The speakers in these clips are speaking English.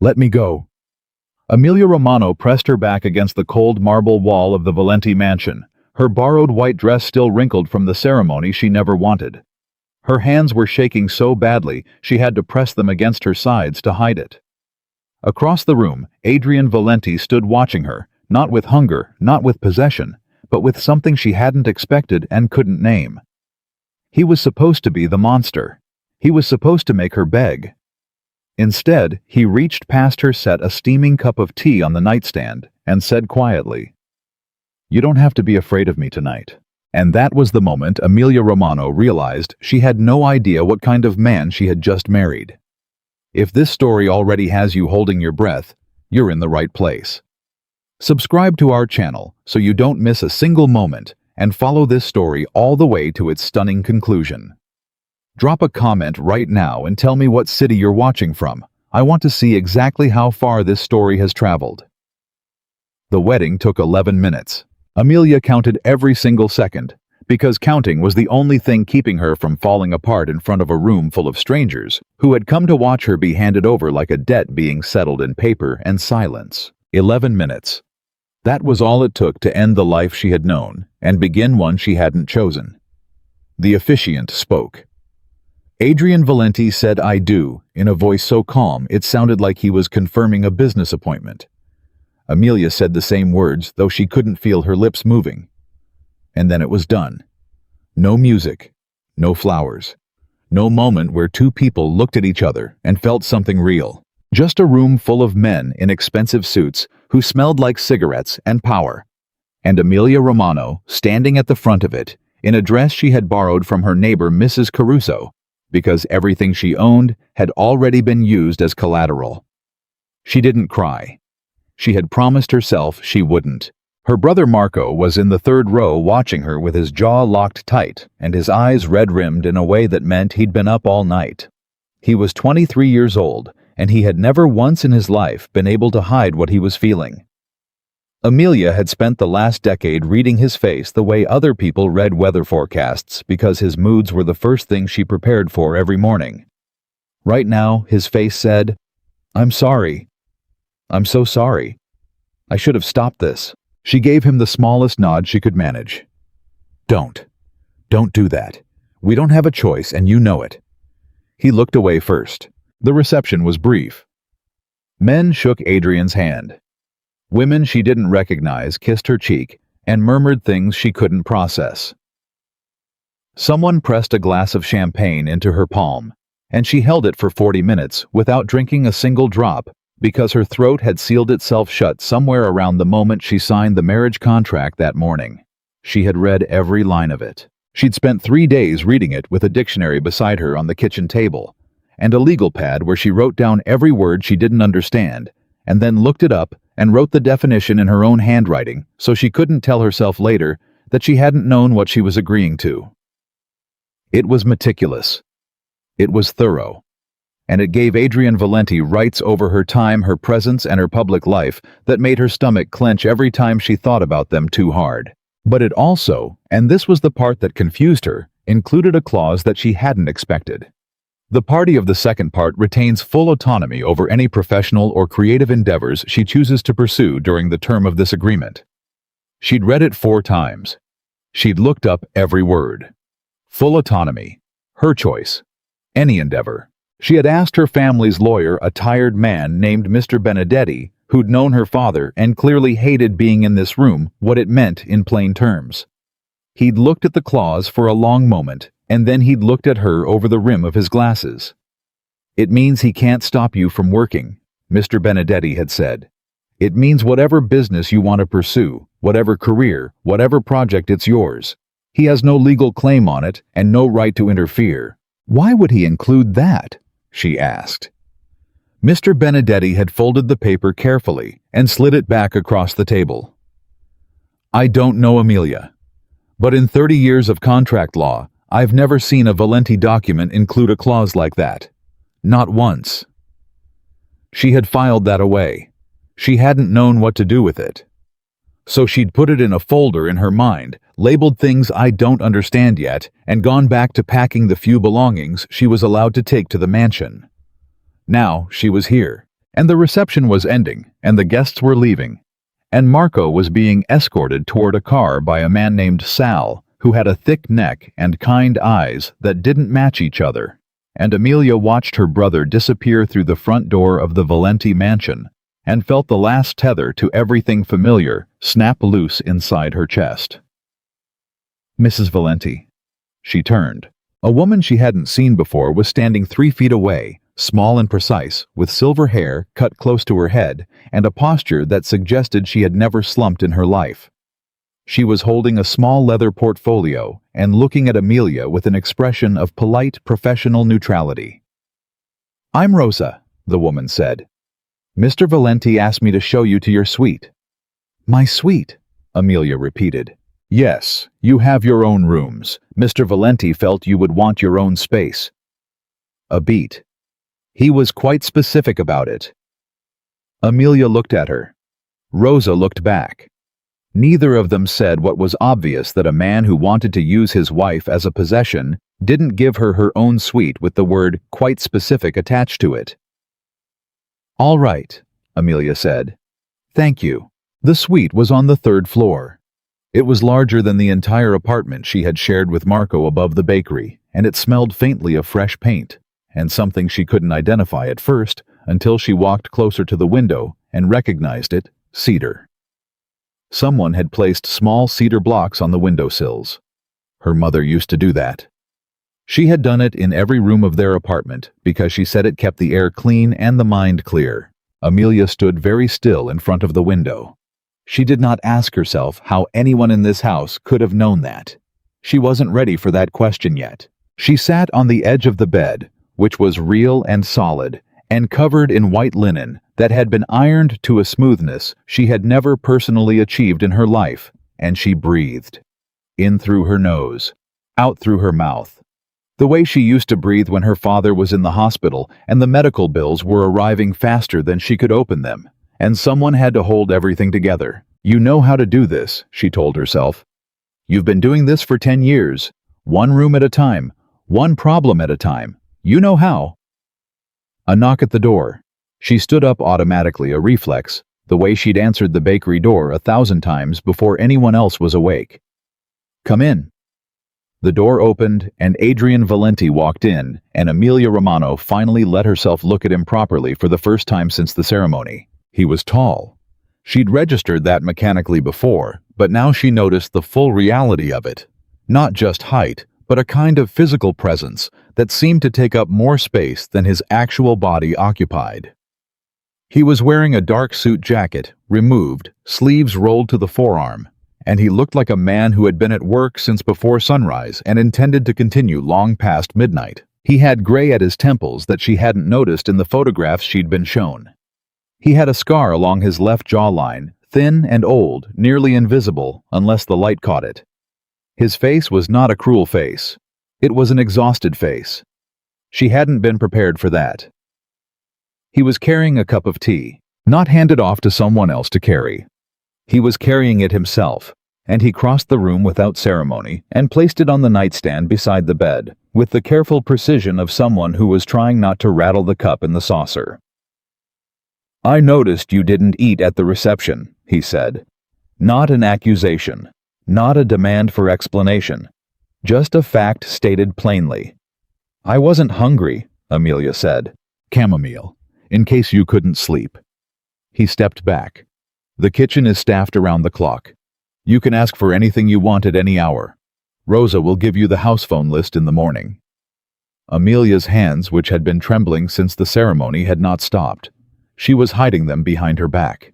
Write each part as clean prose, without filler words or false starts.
Let me go." Amelia Romano pressed her back against the cold marble wall of the Valenti mansion, her borrowed white dress still wrinkled from the ceremony she never wanted. Her hands were shaking so badly she had to press them against her sides to hide it. Across the room, Adrian Valenti stood watching her, not with hunger, not with possession, but with something she hadn't expected and couldn't name. He was supposed to be the monster. He was supposed to make her beg. Instead, he reached past her, set a steaming cup of tea on the nightstand, and said quietly, "You don't have to be afraid of me tonight." And that was the moment Amelia Romano realized she had no idea what kind of man she had just married. If this story already has you holding your breath, you're in the right place. Subscribe to our channel so you don't miss a single moment, and follow this story all the way to its stunning conclusion. Drop a comment right now and tell me what city you're watching from. I want to see exactly how far this story has traveled. The wedding took 11 minutes. Amelia counted every single second, because counting was the only thing keeping her from falling apart in front of a room full of strangers who had come to watch her be handed over like a debt being settled in paper and silence. 11 minutes. That was all it took to end the life she had known and begin one she hadn't chosen. The officiant spoke. Adrian Valenti said "I do" in a voice so calm it sounded like he was confirming a business appointment. Amelia said the same words, though she couldn't feel her lips moving. And then it was done. No music, no flowers, no moment where two people looked at each other and felt something real. Just a room full of men in expensive suits who smelled like cigarettes and power. And Amelia Romano standing at the front of it, in a dress she had borrowed from her neighbor Mrs. Caruso, because everything she owned had already been used as collateral. She didn't cry. She had promised herself she wouldn't. Her brother Marco was in the third row watching her with his jaw locked tight and his eyes red-rimmed in a way that meant he'd been up all night. He was 23 years old, and he had never once in his life been able to hide what he was feeling. Amelia had spent the last decade reading his face the way other people read weather forecasts because his moods were the first thing she prepared for every morning. Right now, his face said, "I'm sorry. I'm so sorry. I should have stopped this." She gave him the smallest nod she could manage. Don't do that. We don't have a choice and you know it." He looked away first. The reception was brief. Men shook Adrian's hand. Women she didn't recognize kissed her cheek and murmured things she couldn't process. Someone pressed a glass of champagne into her palm, and she held it for 40 minutes without drinking a single drop, because her throat had sealed itself shut somewhere around the moment she signed the marriage contract that morning. She had read every line of it. She'd spent 3 days reading it with a dictionary beside her on the kitchen table, and a legal pad where she wrote down every word she didn't understand, and then looked it up and wrote the definition in her own handwriting so she couldn't tell herself later that she hadn't known what she was agreeing to. It was meticulous. It was thorough. And it gave Adrian Valenti rights over her time, her presence, and her public life that made her stomach clench every time she thought about them too hard. But it also, and this was the part that confused her, included a clause that she hadn't expected. The party of the second part retains full autonomy over any professional or creative endeavors she chooses to pursue during the term of this agreement. She'd read it 4 times. She'd looked up every word. Full autonomy. Her choice. Any endeavor. She had asked her family's lawyer, a tired man named Mr. Benedetti, who'd known her father and clearly hated being in this room, what it meant in plain terms. He'd looked at the clause for a long moment, and then he'd looked at her over the rim of his glasses. "It means he can't stop you from working," Mr. Benedetti had said. "It means whatever business you want to pursue, whatever career, whatever project, it's yours. He has no legal claim on it and no right to interfere." "Why would he include that?" she asked. Mr. Benedetti had folded the paper carefully and slid it back across the table. "I don't know, Amelia. But in 30 years of contract law, I've never seen a Valenti document include a clause like that. Not once." She had filed that away. She hadn't known what to do with it. So she'd put it in a folder in her mind, labeled things I don't understand yet, and gone back to packing the few belongings she was allowed to take to the mansion. Now she was here, And the reception was ending, and the guests were leaving. And Marco was being escorted toward a car by a man named Sal, who had a thick neck and kind eyes that didn't match each other. And Amelia watched her brother disappear through the front door of the Valenti mansion, and felt the last tether to everything familiar snap loose inside her chest. Mrs. Valenti. She turned. A woman she hadn't seen before was standing 3 feet away, small and precise, with silver hair cut close to her head, and a posture that suggested she had never slumped in her life. She was holding a small leather portfolio and looking at Amelia with an expression of polite, professional neutrality. "I'm Rosa," the woman said. "Mr. Valenti asked me to show you to your suite." "My suite?" Amelia repeated. "Yes, you have your own rooms. Mr. Valenti felt you would want your own space." A beat. He was quite specific about it. Amelia looked at her. Rosa looked back. Neither of them said what was obvious, that a man who wanted to use his wife as a possession didn't give her her own suite with the word "quite specific" attached to it. "All right," Amelia said. "Thank you." The suite was on the 3rd floor. It was larger than the entire apartment she had shared with Marco above the bakery, and it smelled faintly of fresh paint, and something she couldn't identify at first until she walked closer to the window and recognized it: cedar. Someone had placed small cedar blocks on the windowsills. Her mother used to do that. She had done it in every room of their apartment because she said it kept the air clean and the mind clear. Amelia stood very still in front of the window. She did not ask herself how anyone in this house could have known that. She wasn't ready for that question yet. She sat on the edge of the bed, which was real and solid, and covered in white linen that had been ironed to a smoothness she had never personally achieved in her life, and she breathed. In through her nose, out through her mouth. The way she used to breathe when her father was in the hospital and the medical bills were arriving faster than she could open them, and someone had to hold everything together. "You know how to do this," she told herself. "You've been doing this for 10 years, one room at a time, one problem at a time. You know how." A knock at the door. She stood up automatically, a reflex, the way she'd answered the bakery door 1,000 times before anyone else was awake. "Come in." The door opened, and Adrian Valenti walked in, and Amelia Romano finally let herself look at him properly for the first time since the ceremony. He was tall. She'd registered that mechanically before, but now she noticed the full reality of it. Not just height, but a kind of physical presence that seemed to take up more space than his actual body occupied. He was wearing a dark suit jacket, removed, sleeves rolled to the forearm, and he looked like a man who had been at work since before sunrise and intended to continue long past midnight. He had gray at his temples that she hadn't noticed in the photographs she'd been shown. He had a scar along his left jawline, thin and old, nearly invisible unless the light caught it. His face was not a cruel face. It was an exhausted face. She hadn't been prepared for that. He was carrying a cup of tea, not handed off to someone else to carry. He was carrying it himself, and he crossed the room without ceremony and placed it on the nightstand beside the bed, with the careful precision of someone who was trying not to rattle the cup in the saucer. "I noticed you didn't eat at the reception," he said. Not an accusation, not a demand for explanation, just a fact stated plainly. "I wasn't hungry," Amelia said. "Chamomile, in case you couldn't sleep." He stepped back. "The kitchen is staffed around the clock. You can ask for anything you want at any hour. Rosa will give you the house phone list in the morning." Amelia's hands, which had been trembling since the ceremony, had not stopped. She was hiding them behind her back.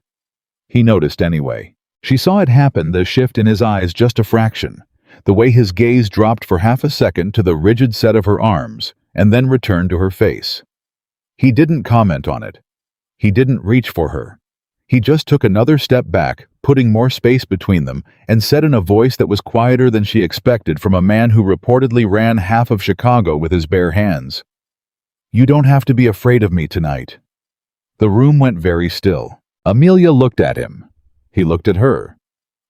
He noticed anyway. She saw it happen, the shift in his eyes just a fraction, the way his gaze dropped for half a second to the rigid set of her arms, and then returned to her face. He didn't comment on it. He didn't reach for her. He just took another step back, putting more space between them, and said in a voice that was quieter than she expected from a man who reportedly ran half of Chicago with his bare hands, "You don't have to be afraid of me tonight." The room went very still. Amelia looked at him. He looked at her.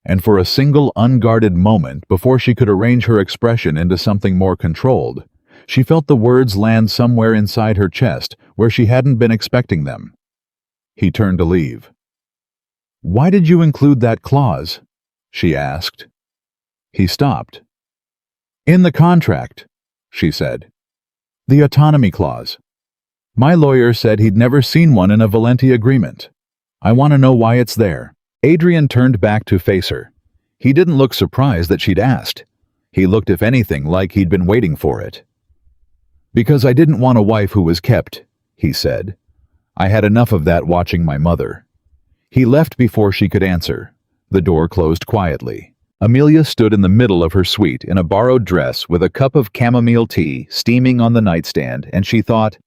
And for a single unguarded moment, before she could arrange her expression into something more controlled, she felt the words land somewhere inside her chest where she hadn't been expecting them. He turned to leave. "Why did you include that clause?" she asked. He stopped. "In the contract," she said. "The autonomy clause. My lawyer said he'd never seen one in a Valenti agreement. I want to know why it's there." Adrian turned back to face her. He didn't look surprised that she'd asked. He looked, if anything, like he'd been waiting for it. "Because I didn't want a wife who was kept," he said. "I had enough of that watching my mother." He left before she could answer. The door closed quietly. Amelia stood in the middle of her suite in a borrowed dress with a cup of chamomile tea steaming on the nightstand, and she thought,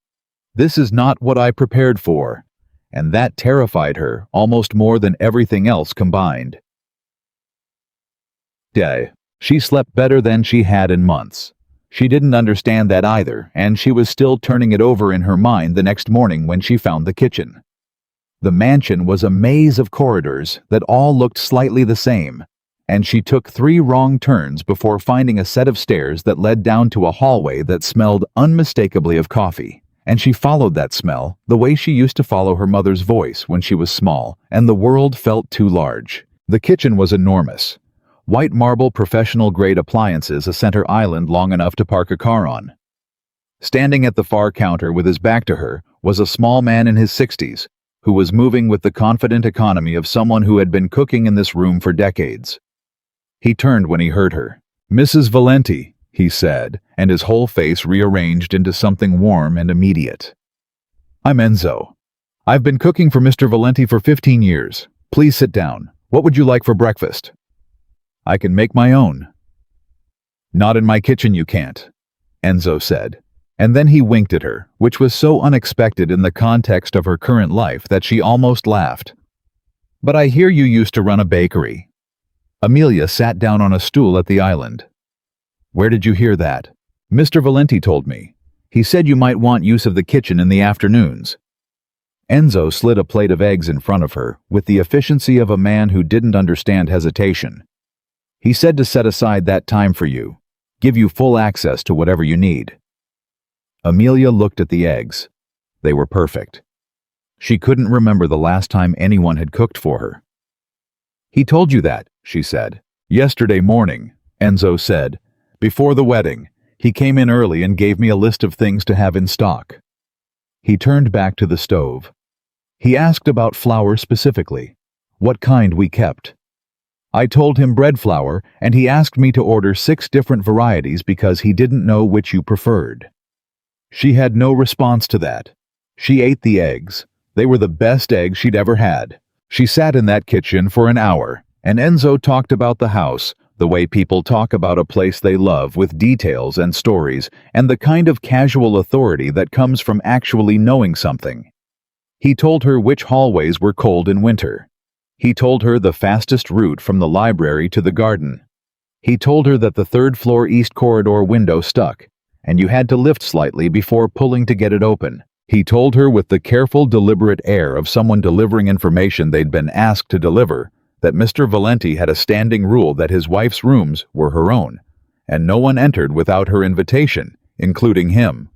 "This is not what I prepared for." And that terrified her almost more than everything else combined. She slept better than she had in months. She didn't understand that either, and she was still turning it over in her mind the next morning when she found the kitchen. The mansion was a maze of corridors that all looked slightly the same, and she took 3 wrong turns before finding a set of stairs that led down to a hallway that smelled unmistakably of coffee. And she followed that smell the way she used to follow her mother's voice when she was small, and the world felt too large. The kitchen was enormous. White marble professional-grade appliances, a center island long enough to park a car on. Standing at the far counter with his back to her was a small man in his 60s, who was moving with the confident economy of someone who had been cooking in this room for decades. He turned when he heard her. "Mrs. Valenti," he said, and his whole face rearranged into something warm and immediate. "I'm Enzo. I've been cooking for Mr. Valenti for 15 years. Please sit down. What would you like for breakfast?" "I can make my own." "Not in my kitchen you can't," Enzo said. And then he winked at her, which was so unexpected in the context of her current life that she almost laughed. "But I hear you used to run a bakery." Amelia sat down on a stool at the island. "Where did you hear that?" "Mr. Valenti told me. He said you might want use of the kitchen in the afternoons." Enzo slid a plate of eggs in front of her with the efficiency of a man who didn't understand hesitation. "He said to set aside that time for you, give you full access to whatever you need." Amelia looked at the eggs. They were perfect. She couldn't remember the last time anyone had cooked for her. "He told you that," she said. "Yesterday morning," Enzo said. "Before the wedding, he came in early and gave me a list of things to have in stock." He turned back to the stove. He asked about flour specifically, what kind we kept. I told him bread flour, and he asked me to order 6 different varieties because he didn't know which you preferred. She had no response to that. She ate the eggs. They were the best eggs she'd ever had. She sat in that kitchen for an hour, and Enzo talked about the house, the way people talk about a place they love with details and stories, and the kind of casual authority that comes from actually knowing something. He told her which hallways were cold in winter. He told her the fastest route from the library to the garden. He told her that the 3rd floor east corridor window stuck, and you had to lift slightly before pulling to get it open. He told her with the careful, deliberate air of someone delivering information they'd been asked to deliver, that Mr. Valenti had a standing rule that his wife's rooms were her own, and no one entered without her invitation, including him.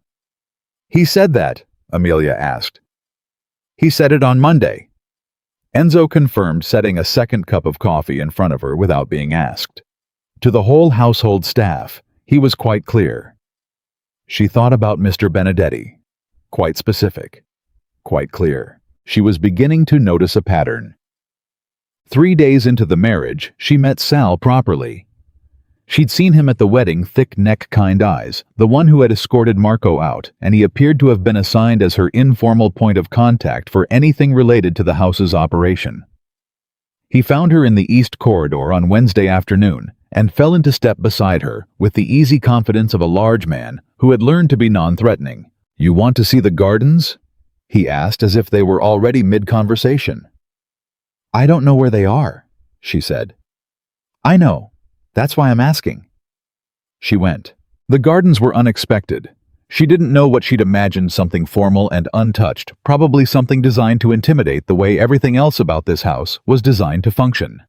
"He said that?" Amelia asked. "He said it on Monday." Enzo confirmed, setting a second cup of coffee in front of her without being asked. To the whole household staff, he was quite clear. She thought about Mr. Benedetti. Quite specific. Quite clear. She was beginning to notice a pattern. 3 days into the marriage, she met Sal properly. She'd seen him at the wedding, thick-neck kind eyes, the one who had escorted Marco out, and he appeared to have been assigned as her informal point of contact for anything related to the house's operation. He found her in the East Corridor on Wednesday afternoon, and fell into step beside her with the easy confidence of a large man who had learned to be non-threatening. "You want to see the gardens?" he asked, as if they were already mid-conversation. "I don't know where they are," she said. "I know. That's why I'm asking." She went. The gardens were unexpected. She didn't know what she'd imagined, something formal and untouched, probably something designed to intimidate the way everything else about this house was designed to function.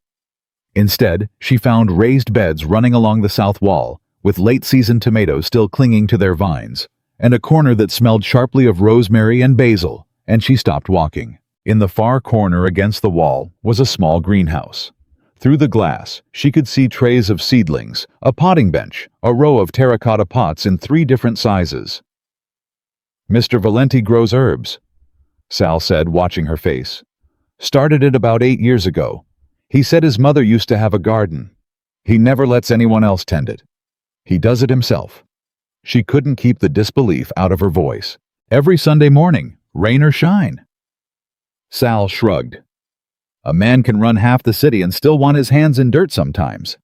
Instead, she found raised beds running along the south wall, with late-season tomatoes still clinging to their vines, and a corner that smelled sharply of rosemary and basil, and she stopped walking. In the far corner against the wall was a small greenhouse. Through the glass, she could see trays of seedlings, a potting bench, a row of terracotta pots in 3 different sizes. "Mr. Valenti grows herbs," Sal said, watching her face. "Started it about 8 years ago. He said his mother used to have a garden. He never lets anyone else tend it. He does it himself." She couldn't keep the disbelief out of her voice. "Every Sunday morning, rain or shine." Sal shrugged. "A man can run half the city and still want his hands in dirt sometimes."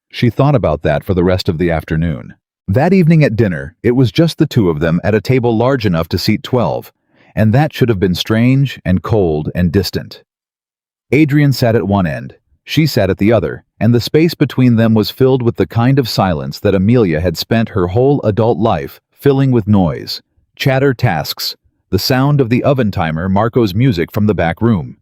She thought about that for the rest of the afternoon. That evening at dinner, it was just the 2 of them at a table large enough to seat 12, and that should have been strange and cold and distant. Adrian sat at one end, she sat at the other, and the space between them was filled with the kind of silence that Amelia had spent her whole adult life filling with noise, chatter, tasks, the sound of the oven timer, Marco's music from the back room.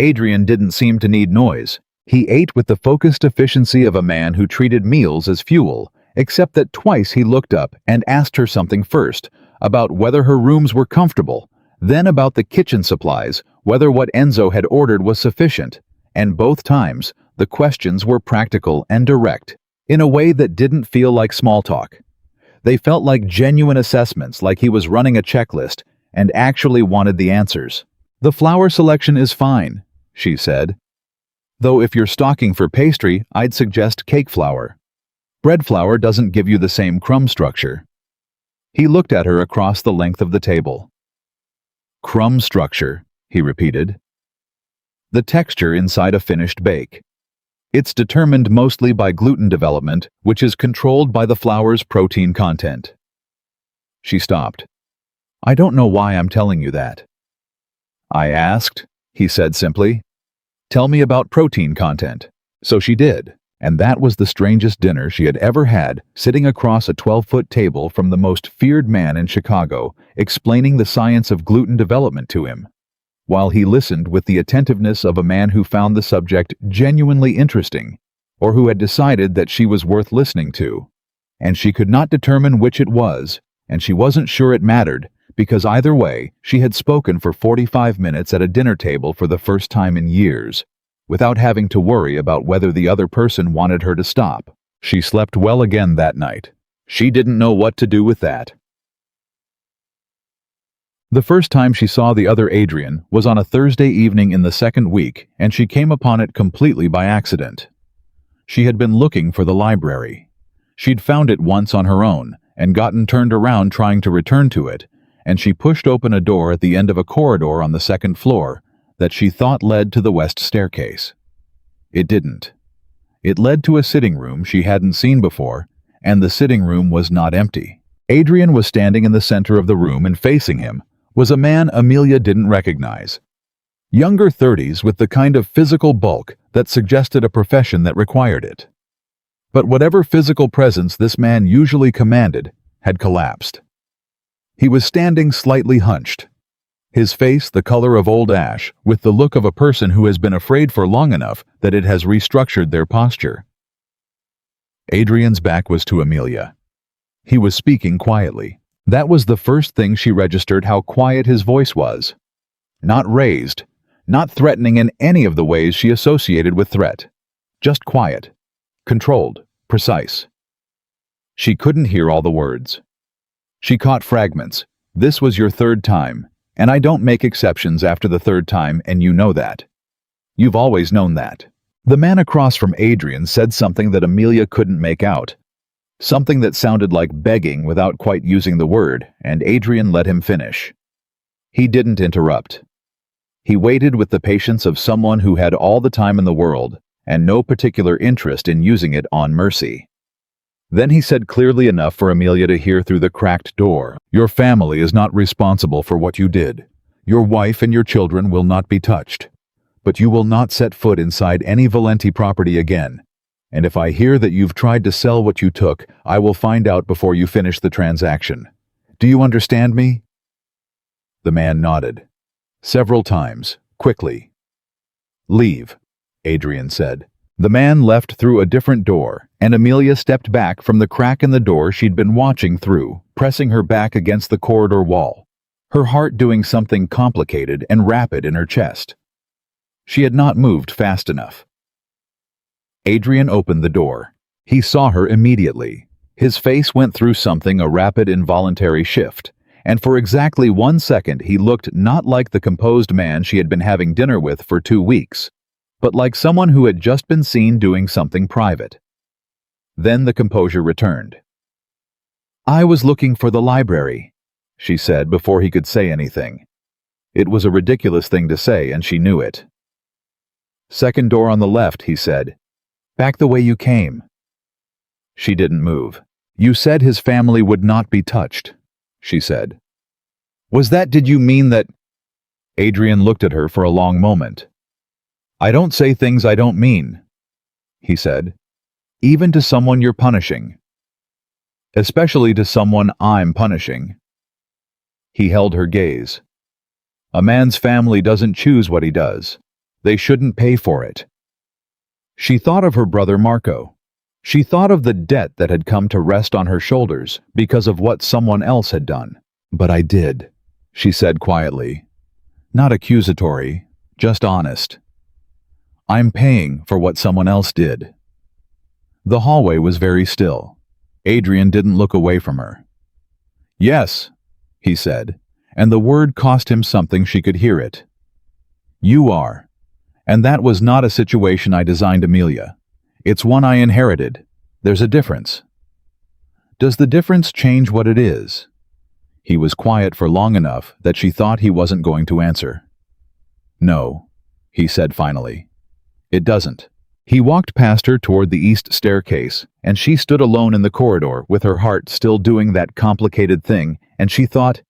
Adrian didn't seem to need noise. He ate with the focused efficiency of a man who treated meals as fuel, except that twice he looked up and asked her something first, about whether her rooms were comfortable, then about the kitchen supplies, whether what Enzo had ordered was sufficient, and both times the questions were practical and direct, in a way that didn't feel like small talk. They felt like genuine assessments, like he was running a checklist and actually wanted the answers. "The flour selection is fine," she said. "Though if you're stocking for pastry, I'd suggest cake flour. Bread flour doesn't give you the same crumb structure." He looked at her across the length of the table. "Crumb structure," he repeated. "The texture inside a finished bake. It's determined mostly by gluten development, which is controlled by the flour's protein content." She stopped. "I don't know why I'm telling you that." "I asked," he said simply. "Tell me about protein content." So she did, and that was the strangest dinner she had ever had, sitting across a 12-foot table from the most feared man in Chicago, explaining the science of gluten development to him, while he listened with the attentiveness of a man who found the subject genuinely interesting, or who had decided that she was worth listening to. And she could not determine which it was, and she wasn't sure it mattered, because either way, she had spoken for 45 minutes at a dinner table for the first time in years, without having to worry about whether the other person wanted her to stop. She slept well again that night. She didn't know what to do with that. The first time she saw the other Adrian was on a Thursday evening in the second week, and she came upon it completely by accident. She had been looking for the library. She'd found it once on her own, and gotten turned around trying to return to it, and she pushed open a door at the end of a corridor on the second floor that she thought led to the west staircase. It didn't. It led to a sitting room she hadn't seen before, and the sitting room was not empty. Adrian was standing in the center of the room, and facing him was a man Amelia didn't recognize. Younger 30s with the kind of physical bulk that suggested a profession that required it. But whatever physical presence this man usually commanded had collapsed. He was standing slightly hunched, his face the color of old ash, with the look of a person who has been afraid for long enough that it has restructured their posture. Adrian's back was to Amelia. He was speaking quietly. That was the first thing she registered, how quiet his voice was. Not raised, not threatening in any of the ways she associated with threat. Just quiet, controlled, precise. She couldn't hear all the words. She caught fragments. "This was your 3rd time, and I don't make exceptions after the 3rd time, and you know that. You've always known that." The man across from Adrian said something that Amelia couldn't make out. Something that sounded like begging without quite using the word, and Adrian let him finish. He didn't interrupt. He waited with the patience of someone who had all the time in the world, and no particular interest in using it on mercy. Then he said clearly enough for Amelia to hear through the cracked door, "Your family is not responsible for what you did. Your wife and your children will not be touched. But you will not set foot inside any Valenti property again. And if I hear that you've tried to sell what you took, I will find out before you finish the transaction. Do you understand me?" The man nodded. Several times, quickly. "Leave," Adrian said. The man left through a different door, and Amelia stepped back from the crack in the door she'd been watching through, pressing her back against the corridor wall. her heart doing something complicated and rapid in her chest. She had not moved fast enough. Adrian opened the door. He saw her immediately. His face went through something a rapid involuntary shift, and for exactly 1 second he looked not like the composed man she had been having dinner with for 2 weeks, but like someone who had just been seen doing something private. Then the composure returned. "I was looking for the library," she said before he could say anything. It was a ridiculous thing to say, and she knew it. "Second door on the left," he said. "Back the way you came." She didn't move. "You said his family would not be touched," she said. Did you mean that?" Adrian looked at her for a long moment. "I don't say things I don't mean," he said. "Even to someone you're punishing. Especially to someone I'm punishing." He held her gaze. "A man's family doesn't choose what he does. They shouldn't pay for it." She thought of her brother Marco. She thought of the debt that had come to rest on her shoulders because of what someone else had done. "But I did," she said quietly. Not accusatory, just honest. "I'm paying for what someone else did." The hallway was very still. Adrian didn't look away from her. "Yes," he said, and the word cost him something she could hear it. "You are. And that was not a situation I designed, Amelia. It's one I inherited. There's a difference." "Does the difference change what it is?" He was quiet for long enough that she thought he wasn't going to answer. "No," he said finally. "It doesn't." He walked past her toward the east staircase, and she stood alone in the corridor with her heart still doing that complicated thing, and she thought,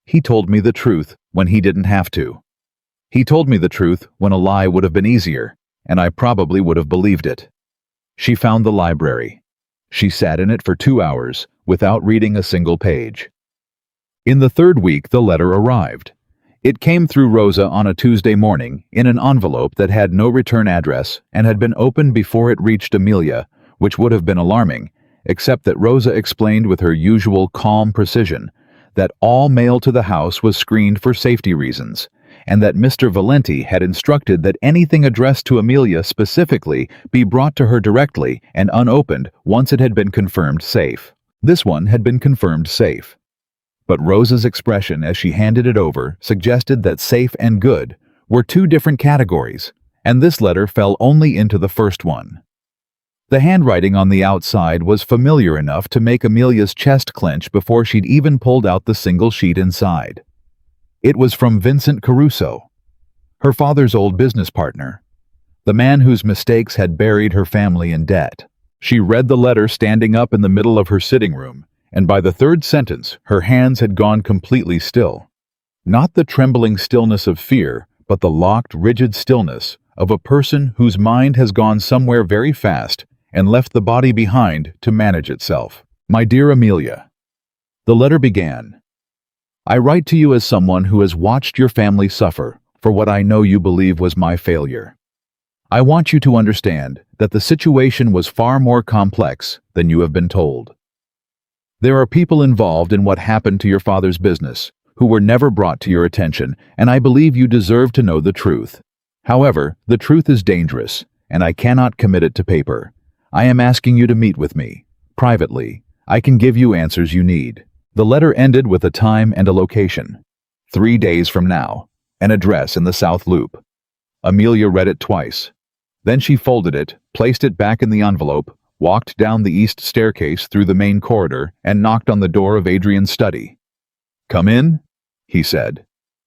he told me the truth when he didn't have to. He told me the truth when a lie would have been easier, and I probably would have believed it. She found the library. She sat in it for 2 hours without reading a single page. In the 3rd week, the letter arrived. It came through Rosa on a Tuesday morning in an envelope that had no return address and had been opened before it reached Amelia, which would have been alarming, except that Rosa explained with her usual calm precision that all mail to the house was screened for safety reasons, and that Mr. Valenti had instructed that anything addressed to Amelia specifically be brought to her directly and unopened once it had been confirmed safe. This one had been confirmed safe. But Rosa's expression as she handed it over suggested that safe and good were 2 different categories, and this letter fell only into the first one. The handwriting on the outside was familiar enough to make Amelia's chest clench before she'd even pulled out the single sheet inside. It was from Vincent Caruso, her father's old business partner, the man whose mistakes had buried her family in debt. She read the letter standing up in the middle of her sitting room, and by the 3rd sentence, her hands had gone completely still. Not the trembling stillness of fear, but the locked, rigid stillness of a person whose mind has gone somewhere very fast and left the body behind to manage itself. "My dear Amelia," the letter began, "I write to you as someone who has watched your family suffer for what I know you believe was my failure. I want you to understand that the situation was far more complex than you have been told. There are people involved in what happened to your father's business who were never brought to your attention, and I believe you deserve to know the truth. However, the truth is dangerous, and I cannot commit it to paper. I am asking you to meet with me, privately. I can give you answers you need." The letter ended with a time and a location. 3 days from now, an address in the South Loop. Amelia read it twice. Then she folded it, placed it back in the envelope, walked down the east staircase through the main corridor, and knocked on the door of Adrian's study. "Come in," he said.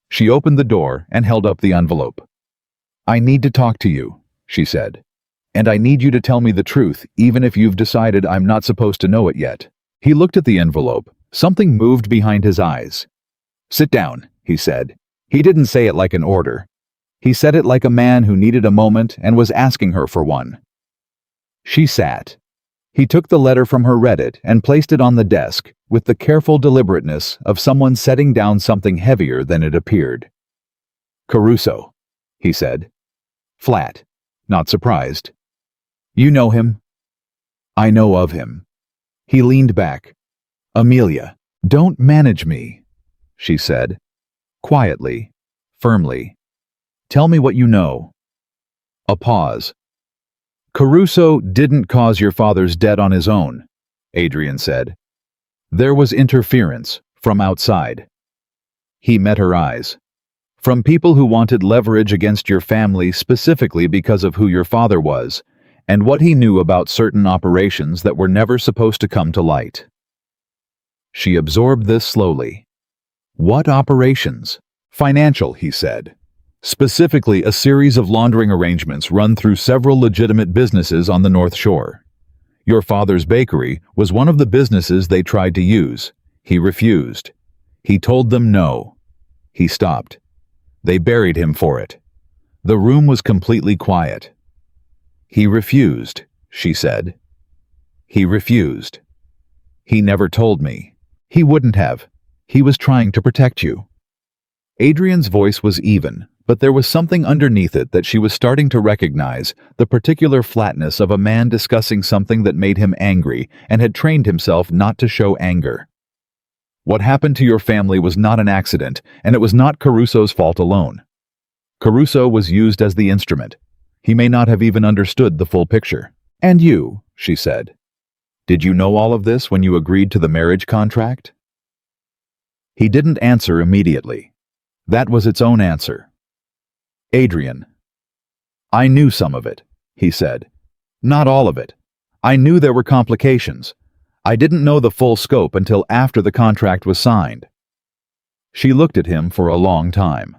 She opened the door and held up the envelope. "I need to talk to you," she said. "And I need you to tell me the truth, even if you've decided I'm not supposed to know it yet." He looked at the envelope. Something moved behind his eyes. "Sit down," he said. He didn't say it like an order. He said it like a man who needed a moment and was asking her for one. She sat. He took the letter from her, read it, and placed it on the desk with the careful deliberateness of someone setting down something heavier than it appeared. "Caruso," he said. Flat, not surprised. "You know him?" "I know of him." He leaned back. "Amelia, don't manage me," she said. Quietly, firmly. Tell me what you know. A pause. Caruso didn't cause your father's death on his own, Adrian said. There was interference from outside. He met her eyes. From people who wanted leverage against your family specifically because of who your father was, and what he knew about certain operations that were never supposed to come to light. She absorbed this slowly. What operations? Financial, he said. Specifically, a series of laundering arrangements run through several legitimate businesses on the North Shore. Your father's bakery was one of the businesses they tried to use. He refused. He told them no. He stopped. They buried him for it. The room was completely quiet. He refused, she said. He refused. He never told me. He wouldn't have. He was trying to protect you. Adrian's voice was even, but there was something underneath it that she was starting to recognize, the particular flatness of a man discussing something that made him angry and had trained himself not to show anger. What happened to your family was not an accident, and it was not Caruso's fault alone. Caruso was used as the instrument. He may not have even understood the full picture. And you, she said. Did you know all of this when you agreed to the marriage contract? He didn't answer immediately. That was its own answer. Adrian. I knew some of it, he said. Not all of it. I knew there were complications. I didn't know the full scope until after the contract was signed. She looked at him for a long time.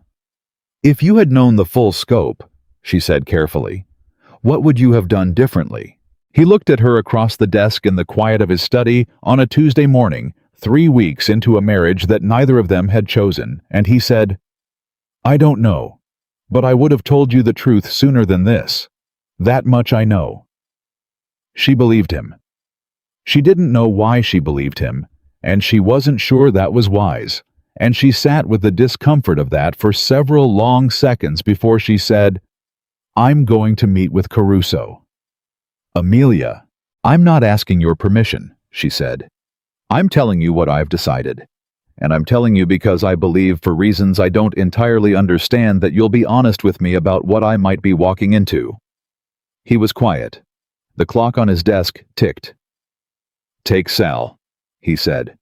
If you had known the full scope, she said carefully, what would you have done differently? He looked at her across the desk in the quiet of his study on a Tuesday morning, 3 weeks into a marriage that neither of them had chosen, and he said, I don't know, but I would have told you the truth sooner than this. That much I know. She believed him. She didn't know why she believed him, and she wasn't sure that was wise, and she sat with the discomfort of that for several long seconds before she said, I'm going to meet with Caruso. Amelia, I'm not asking your permission, she said. I'm telling you what I've decided. And I'm telling you because I believe, for reasons I don't entirely understand, that you'll be honest with me about what I might be walking into. He was quiet. The clock on his desk ticked. Take Sal, he said.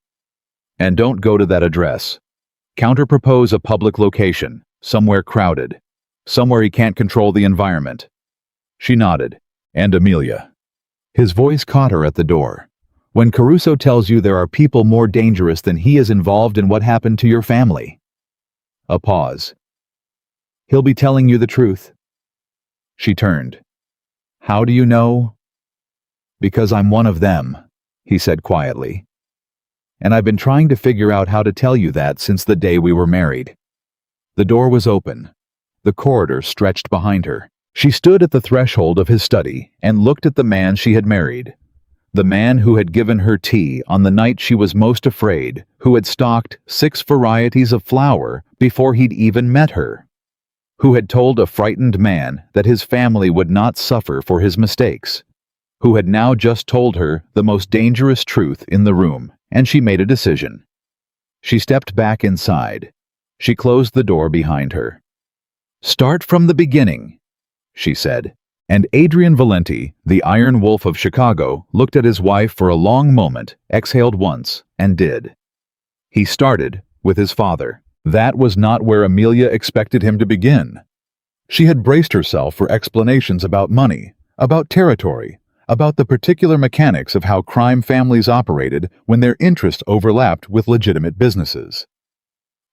And don't go to that address. Counter-propose a public location, somewhere crowded, somewhere he can't control the environment. She nodded. And Amelia. His voice caught her at the door. When Caruso tells you there are people more dangerous than he is involved in what happened to your family. A pause. He'll be telling you the truth. She turned. How do you know? Because I'm one of them, he said quietly. And I've been trying to figure out how to tell you that since the day we were married. The door was open. The corridor stretched behind her. She stood at the threshold of his study and looked at the man she had married. The man who had given her tea on the night she was most afraid, who had stocked 6 varieties of flour before he'd even met her, who had told a frightened man that his family would not suffer for his mistakes, who had now just told her the most dangerous truth in the room, and she made a decision. She stepped back inside. She closed the door behind her. Start from the beginning, she said. And Adrian Valenti, the Iron Wolf of Chicago, looked at his wife for a long moment, exhaled once, and did. He started with his father. That was not where Amelia expected him to begin. She had braced herself for explanations about money, about territory, about the particular mechanics of how crime families operated when their interests overlapped with legitimate businesses.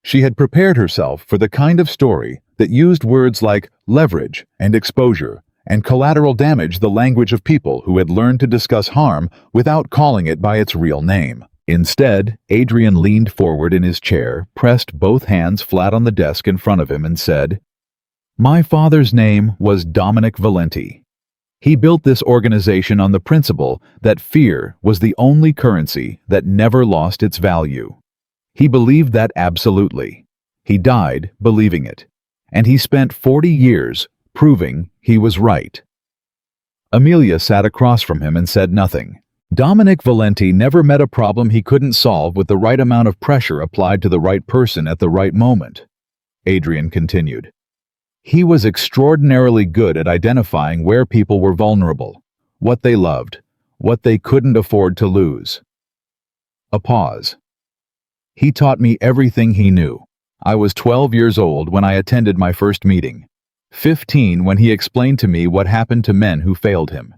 She had prepared herself for the kind of story that used words like leverage and exposure and collateral damage, the language of people who had learned to discuss harm without calling it by its real name. Instead, Adrian leaned forward in his chair, pressed both hands flat on the desk in front of him, and said, My father's name was Dominic Valenti. He built this organization on the principle that fear was the only currency that never lost its value. He believed that absolutely. He died believing it. And he spent 40 years proving he was right. Amelia sat across from him and said nothing. Dominic Valenti never met a problem he couldn't solve with the right amount of pressure applied to the right person at the right moment. Adrian continued. He was extraordinarily good at identifying where people were vulnerable, what they loved, what they couldn't afford to lose. A pause. He taught me everything he knew. I was 12 years old when I attended my first meeting, 15 when he explained to me what happened to men who failed him.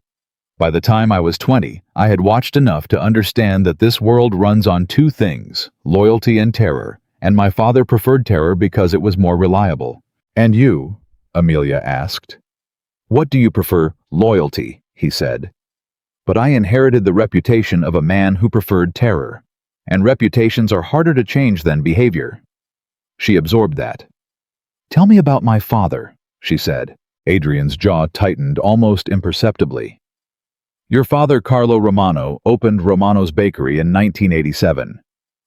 By the time I was 20, I had watched enough to understand that this world runs on two things, loyalty and terror, and my father preferred terror because it was more reliable. And you? Amelia asked. What do you prefer? Loyalty, he said. But I inherited the reputation of a man who preferred terror, and reputations are harder to change than behavior. She absorbed that. Tell me about my father, she said. Adrian's jaw tightened almost imperceptibly. Your father, Carlo Romano, opened Romano's Bakery in 1987.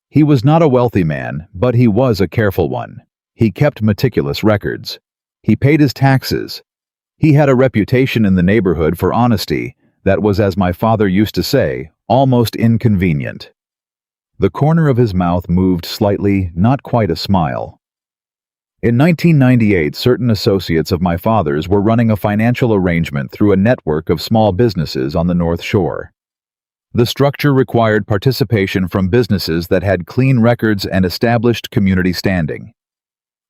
He was not a wealthy man, but he was a careful one. He kept meticulous records. He paid his taxes. He had a reputation in the neighborhood for honesty that was, as my father used to say, almost inconvenient. The corner of his mouth moved slightly, not quite a smile. In 1998, certain associates of my father's were running a financial arrangement through a network of small businesses on the North Shore. The structure required participation from businesses that had clean records and established community standing.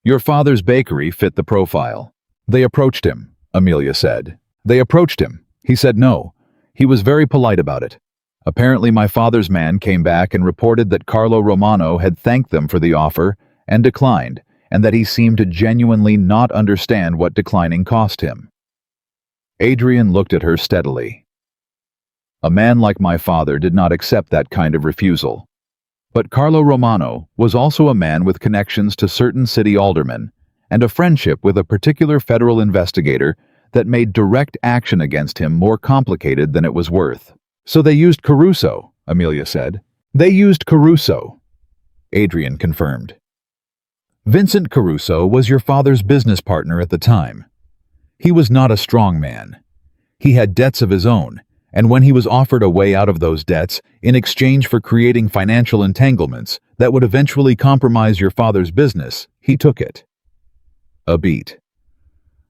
Your father's bakery fit the profile. They approached him, Amelia said. They approached him. He said no. He was very polite about it. Apparently my father's man came back and reported that Carlo Romano had thanked them for the offer and declined, and that he seemed to genuinely not understand what declining cost him. Adrian looked at her steadily. A man like my father did not accept that kind of refusal. But Carlo Romano was also a man with connections to certain city aldermen and a friendship with a particular federal investigator that made direct action against him more complicated than it was worth. So they used Caruso, Amelia said. They used Caruso, Adrian confirmed. Vincent Caruso was your father's business partner at the time. He was not a strong man. He had debts of his own, and when he was offered a way out of those debts in exchange for creating financial entanglements that would eventually compromise your father's business, he took it. A beat.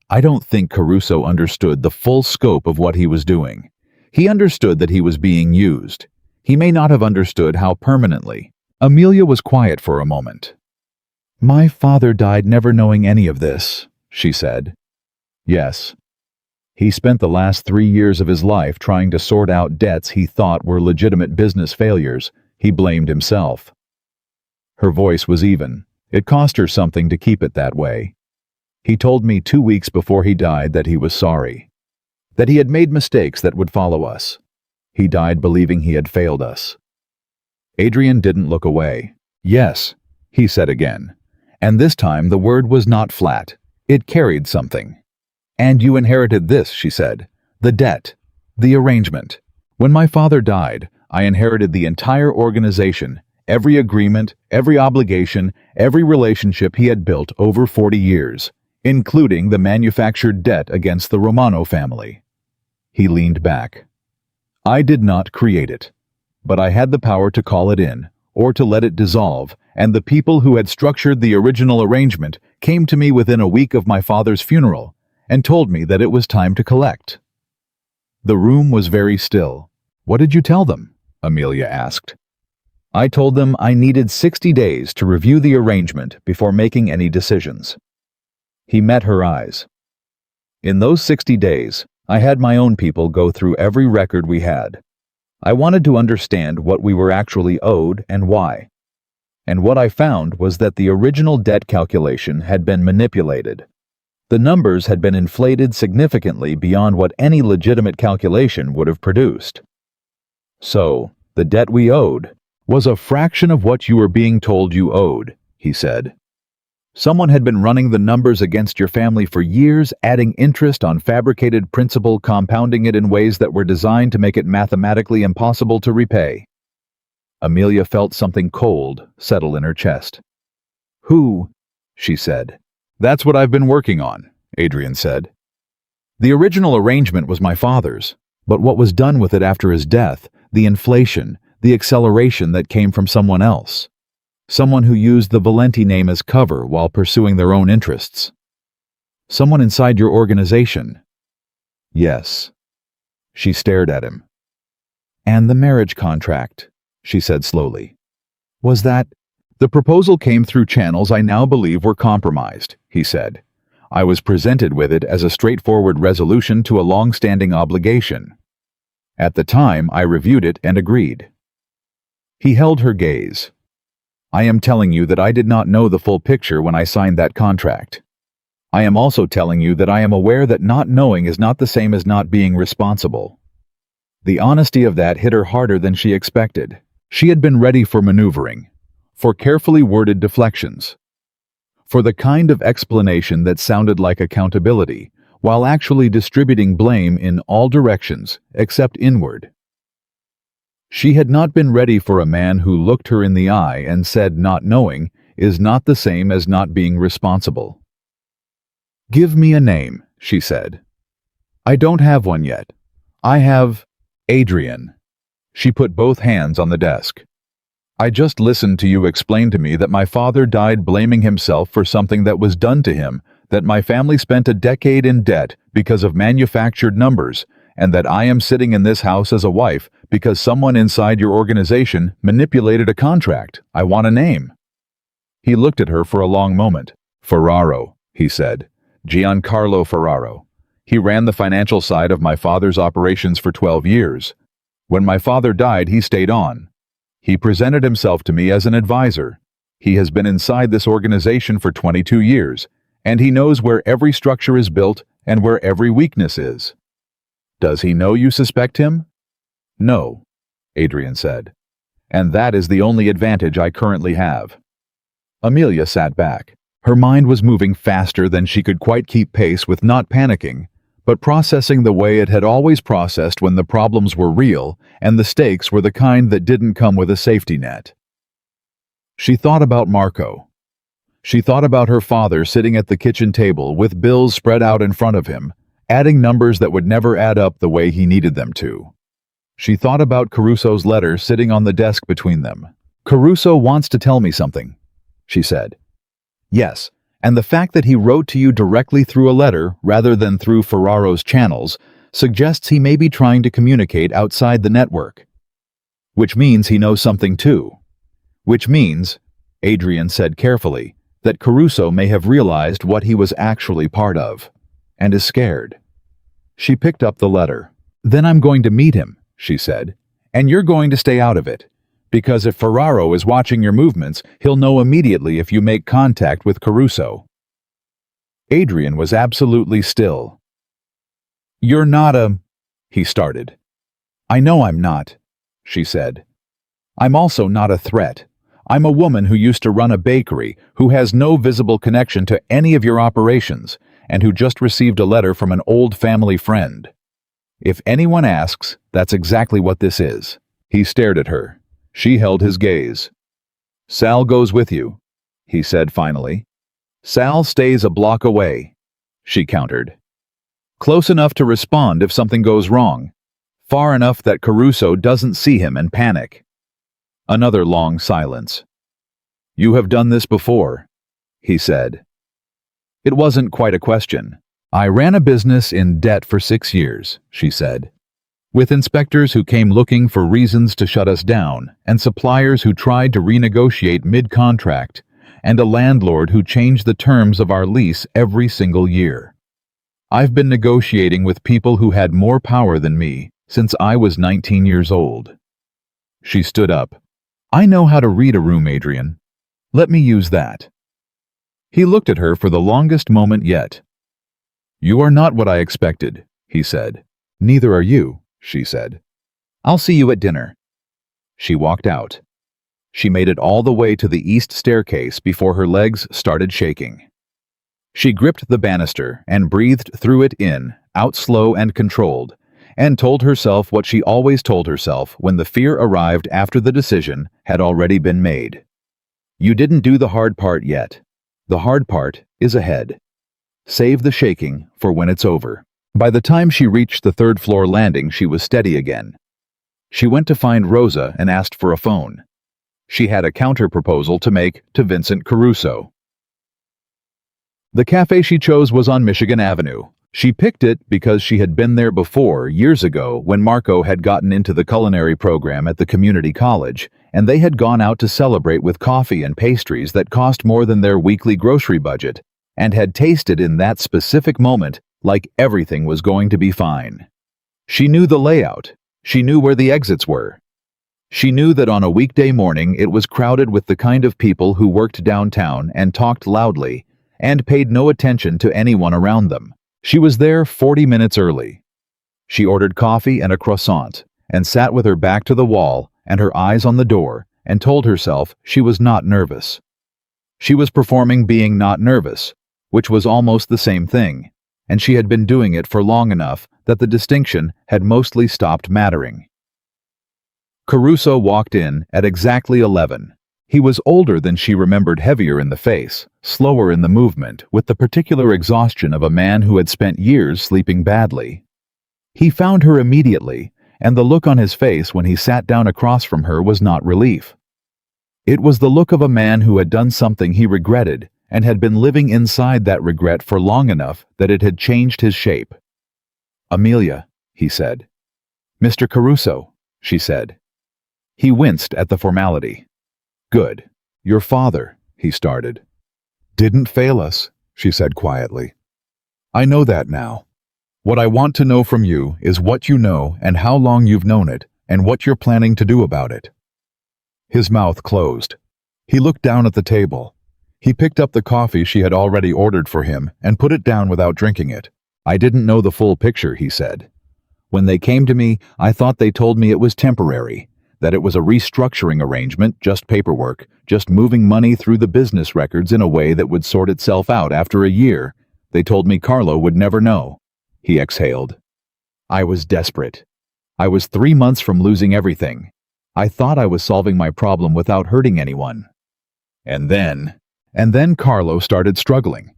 I don't think Caruso understood the full scope of what he was doing. He understood that he was being used. He may not have understood how permanently. Amelia was quiet for a moment. My father died never knowing any of this, she said. Yes. He spent the last 3 years of his life trying to sort out debts he thought were legitimate business failures. He blamed himself. Her voice was even. It cost her something to keep it that way. He told me 2 weeks before he died that he was sorry. That he had made mistakes that would follow us. He died believing he had failed us. Adrian didn't look away. Yes, he said again. And this time the word was not flat. It carried something. And you inherited this, she said. The debt. The arrangement. When my father died, I inherited the entire organization, every agreement, every obligation, every relationship he had built over 40 years, including the manufactured debt against the Romano family. He leaned back. I did not create it, but I had the power to call it in, or to let it dissolve, and the people who had structured the original arrangement came to me within a week of my father's funeral and told me that it was time to collect. The room was very still. What did you tell them? Amelia asked. I told them I needed 60 days to review the arrangement before making any decisions. He met her eyes. In those 60 days, I had my own people go through every record we had. I wanted to understand what we were actually owed and why. And what I found was that the original debt calculation had been manipulated. The numbers had been inflated significantly beyond what any legitimate calculation would have produced. So, the debt we owed was a fraction of what you were being told you owed, he said. Someone had been running the numbers against your family for years, adding interest on fabricated principal, compounding it in ways that were designed to make it mathematically impossible to repay. Amelia felt something cold settle in her chest. Who? She said. That's what I've been working on, Adrian said. The original arrangement was my father's, but what was done with it after his death, the inflation, the acceleration that came from someone else. Someone who used the Valenti name as cover while pursuing their own interests. Someone inside your organization. Yes. She stared at him. And the marriage contract, she said slowly. Was that? The proposal came through channels I now believe were compromised, he said. I was presented with it as a straightforward resolution to a long-standing obligation. At the time, I reviewed it and agreed. He held her gaze. I am telling you that I did not know the full picture when I signed that contract. I am also telling you that I am aware that not knowing is not the same as not being responsible. The honesty of that hit her harder than she expected. She had been ready for maneuvering, for carefully worded deflections, for the kind of explanation that sounded like accountability, while actually distributing blame in all directions except inward. She had not been ready for a man who looked her in the eye and said not knowing is not the same as not being responsible. Give me a name, she said. I don't have one yet. I have Adrian. She put both hands on the desk. I just listened to you explain to me that my father died blaming himself for something that was done to him, that my family spent a decade in debt because of manufactured numbers, and that I am sitting in this house as a wife because someone inside your organization manipulated a contract. I want a name. He looked at her for a long moment. Ferraro, he said. Giancarlo Ferraro. He ran the financial side of my father's operations for 12 years. When my father died, he stayed on. He presented himself to me as an advisor. He has been inside this organization for 22 years, and he knows where every structure is built and where every weakness is. Does he know you suspect him? No, Adrian said. And that is the only advantage I currently have. Amelia sat back. Her mind was moving faster than she could quite keep pace with, not panicking, but processing the way it had always processed when the problems were real and the stakes were the kind that didn't come with a safety net. She thought about Marco. She thought about her father sitting at the kitchen table with bills spread out in front of him, adding numbers that would never add up the way he needed them to. She thought about Caruso's letter sitting on the desk between them. Caruso wants to tell me something, she said. Yes, and the fact that he wrote to you directly through a letter rather than through Ferraro's channels suggests he may be trying to communicate outside the network. Which means he knows something too. Which means, Adrian said carefully, that Caruso may have realized what he was actually part of, and is scared. She picked up the letter. Then I'm going to meet him, she said, and you're going to stay out of it. Because if Ferraro is watching your movements, he'll know immediately if you make contact with Caruso. Adrian was absolutely still. You're not he started. I know I'm not, she said. I'm also not a threat. I'm a woman who used to run a bakery, who has no visible connection to any of your operations, and who just received a letter from an old family friend. If anyone asks, that's exactly what this is. He stared at her. She held his gaze. Sal goes with you, he said finally. Sal stays a block away, she countered. Close enough to respond if something goes wrong. Far enough that Caruso doesn't see him and panic. Another long silence. You have done this before, he said. It wasn't quite a question. I ran a business in debt for 6 years, she said. With inspectors who came looking for reasons to shut us down, and suppliers who tried to renegotiate mid-contract, and a landlord who changed the terms of our lease every single year. I've been negotiating with people who had more power than me since I was 19 years old. She stood up. I know how to read a room, Adrian. Let me use that. He looked at her for the longest moment yet. You are not what I expected, he said. Neither are you, she said. I'll see you at dinner. She walked out. She made it all the way to the east staircase before her legs started shaking. She gripped the banister and breathed through it in, out slow and controlled, and told herself what she always told herself when the fear arrived after the decision had already been made. You didn't do the hard part yet. The hard part is ahead. Save the shaking for when it's over. By the time she reached the third-floor landing, she was steady again. She went to find Rosa and asked for a phone. She had a counter-proposal to make to Vincent Caruso. The cafe she chose was on Michigan Avenue. She picked it because she had been there before, years ago, when Marco had gotten into the culinary program at the community college, and they had gone out to celebrate with coffee and pastries that cost more than their weekly grocery budget, and had tasted in that specific moment like everything was going to be fine. She knew the layout. She knew where the exits were. She knew that on a weekday morning it was crowded with the kind of people who worked downtown and talked loudly and paid no attention to anyone around them. She was there 40 minutes early. She ordered coffee and a croissant and sat with her back to the wall and her eyes on the door and told herself she was not nervous. She was performing being not nervous, which was almost the same thing, and she had been doing it for long enough that the distinction had mostly stopped mattering. Caruso walked in at exactly 11. He was older than she remembered, heavier in the face, slower in the movement, with the particular exhaustion of a man who had spent years sleeping badly. He found her immediately, and the look on his face when he sat down across from her was not relief. It was the look of a man who had done something he regretted and had been living inside that regret for long enough that it had changed his shape. "Amelia," he said. "Mr. Caruso," she said. He winced at the formality. "Good. Your father," he started. "Didn't fail us," she said quietly. "I know that now. What I want to know from you is what you know and how long you've known it and what you're planning to do about it." His mouth closed. He looked down at the table. He picked up the coffee she had already ordered for him and put it down without drinking it. "I didn't know the full picture," he said. "When they came to me, I thought they told me it was temporary, that it was a restructuring arrangement, just paperwork, just moving money through the business records in a way that would sort itself out after a year. They told me Carlo would never know." He exhaled. "I was desperate. I was 3 months from losing everything. I thought I was solving my problem without hurting anyone. And then Carlo started struggling.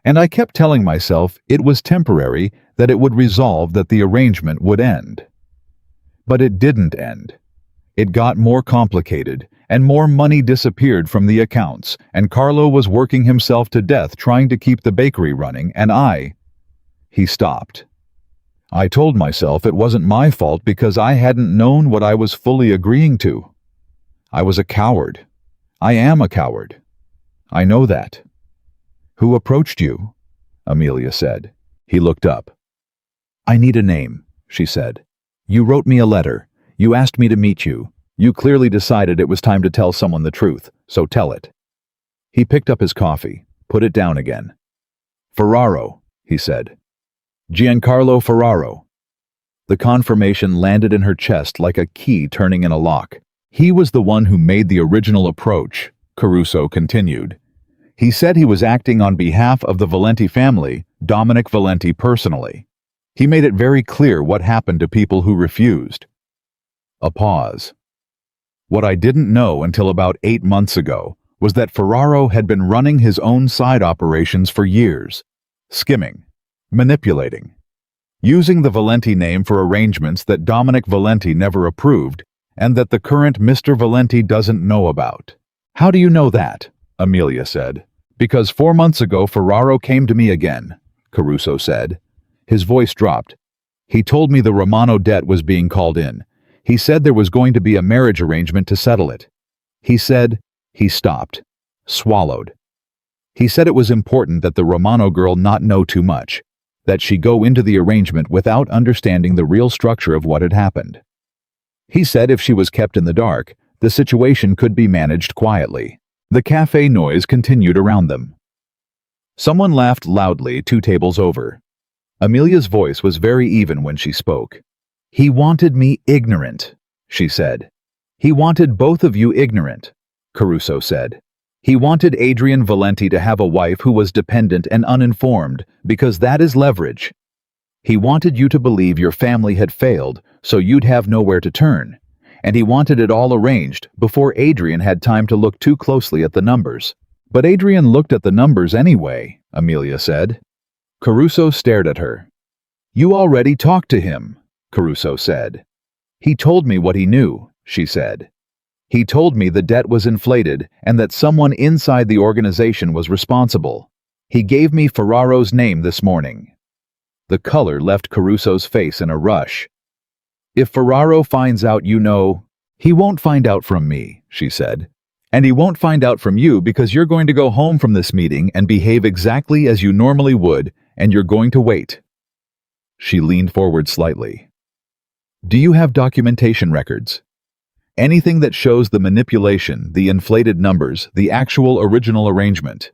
And I kept telling myself it was temporary, that it would resolve, that the arrangement would end. But it didn't end. It got more complicated, and more money disappeared from the accounts, and Carlo was working himself to death trying to keep the bakery running, and He stopped. I told myself it wasn't my fault because I hadn't known what I was fully agreeing to. I was a coward. I am a coward. I know that. "Who approached you?" Amelia said. He looked up. "I need a name," she said. "You wrote me a letter. You asked me to meet you. You clearly decided it was time to tell someone the truth, so tell it." He picked up his coffee, put it down again. "Ferraro," he said. "Giancarlo Ferraro." The confirmation landed in her chest like a key turning in a lock. "He was the one who made the original approach," Caruso continued. "He said he was acting on behalf of the Valenti family, Dominic Valenti personally. He made it very clear what happened to people who refused." A pause. "What I didn't know until about 8 months ago was that Ferraro had been running his own side operations for years, skimming, manipulating, using the Valenti name for arrangements that Dominic Valenti never approved and that the current Mr. Valenti doesn't know about." "How do you know that?" Amelia said. "Because 4 months ago Ferraro came to me again," Caruso said. His voice dropped. "He told me the Romano debt was being called in. He said there was going to be a marriage arrangement to settle it. He said," he stopped, swallowed. "He said it was important that the Romano girl not know too much, that she go into the arrangement without understanding the real structure of what had happened. He said if she was kept in the dark, the situation could be managed quietly." The cafe noise continued around them. Someone laughed loudly 2 tables over. Amelia's voice was very even when she spoke. "He wanted me ignorant," she said. "He wanted both of you ignorant," Caruso said. "He wanted Adrian Valenti to have a wife who was dependent and uninformed, because that is leverage. He wanted you to believe your family had failed, so you'd have nowhere to turn. And he wanted it all arranged before Adrian had time to look too closely at the numbers." "But Adrian looked at the numbers anyway," Amelia said. Caruso stared at her. "You already talked to him," Caruso said. "He told me what he knew," she said. He told me the debt was inflated and that someone inside the organization was responsible. He gave me Ferraro's name this morning." The color left Caruso's face in a rush. "If Ferraro finds out you know—" "He won't find out from me," she said. "And he won't find out from you because you're going to go home from this meeting and behave exactly as you normally would, and you're going to wait." She leaned forward slightly. "Do you have documentation records? Anything that shows the manipulation, the inflated numbers, the actual original arrangement?"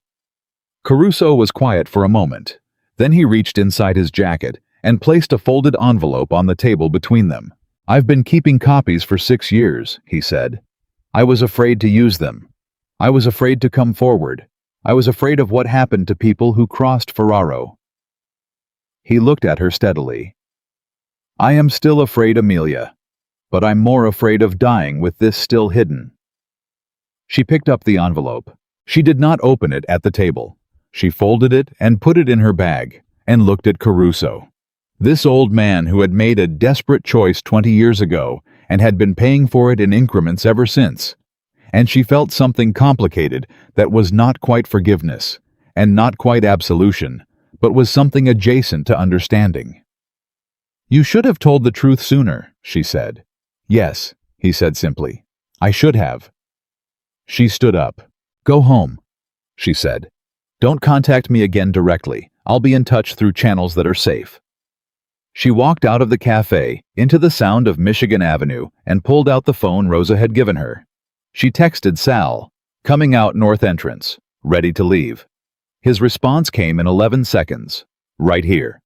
Caruso was quiet for a moment. Then he reached inside his jacket and placed a folded envelope on the table between them. "I've been keeping copies for 6 years," he said. "I was afraid to use them. I was afraid to come forward. I was afraid of what happened to people who crossed Ferraro." He looked at her steadily. "I am still afraid, Amelia, but I'm more afraid of dying with this still hidden." She picked up the envelope. She did not open it at the table. She folded it and put it in her bag and looked at Caruso. This old man who had made a desperate choice 20 years ago and had been paying for it in increments ever since. And she felt something complicated that was not quite forgiveness and not quite absolution, but was something adjacent to understanding. "You should have told the truth sooner," she said. "Yes," he said simply. "I should have." She stood up. "Go home," she said. "Don't contact me again directly. I'll be in touch through channels that are safe." She walked out of the cafe, into the sound of Michigan Avenue, and pulled out the phone Rosa had given her. She texted Sal, "Coming out north entrance, ready to leave." His response came in 11 seconds. "Right here."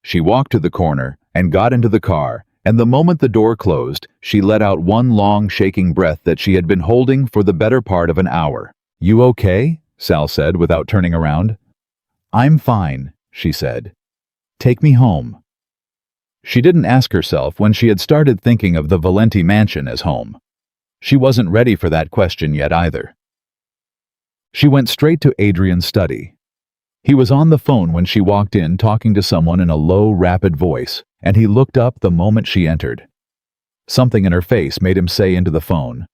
She walked to the corner and got into the car, and the moment the door closed, she let out one long, shaking breath that she had been holding for the better part of an hour. "You okay?" Sal said without turning around. "I'm fine," she said. "Take me home." She didn't ask herself when she had started thinking of the Valenti mansion as home. She wasn't ready for that question yet either. She went straight to Adrian's study. He was on the phone when she walked in, talking to someone in a low, rapid voice, and he looked up the moment she entered. Something in her face made him say into the phone,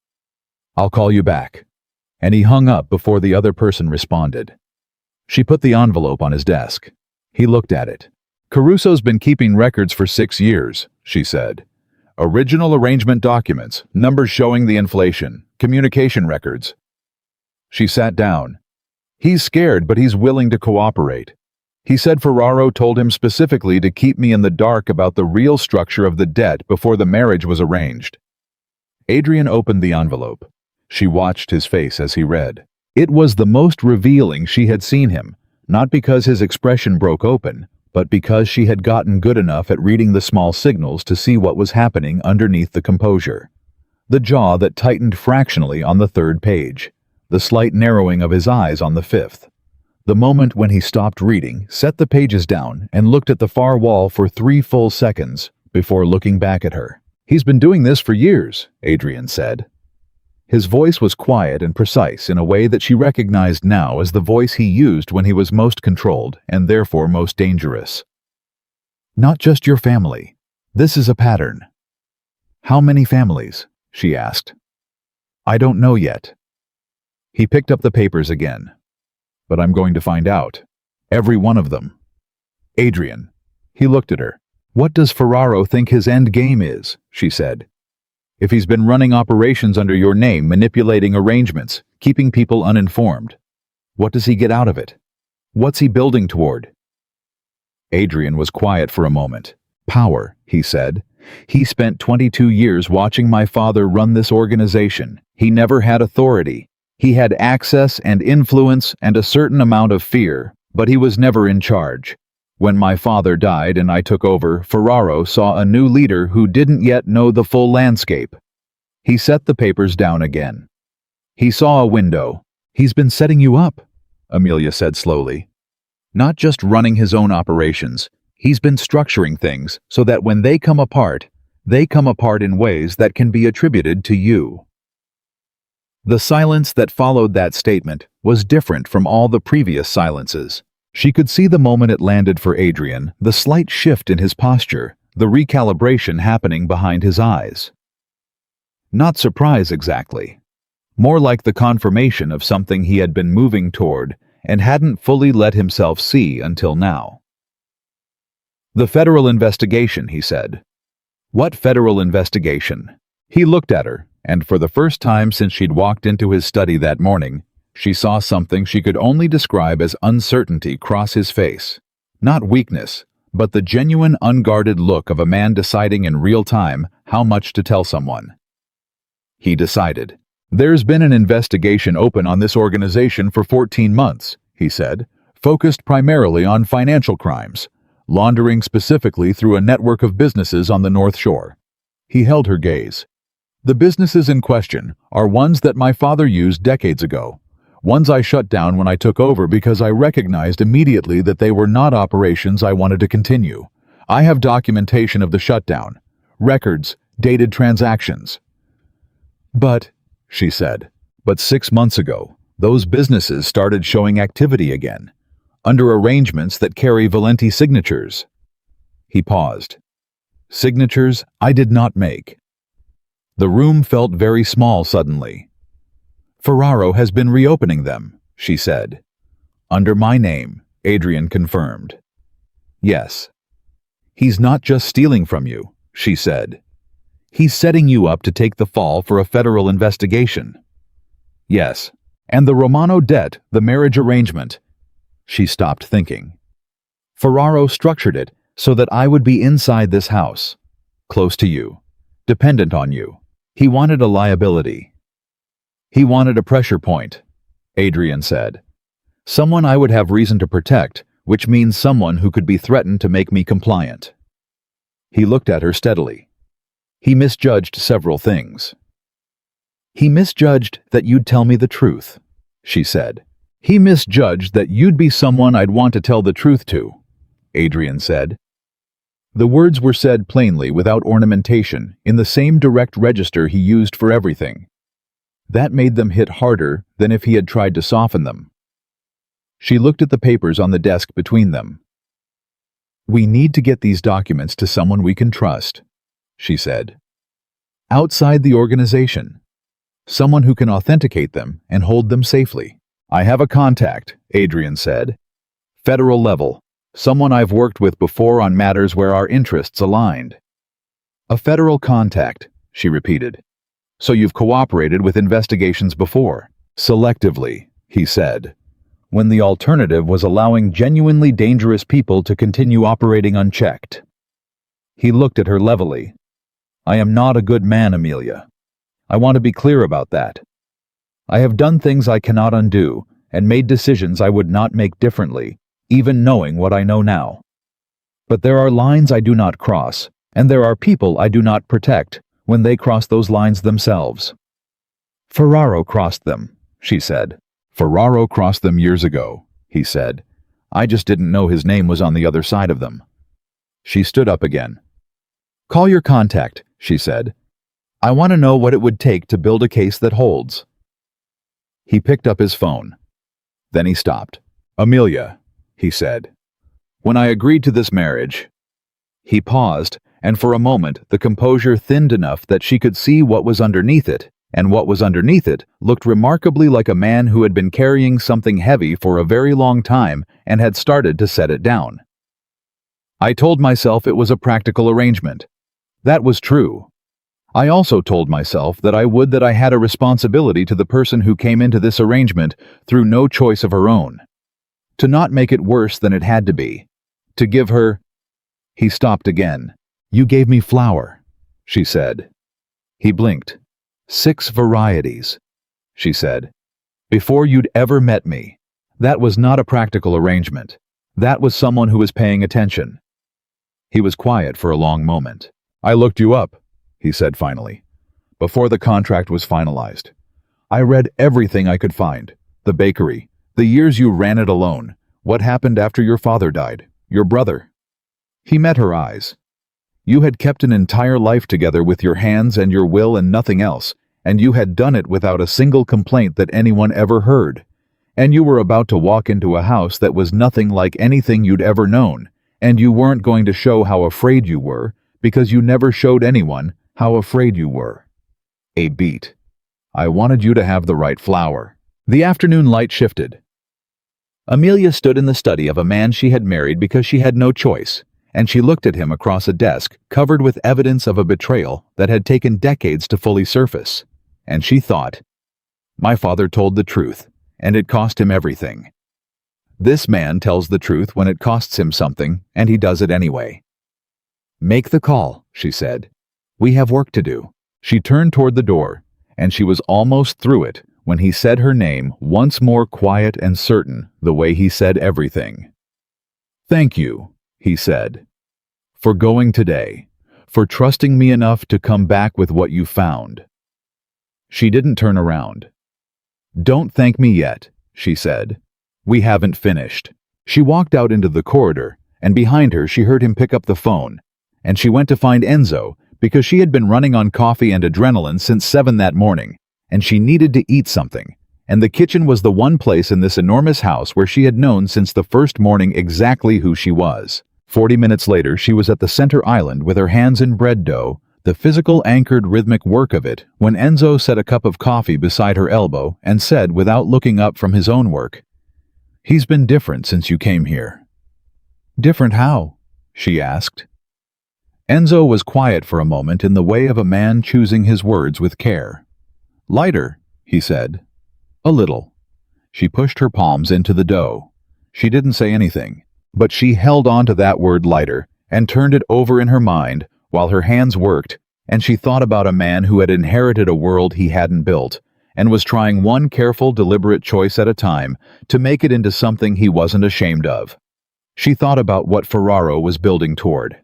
"I'll call you back." And he hung up before the other person responded. She put the envelope on his desk. He looked at it. "Caruso's been keeping records for 6 years, she said. "Original arrangement documents, numbers showing the inflation, communication records." She sat down. "He's scared, but he's willing to cooperate. He said Ferraro told him specifically to keep me in the dark about the real structure of the debt before the marriage was arranged." Adrian opened the envelope. She watched his face as he read. It was the most revealing she had seen him, not because his expression broke open, but because she had gotten good enough at reading the small signals to see what was happening underneath the composure. The jaw that tightened fractionally on the 3rd page, the slight narrowing of his eyes on the 5th. The moment when he stopped reading, set the pages down, and looked at the far wall for 3 full seconds before looking back at her. "He's been doing this for years," Adrian said. His voice was quiet and precise in a way that she recognized now as the voice he used when he was most controlled and therefore most dangerous. "Not just your family. This is a pattern." "How many families?" she asked. "I don't know yet." He picked up the papers again. "But I'm going to find out. Every one of them." "Adrian." He looked at her. "What does Ferraro think his end game is?" she said. "If he's been running operations under your name, manipulating arrangements, keeping people uninformed, what does he get out of it? What's he building toward?" Adrian was quiet for a moment. "Power," he said. "He spent 22 years watching my father run this organization. He never had authority. He had access and influence and a certain amount of fear, but he was never in charge. When my father died and I took over, Ferraro saw a new leader who didn't yet know the full landscape." He set the papers down again. He saw a window. "He's been setting you up," Amelia said slowly. "Not just running his own operations. He's been structuring things so that when they come apart in ways that can be attributed to you." The silence that followed that statement was different from all the previous silences. She could see the moment it landed for Adrian, the slight shift in his posture, the recalibration happening behind his eyes. Not surprise exactly. More like the confirmation of something he had been moving toward and hadn't fully let himself see until now. "The federal investigation," he said. "What federal investigation?" He looked at her, and for the first time since she'd walked into his study that morning, she saw something she could only describe as uncertainty cross his face. Not weakness, but the genuine unguarded look of a man deciding in real time how much to tell someone. He decided. "There's been an investigation open on this organization for 14 months, he said, focused primarily on financial crimes, laundering specifically through a network of businesses on the North Shore." He held her gaze. "The businesses in question are ones that my father used decades ago, ones I shut down when I took over because I recognized immediately that they were not operations I wanted to continue. I have documentation of the shutdown, records, dated transactions." "But," she said, "but 6 months ago, those businesses started showing activity again, under arrangements that carry Valenti signatures." He paused. "Signatures I did not make." The room felt very small suddenly. "Ferraro has been reopening them," she said. "Under my name," Adrian confirmed. "Yes." "He's not just stealing from you," she said. "He's setting you up to take the fall for a federal investigation." "Yes. And the Romano debt, the marriage arrangement." She stopped thinking. "Ferraro structured it so that I would be inside this house, close to you, dependent on you. He wanted a liability. He wanted a pressure point," Adrian said. "Someone I would have reason to protect, which means someone who could be threatened to make me compliant." He looked at her steadily. "He misjudged several things." "He misjudged that you'd tell me the truth," she said. "He misjudged that you'd be someone I'd want to tell the truth to," Adrian said. The words were said plainly, without ornamentation, in the same direct register he used for everything. That made them hit harder than if he had tried to soften them. She looked at the papers on the desk between them. "We need to get these documents to someone we can trust," she said. "Outside the organization. Someone who can authenticate them and hold them safely." "I have a contact," Adrian said. "Federal level. Someone I've worked with before on matters where our interests aligned." "A federal contact," she repeated. "So you've cooperated with investigations before?" "Selectively," he said, "when the alternative was allowing genuinely dangerous people to continue operating unchecked." He looked at her levelly. "I am not a good man, Amelia. I want to be clear about that. I have done things I cannot undo and made decisions I would not make differently, even knowing what I know now. But there are lines I do not cross, and there are people I do not protect when they cross those lines themselves." "Ferraro crossed them," she said. "Ferraro crossed them years ago," he said. "I just didn't know his name was on the other side of them." She stood up again. "Call your contact," she said. "I want to know what it would take to build a case that holds." He picked up his phone. Then he stopped. "Amelia," he said, "when I agreed to this marriage..." He paused, and for a moment the composure thinned enough that she could see what was underneath it, and what was underneath it looked remarkably like a man who had been carrying something heavy for a very long time and had started to set it down. "I told myself it was a practical arrangement. That was true. I also told myself that I had a responsibility to the person who came into this arrangement through no choice of her own. To not make it worse than it had to be. To give her..." He stopped again. "You gave me flour," she said. He blinked. "6 varieties," she said. "Before you'd ever met me. That was not a practical arrangement. That was someone who was paying attention." He was quiet for a long moment. "I looked you up," he said finally, "before the contract was finalized. I read everything I could find. The bakery, the years you ran it alone, what happened after your father died, your brother." He met her eyes. "You had kept an entire life together with your hands and your will and nothing else, and you had done it without a single complaint that anyone ever heard. And you were about to walk into a house that was nothing like anything you'd ever known, and you weren't going to show how afraid you were, because you never showed anyone how afraid you were." A beat. I wanted you to have the right flower. The afternoon light shifted. Amelia stood in the study of a man she had married because she had no choice, and she looked at him across a desk covered with evidence of a betrayal that had taken decades to fully surface. And she thought, my father told the truth, and it cost him everything. This man tells the truth when it costs him something, and he does it anyway. Make the call, she said. We have work to do. She turned toward the door, and she was almost through it when he said her name once more, quiet and certain, the way he said everything. Thank you, he said, for going today, for trusting me enough to come back with what you found. She didn't turn around. Don't thank me yet, she said. We haven't finished. She walked out into the corridor, and behind her she heard him pick up the phone, and she went to find Enzo because she had been running on coffee and adrenaline since 7 that morning, and she needed to eat something, and the kitchen was the one place in this enormous house where she had known since the first morning exactly who she was. 40 minutes later, she was at the center island with her hands in bread dough, the physical anchored rhythmic work of it, when Enzo set a cup of coffee beside her elbow and said without looking up from his own work, He's been different since you came here. Different how? She asked. Enzo was quiet for a moment in the way of a man choosing his words with care. Lighter, he said. A little. She pushed her palms into the dough. She didn't say anything, but she held on to that word lighter and turned it over in her mind while her hands worked, and she thought about a man who had inherited a world he hadn't built and was trying one careful, deliberate choice at a time to make it into something he wasn't ashamed of. She thought about what Ferraro was building toward.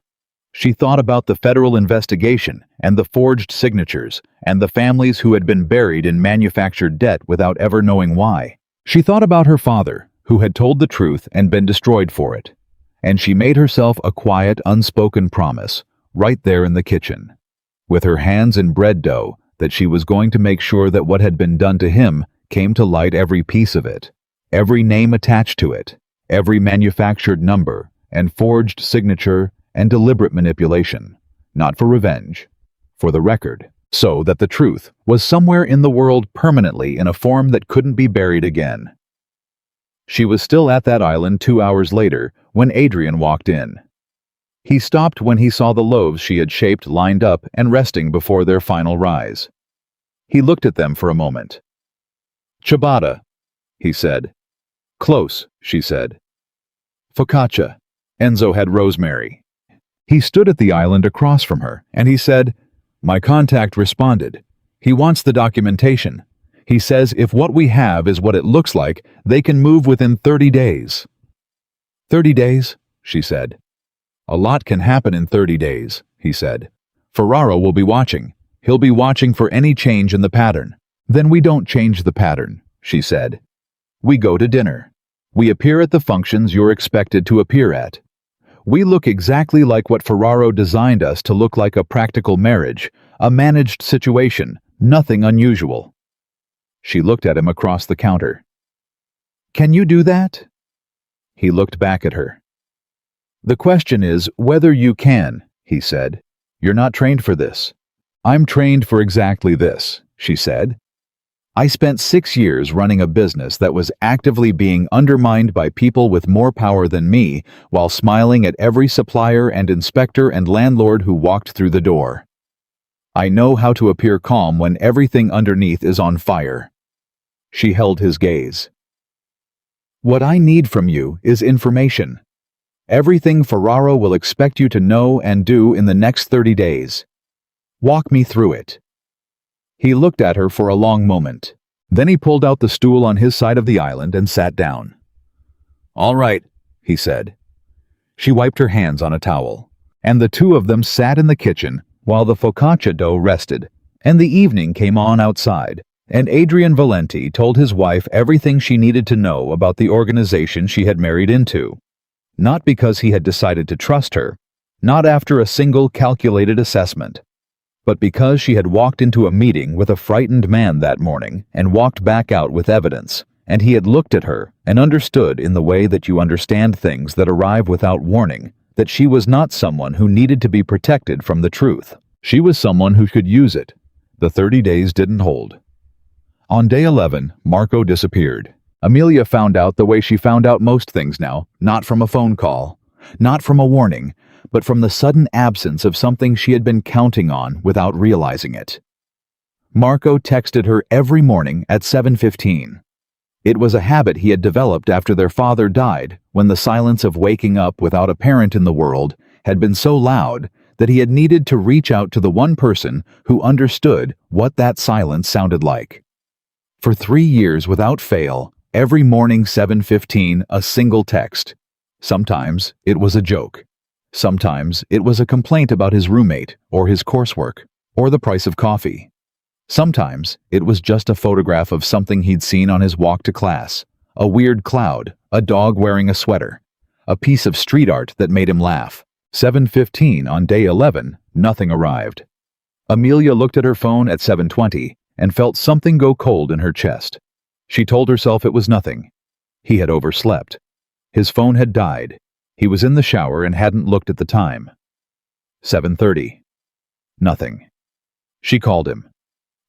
She thought about the federal investigation and the forged signatures and the families who had been buried in manufactured debt without ever knowing why. She thought about her father, who had told the truth and been destroyed for it. And she made herself a quiet, unspoken promise, right there in the kitchen, with her hands in bread dough, that she was going to make sure that what had been done to him came to light, every piece of it, every name attached to it, every manufactured number and forged signature and deliberate manipulation, not for revenge, for the record, so that the truth was somewhere in the world permanently in a form that couldn't be buried again. She was still at that island 2 hours later when Adrian walked in. He stopped when he saw the loaves she had shaped lined up and resting before their final rise. He looked at them for a moment. Ciabatta, he said. Close, she said. Focaccia. Enzo had rosemary. He stood at the island across from her, and he said, My contact responded. He wants the documentation. He says if what we have is what it looks like, they can move within 30 days. 30 days, she said. A lot can happen in 30 days, he said. Ferraro will be watching. He'll be watching for any change in the pattern. Then we don't change the pattern, she said. We go to dinner. We appear at the functions you're expected to appear at. We look exactly like what Ferraro designed us to look, like a practical marriage, a managed situation, nothing unusual. She looked at him across the counter. Can you do that? He looked back at her. The question is whether you can, he said. You're not trained for this. I'm trained for exactly this, she said. I spent 6 years running a business that was actively being undermined by people with more power than me, while smiling at every supplier and inspector and landlord who walked through the door. I know how to appear calm when everything underneath is on fire. She held his gaze. What I need from you is information. Everything Ferraro will expect you to know and do in the next 30 days. Walk me through it. He looked at her for a long moment. Then he pulled out the stool on his side of the island and sat down. All right, he said. She wiped her hands on a towel, and the two of them sat in the kitchen while the focaccia dough rested, and the evening came on outside, and Adrian Valenti told his wife everything she needed to know about the organization she had married into. Not because he had decided to trust her, not after a single calculated assessment, but because she had walked into a meeting with a frightened man that morning and walked back out with evidence, and he had looked at her and understood in the way that you understand things that arrive without warning, that she was not someone who needed to be protected from the truth. She was someone who could use it, The 30 days didn't hold. On day 11, Marco disappeared. Amelia found out the way she found out most things now, not from a phone call, not from a warning, but from the sudden absence of something she had been counting on without realizing it. Marco texted her every morning at 7:15. It was a habit he had developed after their father died, when the silence of waking up without a parent in the world had been so loud that he had needed to reach out to the one person who understood what that silence sounded like. For 3 years without fail, every morning 7:15, a single text. Sometimes it was a joke. Sometimes it was a complaint about his roommate, or his coursework, or the price of coffee. Sometimes it was just a photograph of something he'd seen on his walk to class, a weird cloud, a dog wearing a sweater, a piece of street art that made him laugh. 7:15 on day 11, nothing arrived. Amelia looked at her phone at 7:20 and felt something go cold in her chest. She told herself it was nothing. He had overslept. His phone had died. He was in the shower and hadn't looked at the time. 7:30. Nothing. She called him.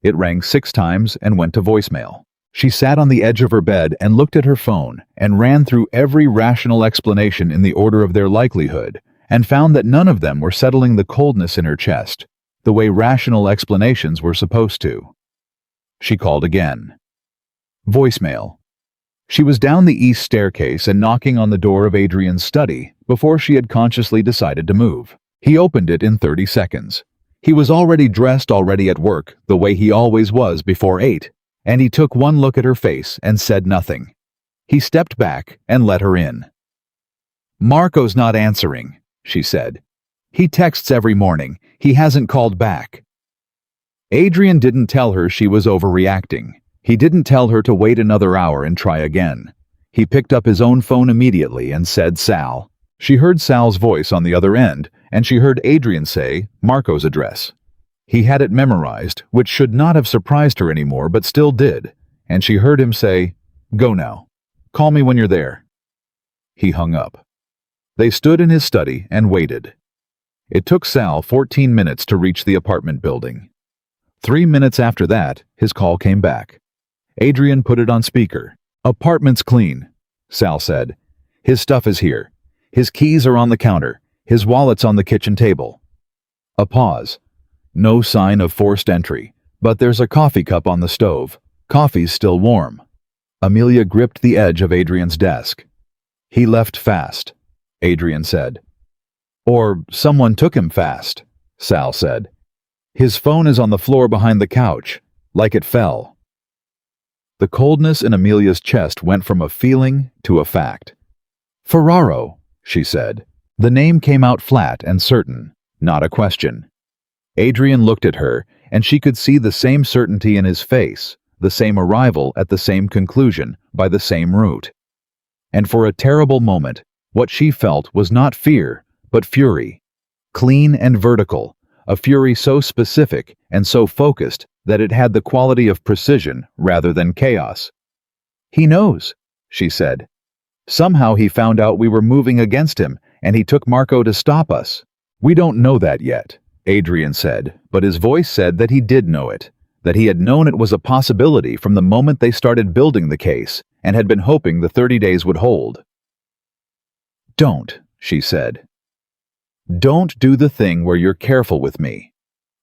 It rang 6 times and went to voicemail. She sat on the edge of her bed and looked at her phone and ran through every rational explanation in the order of their likelihood and found that none of them were settling the coldness in her chest, the way rational explanations were supposed to. She called again. Voicemail. She was down the east staircase and knocking on the door of Adrian's study before she had consciously decided to move. He opened it in 30 seconds. He was already dressed, already at work, the way he always was before 8, and he took one look at her face and said nothing. He stepped back and let her in. "Marco's not answering," she said. "He texts every morning. He hasn't called back." Adrian didn't tell her she was overreacting. He didn't tell her to wait another hour and try again. He picked up his own phone immediately and said Sal. She heard Sal's voice on the other end, and she heard Adrian say Marco's address. He had it memorized, which should not have surprised her anymore, but still did, and she heard him say, "Go now. Call me when you're there." He hung up. They stood in his study and waited. It took Sal 14 minutes to reach the apartment building. 3 minutes after that, his call came back. Adrian put it on speaker. "Apartment's clean," Sal said. "His stuff is here. His keys are on the counter. His wallet's on the kitchen table." A pause. No sign of forced entry, but there's a coffee cup on the stove. Coffee's still warm. Amelia gripped the edge of Adrian's desk. "He left fast," Adrian said. "Or someone took him fast," Sal said. "His phone is on the floor behind the couch, like it fell." The coldness in Amelia's chest went from a feeling to a fact. "Ferraro," she said. The name came out flat and certain, not a question. Adrian looked at her, and she could see the same certainty in his face, the same arrival at the same conclusion, by the same route. And for a terrible moment, what she felt was not fear, but fury. Clean and vertical, a fury so specific and so focused that it had the quality of precision rather than chaos. "He knows," she said. "Somehow he found out we were moving against him, and he took Marco to stop us." "We don't know that yet," Adrian said, but his voice said that he did know it, that he had known it was a possibility from the moment they started building the case, and had been hoping the 30 days would hold. "Don't," she said. "Don't do the thing where you're careful with me.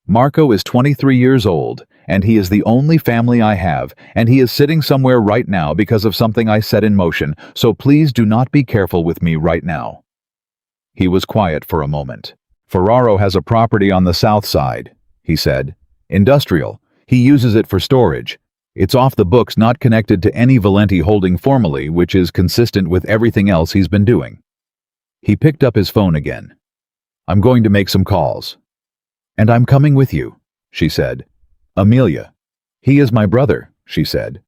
Marco is 23 years old, and he is the only family I have, and he is sitting somewhere right now because of something I set in motion, so please do not be careful with me right now." He was quiet for a moment. "Ferraro has a property on the south side," he said. "Industrial. He uses it for storage. It's off the books, not connected to any Valenti holding formally, which is consistent with everything else he's been doing." He picked up his phone again. "I'm going to make some calls." "And I'm coming with you," she said. "Amelia." "He is my brother," she said.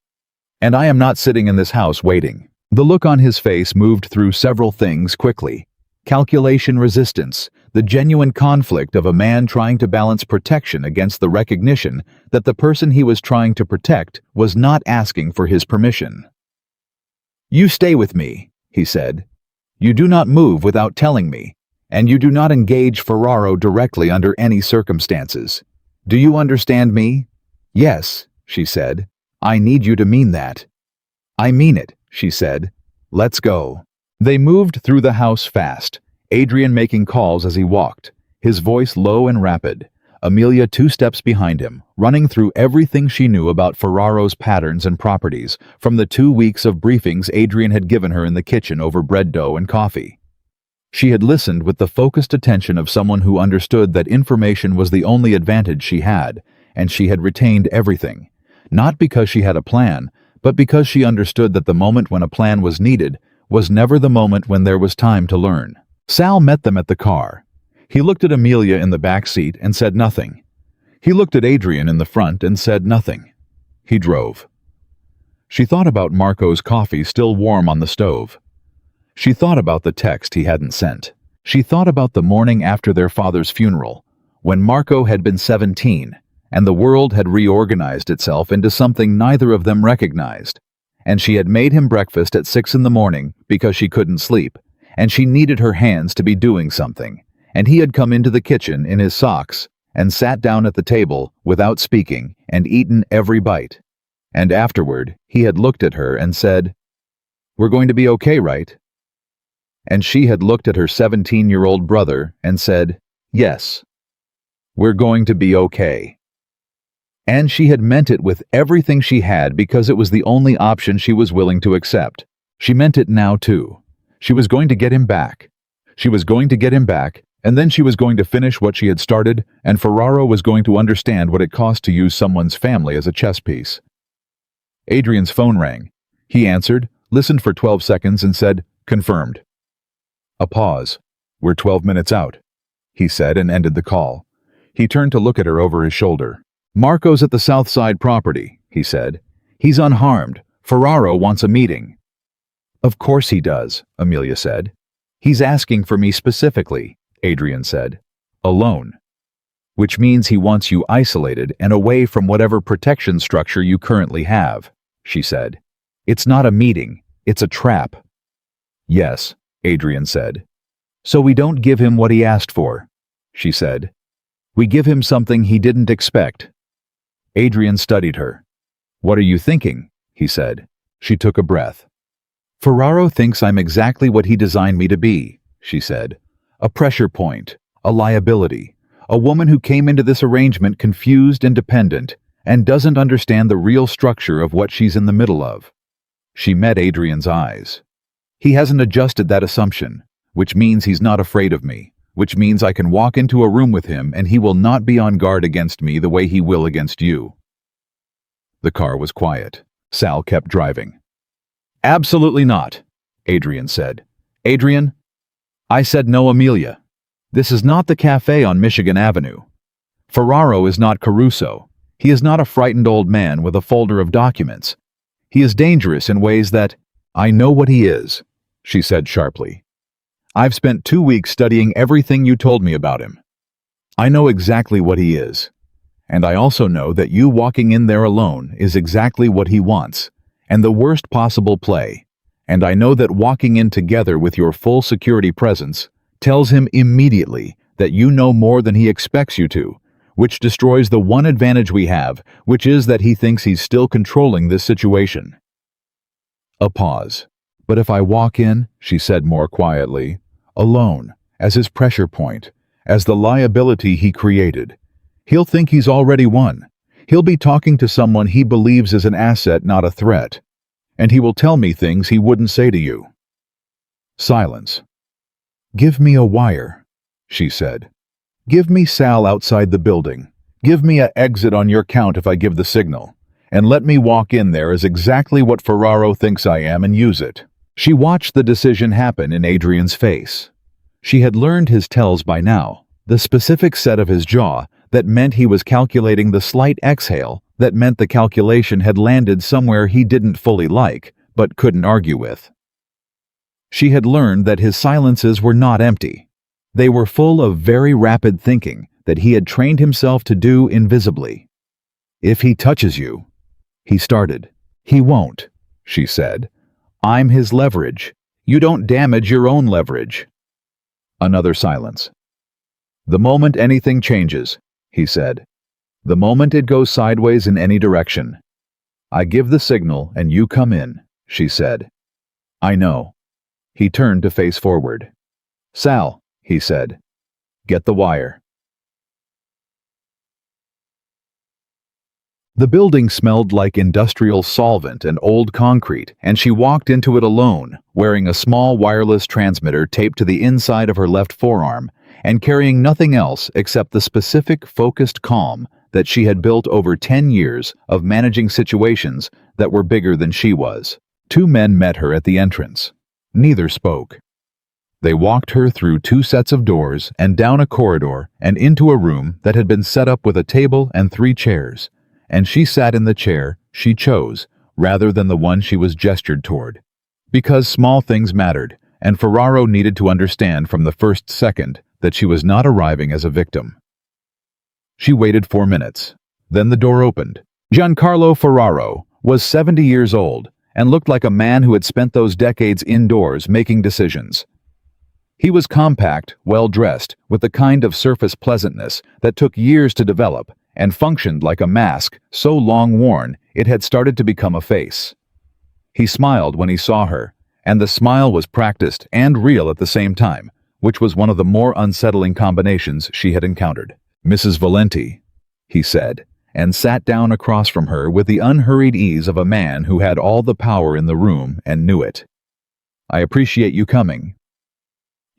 "And I am not sitting in this house waiting." The look on his face moved through several things quickly. Calculation resistance, the genuine conflict of a man trying to balance protection against the recognition that the person he was trying to protect was not asking for his permission. "You stay with me," he said. "You do not move without telling me, and you do not engage Ferraro directly under any circumstances. Do you understand me? Yes, she said. I need you to mean that. I mean it, she said. Let's go. They moved through the house fast, Adrian making calls as he walked, his voice low and rapid. Amelia 2 steps behind him, running through everything she knew about Ferraro's patterns and properties, from the 2 weeks of briefings Adrian had given her in the kitchen over bread dough and coffee. She had listened with the focused attention of someone who understood that information was the only advantage she had, and she had retained everything, not because she had a plan, but because she understood that the moment when a plan was needed was never the moment when there was time to learn. Sal met them at the car. He looked at Amelia in the back seat and said nothing. He looked at Adrian in the front and said nothing. He drove. She thought about Marco's coffee still warm on the stove. She thought about the text he hadn't sent. She thought about the morning after their father's funeral, when Marco had been 17, and the world had reorganized itself into something neither of them recognized. And she had made him breakfast at 6 in the morning because she couldn't sleep, and she needed her hands to be doing something. And he had come into the kitchen in his socks and sat down at the table without speaking and eaten every bite. And afterward, he had looked at her and said, "We're going to be okay, right?" And she had looked at her 17-year-old brother and said, "Yes, we're going to be okay." And she had meant it with everything she had because it was the only option she was willing to accept. She meant it now, too. She was going to get him back. She was going to get him back, and then she was going to finish what she had started, and Ferraro was going to understand what it cost to use someone's family as a chess piece. Adrian's phone rang. He answered, listened for 12 seconds, and said, "Confirmed." A pause. "We're 12 minutes out," he said, and ended the call. He turned to look at her over his shoulder. "Marco's at the South Side property," he said. "He's unharmed. Ferraro wants a meeting." "Of course he does," Amelia said. "He's asking for me specifically," Adrian said. "Alone. Which means he wants you isolated and away from whatever protection structure you currently have," she said. "It's not a meeting. It's a trap." "Yes," Adrian said. "So we don't give him what he asked for," she said. "We give him something he didn't expect." Adrian studied her. "What are you thinking?" he said. She took a breath. "Ferraro thinks I'm exactly what he designed me to be," she said. "A pressure point, a liability, a woman who came into this arrangement confused and dependent, and doesn't understand the real structure of what she's in the middle of." She met Adrian's eyes. "He hasn't adjusted that assumption, which means he's not afraid of me, which means I can walk into a room with him and he will not be on guard against me the way he will against you." The car was quiet. Sal kept driving. "Absolutely not," Adrian said. "Adrian?" "I said no, Amelia. This is not the cafe on Michigan Avenue. Ferraro is not Caruso. He is not a frightened old man with a folder of documents. He is dangerous in ways that—" "I know what he is," she said sharply. "I've spent 2 weeks studying everything you told me about him. I know exactly what he is. And I also know that you walking in there alone is exactly what he wants, and the worst possible play. And I know that walking in together with your full security presence tells him immediately that you know more than he expects you to, which destroys the one advantage we have, which is that he thinks he's still controlling this situation." A pause. "But if I walk in," she said more quietly, "alone, as his pressure point, as the liability he created, he'll think he's already won. He'll be talking to someone he believes is an asset, not a threat. And he will tell me things he wouldn't say to you." Silence. "Give me a wire," she said. "Give me Sal outside the building. Give me a exit on your count if I give the signal. And let me walk in there as exactly what Ferraro thinks I am and use it." She watched the decision happen in Adrian's face. She had learned his tells by now, the specific set of his jaw that meant he was calculating, the slight exhale that meant the calculation had landed somewhere he didn't fully like, but couldn't argue with. She had learned that his silences were not empty. They were full of very rapid thinking that he had trained himself to do invisibly. "If he touches you," he started. "He won't," she said. "I'm his leverage. You don't damage your own leverage." Another silence. "The moment anything changes," he said, The moment it goes sideways in any direction. I give the signal and you come in, she said. I know. He turned to face forward. Sal, he said. Get the wire. The building smelled like industrial solvent and old concrete, and she walked into it alone, wearing a small wireless transmitter taped to the inside of her left forearm, and carrying nothing else except the specific, focused calm that she had built over 10 years of managing situations that were bigger than she was. Two men met her at the entrance. Neither spoke. They walked her through 2 sets of doors and down a corridor and into a room that had been set up with a table and 3 chairs, and she sat in the chair she chose rather than the one she was gestured toward. Because small things mattered, and Ferraro needed to understand from the first second that she was not arriving as a victim. She waited 4 minutes. Then the door opened. Giancarlo Ferraro was 70 years old and looked like a man who had spent those decades indoors making decisions. He was compact, well-dressed, with the kind of surface pleasantness that took years to develop and functioned like a mask so long worn it had started to become a face. He smiled when he saw her, and the smile was practiced and real at the same time, which was one of the more unsettling combinations she had encountered. Mrs. Valenti, he said, and sat down across from her with the unhurried ease of a man who had all the power in the room and knew it. I appreciate you coming.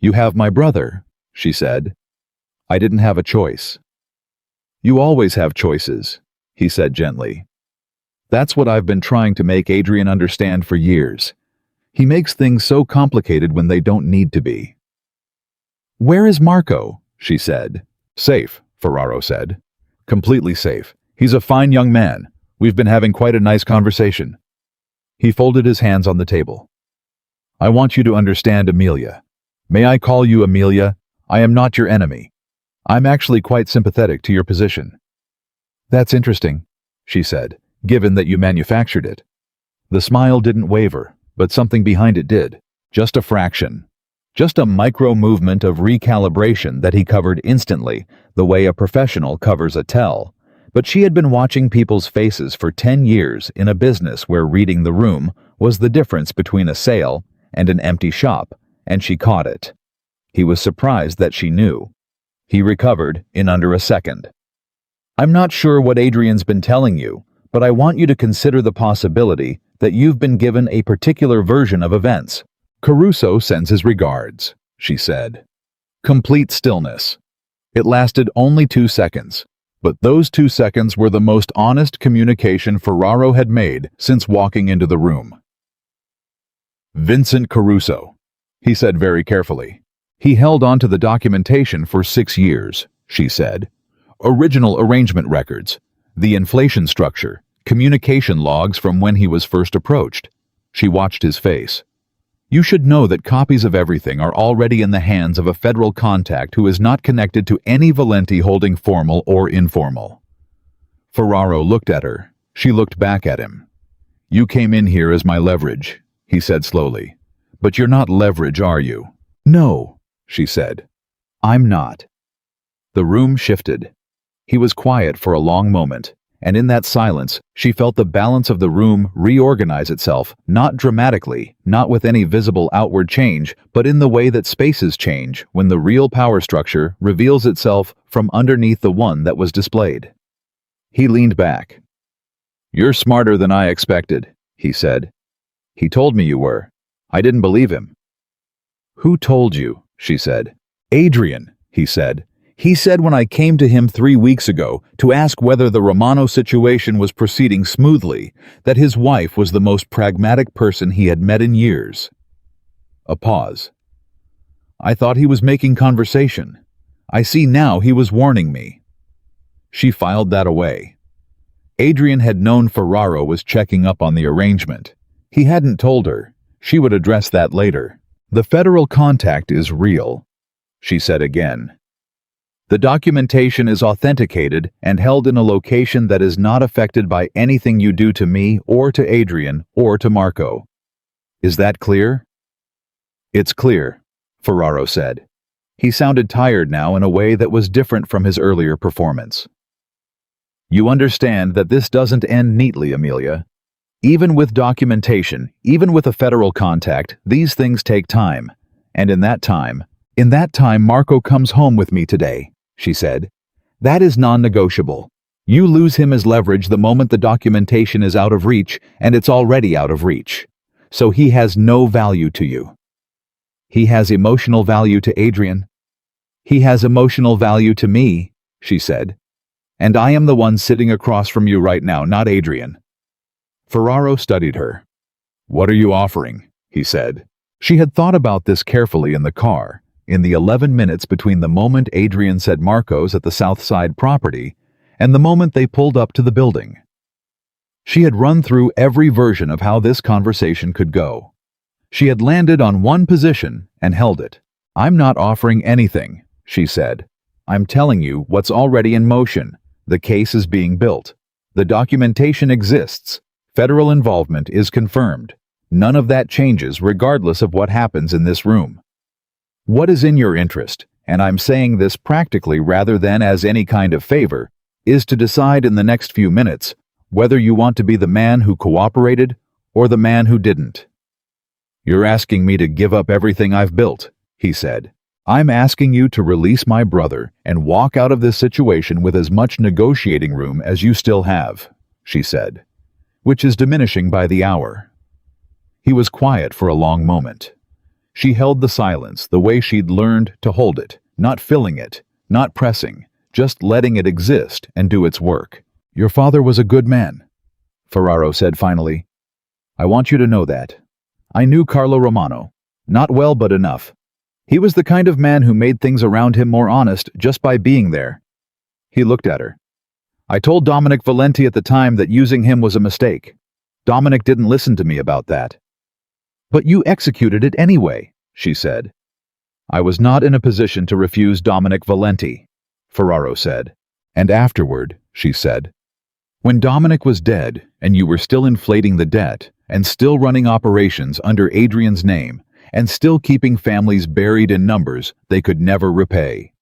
You have my brother, she said. I didn't have a choice. You always have choices, he said gently. That's what I've been trying to make Adrian understand for years. He makes things so complicated when they don't need to be. Where is Marco? She said. Safe, Ferraro said. Completely safe. He's a fine young man. We've been having quite a nice conversation. He folded his hands on the table. I want you to understand, Amelia. May I call you Amelia? I am not your enemy. I'm actually quite sympathetic to your position. That's interesting, she said, given that you manufactured it. The smile didn't waver, but something behind it did. Just a fraction. Just a micro-movement of recalibration that he covered instantly, the way a professional covers a tell. But she had been watching people's faces for 10 years in a business where reading the room was the difference between a sale and an empty shop, and she caught it. He was surprised that she knew. He recovered in under a second. I'm not sure what Adrian's been telling you, but I want you to consider the possibility that you've been given a particular version of events. Caruso sends his regards, she said. Complete stillness. It lasted only 2 seconds, but those 2 seconds were the most honest communication Ferraro had made since walking into the room. Vincent Caruso, he said very carefully. He held on to the documentation for 6 years, she said. Original arrangement records, the inflation structure, communication logs from when he was first approached. She watched his face. You should know that copies of everything are already in the hands of a federal contact who is not connected to any Valenti holding formal or informal. Ferraro looked at her. She looked back at him. You came in here as my leverage, he said slowly. But you're not leverage, are you? No, she said. I'm not. The room shifted. He was quiet for a long moment, and in that silence, she felt the balance of the room reorganize itself, not dramatically, not with any visible outward change, but in the way that spaces change when the real power structure reveals itself from underneath the one that was displayed. He leaned back. You're smarter than I expected, he said. He told me you were. I didn't believe him. Who told you? She said. Adrian, he said. He said when I came to him 3 weeks ago to ask whether the Romano situation was proceeding smoothly, that his wife was the most pragmatic person he had met in years. A pause. I thought he was making conversation. I see now he was warning me. She filed that away. Adrian had known Ferraro was checking up on the arrangement. He hadn't told her. She would address that later. The federal contact is real, she said again. The documentation is authenticated and held in a location that is not affected by anything you do to me or to Adrian or to Marco. Is that clear? It's clear, Ferraro said. He sounded tired now in a way that was different from his earlier performance. You understand that this doesn't end neatly, Amelia. Even with documentation, even with a federal contact, these things take time. And in that time, Marco comes home with me today, she said. That is non-negotiable. You lose him as leverage the moment the documentation is out of reach, and it's already out of reach. So he has no value to you. He has emotional value to Adrian. He has emotional value to me, she said. And I am the one sitting across from you right now, not Adrian. Ferraro studied her. What are you offering? He said. She had thought about this carefully in the car, in the 11 minutes between the moment Adrian said Marco's at the South Side property and the moment they pulled up to the building. She had run through every version of how this conversation could go. She had landed on one position and held it. I'm not offering anything, she said. I'm telling you what's already in motion. The case is being built. The documentation exists. Federal involvement is confirmed. None of that changes regardless of what happens in this room. What is in your interest, and I'm saying this practically rather than as any kind of favor, is to decide in the next few minutes whether you want to be the man who cooperated or the man who didn't. You're asking me to give up everything I've built, he said. I'm asking you to release my brother and walk out of this situation with as much negotiating room as you still have, she said, which is diminishing by the hour. He was quiet for a long moment. She held the silence the way she'd learned to hold it, not filling it, not pressing, just letting it exist and do its work. Your father was a good man, Ferraro said finally. I want you to know that. I knew Carlo Romano. Not well, but enough. He was the kind of man who made things around him more honest just by being there. He looked at her. I told Dominic Valenti at the time that using him was a mistake. Dominic didn't listen to me about that. But you executed it anyway, she said. I was not in a position to refuse Dominic Valenti, Ferraro said. And afterward, she said, when Dominic was dead and you were still inflating the debt and still running operations under Adrian's name and still keeping families buried in numbers they could never repay,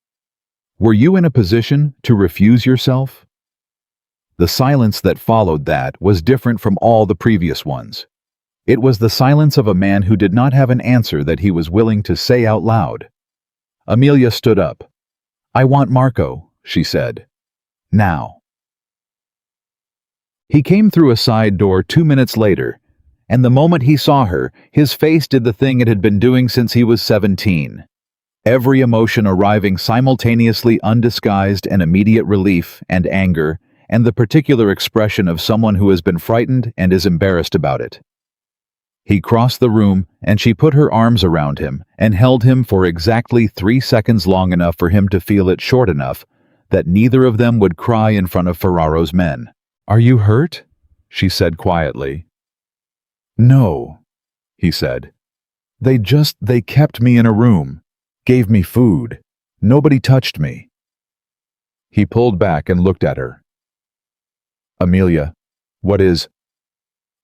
were you in a position to refuse yourself? The silence that followed that was different from all the previous ones. It was the silence of a man who did not have an answer that he was willing to say out loud. Amelia stood up. I want Marco, she said. Now. He came through a side door 2 minutes later, and the moment he saw her, his face did the thing it had been doing since he was 17. Every emotion arriving simultaneously, undisguised and immediate relief and anger, and the particular expression of someone who has been frightened and is embarrassed about it. He crossed the room, and she put her arms around him and held him for exactly 3 seconds, long enough for him to feel it, short enough that neither of them would cry in front of Ferraro's men. Are you hurt? She said quietly. No, he said. They kept me in a room, gave me food. Nobody touched me. He pulled back and looked at her. Amelia, what is...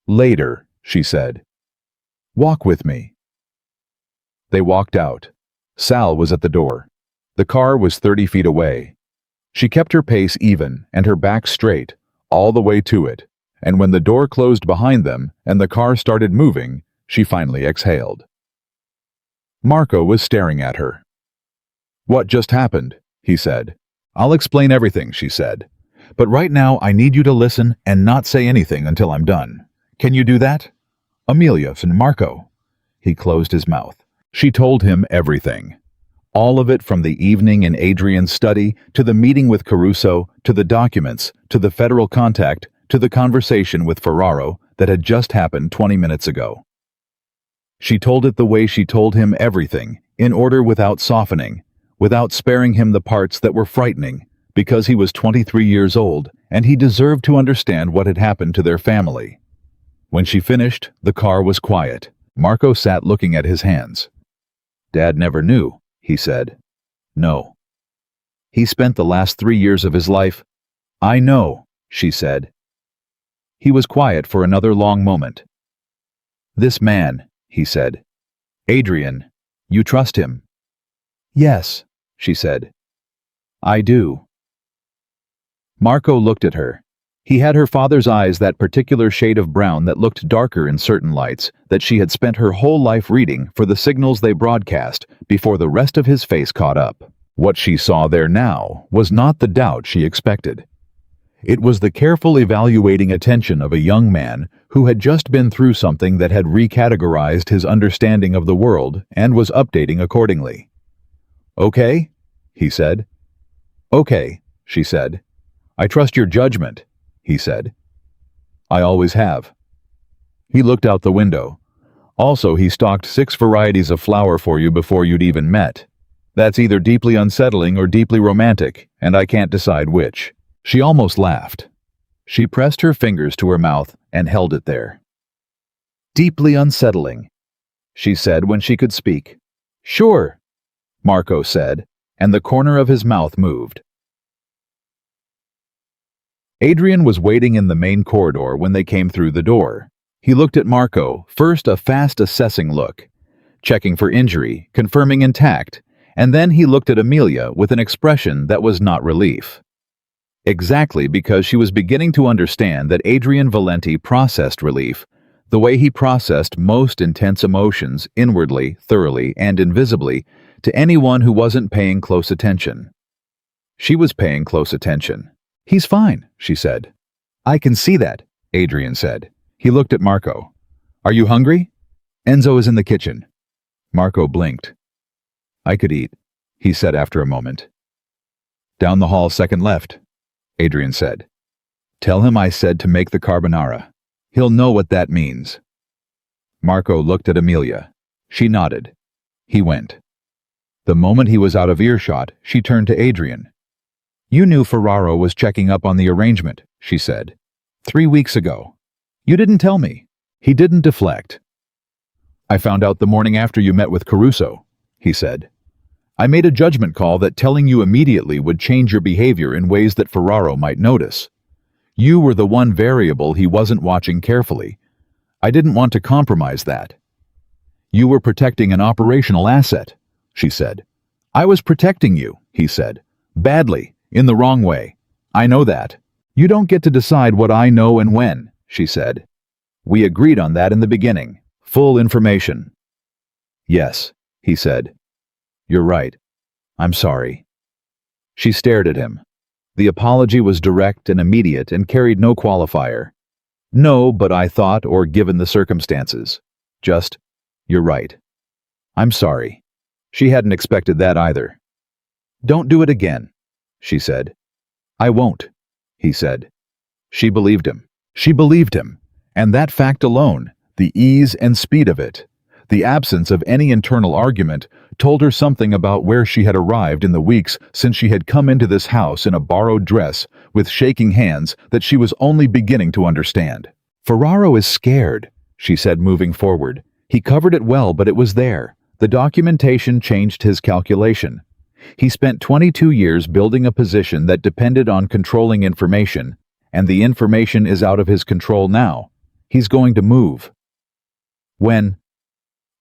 Later, she said. Walk with me. They walked out. Sal was at the door. The car was 30 feet away. She kept her pace even and her back straight all the way to it, and when the door closed behind them and the car started moving, she finally exhaled. Marco was staring at her. What just happened? He said. I'll explain everything, she said. But right now I need you to listen and not say anything until I'm done. Can you do that? Amelia and Marco. He closed his mouth. She told him everything. All of it, from the evening in Adrian's study, to the meeting with Caruso, to the documents, to the federal contact, to the conversation with Ferraro that had just happened 20 minutes ago. She told it the way she told him everything, in order, without softening, without sparing him the parts that were frightening, because he was 23 years old and he deserved to understand what had happened to their family. When she finished, the car was quiet. Marco sat looking at his hands. Dad never knew, he said. No. He spent the last 3 years of his life. I know, she said. He was quiet for another long moment. This man, he said. Adrian, you trust him? Yes, she said. I do. Marco looked at her. He had her father's eyes, that particular shade of brown that looked darker in certain lights, that she had spent her whole life reading for the signals they broadcast before the rest of his face caught up. What she saw there now was not the doubt she expected. It was the careful evaluating attention of a young man who had just been through something that had recategorized his understanding of the world and was updating accordingly. "Okay?" he said. "Okay," she said. "I trust your judgment," he said. "I always have." He looked out the window. "Also, he stocked 6 varieties of flower for you before you'd even met. That's either deeply unsettling or deeply romantic, and I can't decide which." She almost laughed. She pressed her fingers to her mouth and held it there. "Deeply unsettling," she said when she could speak. "Sure," Marco said, and the corner of his mouth moved. Adrian was waiting in the main corridor when they came through the door. He looked at Marco, first a fast assessing look, checking for injury, confirming intact, and then he looked at Amelia with an expression that was not relief. Exactly because she was beginning to understand that Adrian Valenti processed relief the way he processed most intense emotions inwardly, thoroughly, and invisibly to anyone who wasn't paying close attention. She was paying close attention. "He's fine," she said. "I can see that," Adrian said. He looked at Marco. "Are you hungry?" "Enzo is in the kitchen." Marco blinked. "I could eat," he said after a moment. "Down the hall, second left," Adrian said. "Tell him I said to make the carbonara. He'll know what that means." Marco looked at Amelia. She nodded. He went. The moment he was out of earshot, she turned to Adrian. "You knew Ferraro was checking up on the arrangement," she said. 3 weeks ago. You didn't tell me." He didn't deflect. "I found out the morning after you met with Caruso," he said. "I made a judgment call that telling you immediately would change your behavior in ways that Ferraro might notice. You were the one variable he wasn't watching carefully. I didn't want to compromise that." "You were protecting an operational asset," she said. "I was protecting you," he said. "Badly, in the wrong way. I know that." "You don't get to decide what I know and when," she said. "We agreed on that in the beginning. Full information." "Yes," he said. "You're right. I'm sorry." She stared at him. The apology was direct and immediate and carried no qualifier. "No, but I thought, or given the circumstances." Just, "You're right. I'm sorry." She hadn't expected that either. "Don't do it again," she said. "I won't," he said. She believed him. She believed him. And that fact alone, the ease and speed of it, the absence of any internal argument, told her something about where she had arrived in the weeks since she had come into this house in a borrowed dress with shaking hands that she was only beginning to understand. "Ferraro is scared," she said, moving forward. "He covered it well, but it was there. The documentation changed his calculation. He spent 22 years building a position that depended on controlling information, and the information is out of his control now. He's going to move." "When?"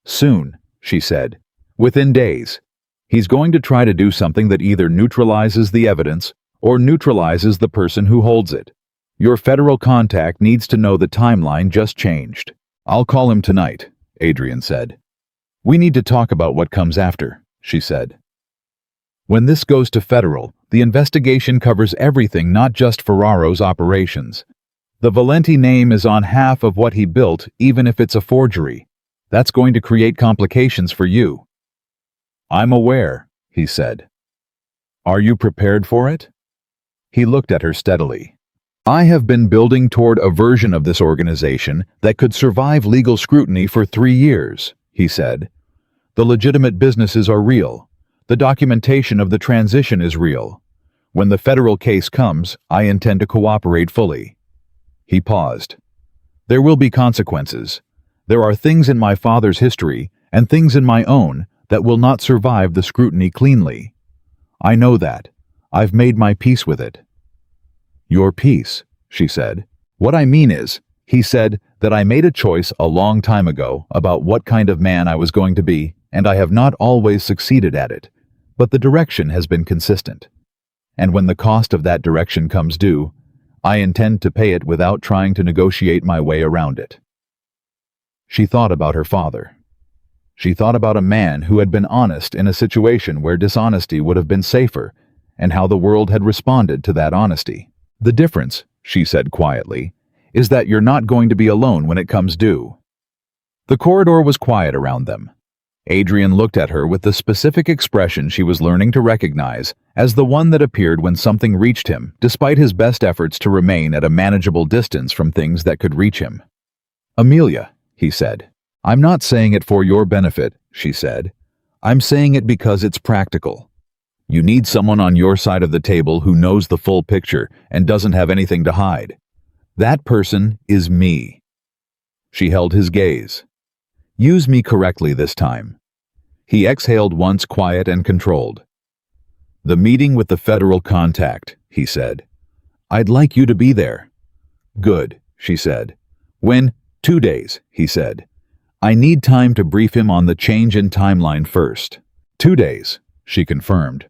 "Soon," she said. "Within days. He's going to try to do something that either neutralizes the evidence or neutralizes the person who holds it. Your federal contact needs to know the timeline just changed." "I'll call him tonight," Adrian said. "We need to talk about what comes after," she said. "When this goes to federal, the investigation covers everything, not just Ferraro's operations. The Valenti name is on half of what he built, even if it's a forgery. That's going to create complications for you." "I'm aware," he said. "Are you prepared for it?" He looked at her steadily. "I have been building toward a version of this organization that could survive legal scrutiny for 3 years, he said. "The legitimate businesses are real. The documentation of the transition is real. When the federal case comes, I intend to cooperate fully." He paused. "There will be consequences. There are things in my father's history and things in my own that will not survive the scrutiny cleanly. I know that. I've made my peace with it." "Your peace," she said. "What I mean is," he said, "that I made a choice a long time ago about what kind of man I was going to be, and I have not always succeeded at it, but the direction has been consistent. and when the cost of that direction comes due, I intend to pay it without trying to negotiate my way around it." She thought about her father. She thought about a man who had been honest in a situation where dishonesty would have been safer, and how the world had responded to that honesty. "The difference," she said quietly, "is that you're not going to be alone when it comes due." The corridor was quiet around them. Adrian looked at her with the specific expression she was learning to recognize as the one that appeared when something reached him, despite his best efforts to remain at a manageable distance from things that could reach him. "Amelia," he said. "I'm not saying it for your benefit," she said. "I'm saying it because it's practical. You need someone on your side of the table who knows the full picture and doesn't have anything to hide. That person is me." She held his gaze. "Use me correctly this time." He exhaled once, quiet and controlled. "The meeting with the federal contact," he said. "I'd like you to be there." "Good," she said. "When?" "2 days," he said. "I need time to brief him on the change in timeline first." "2 days," she confirmed.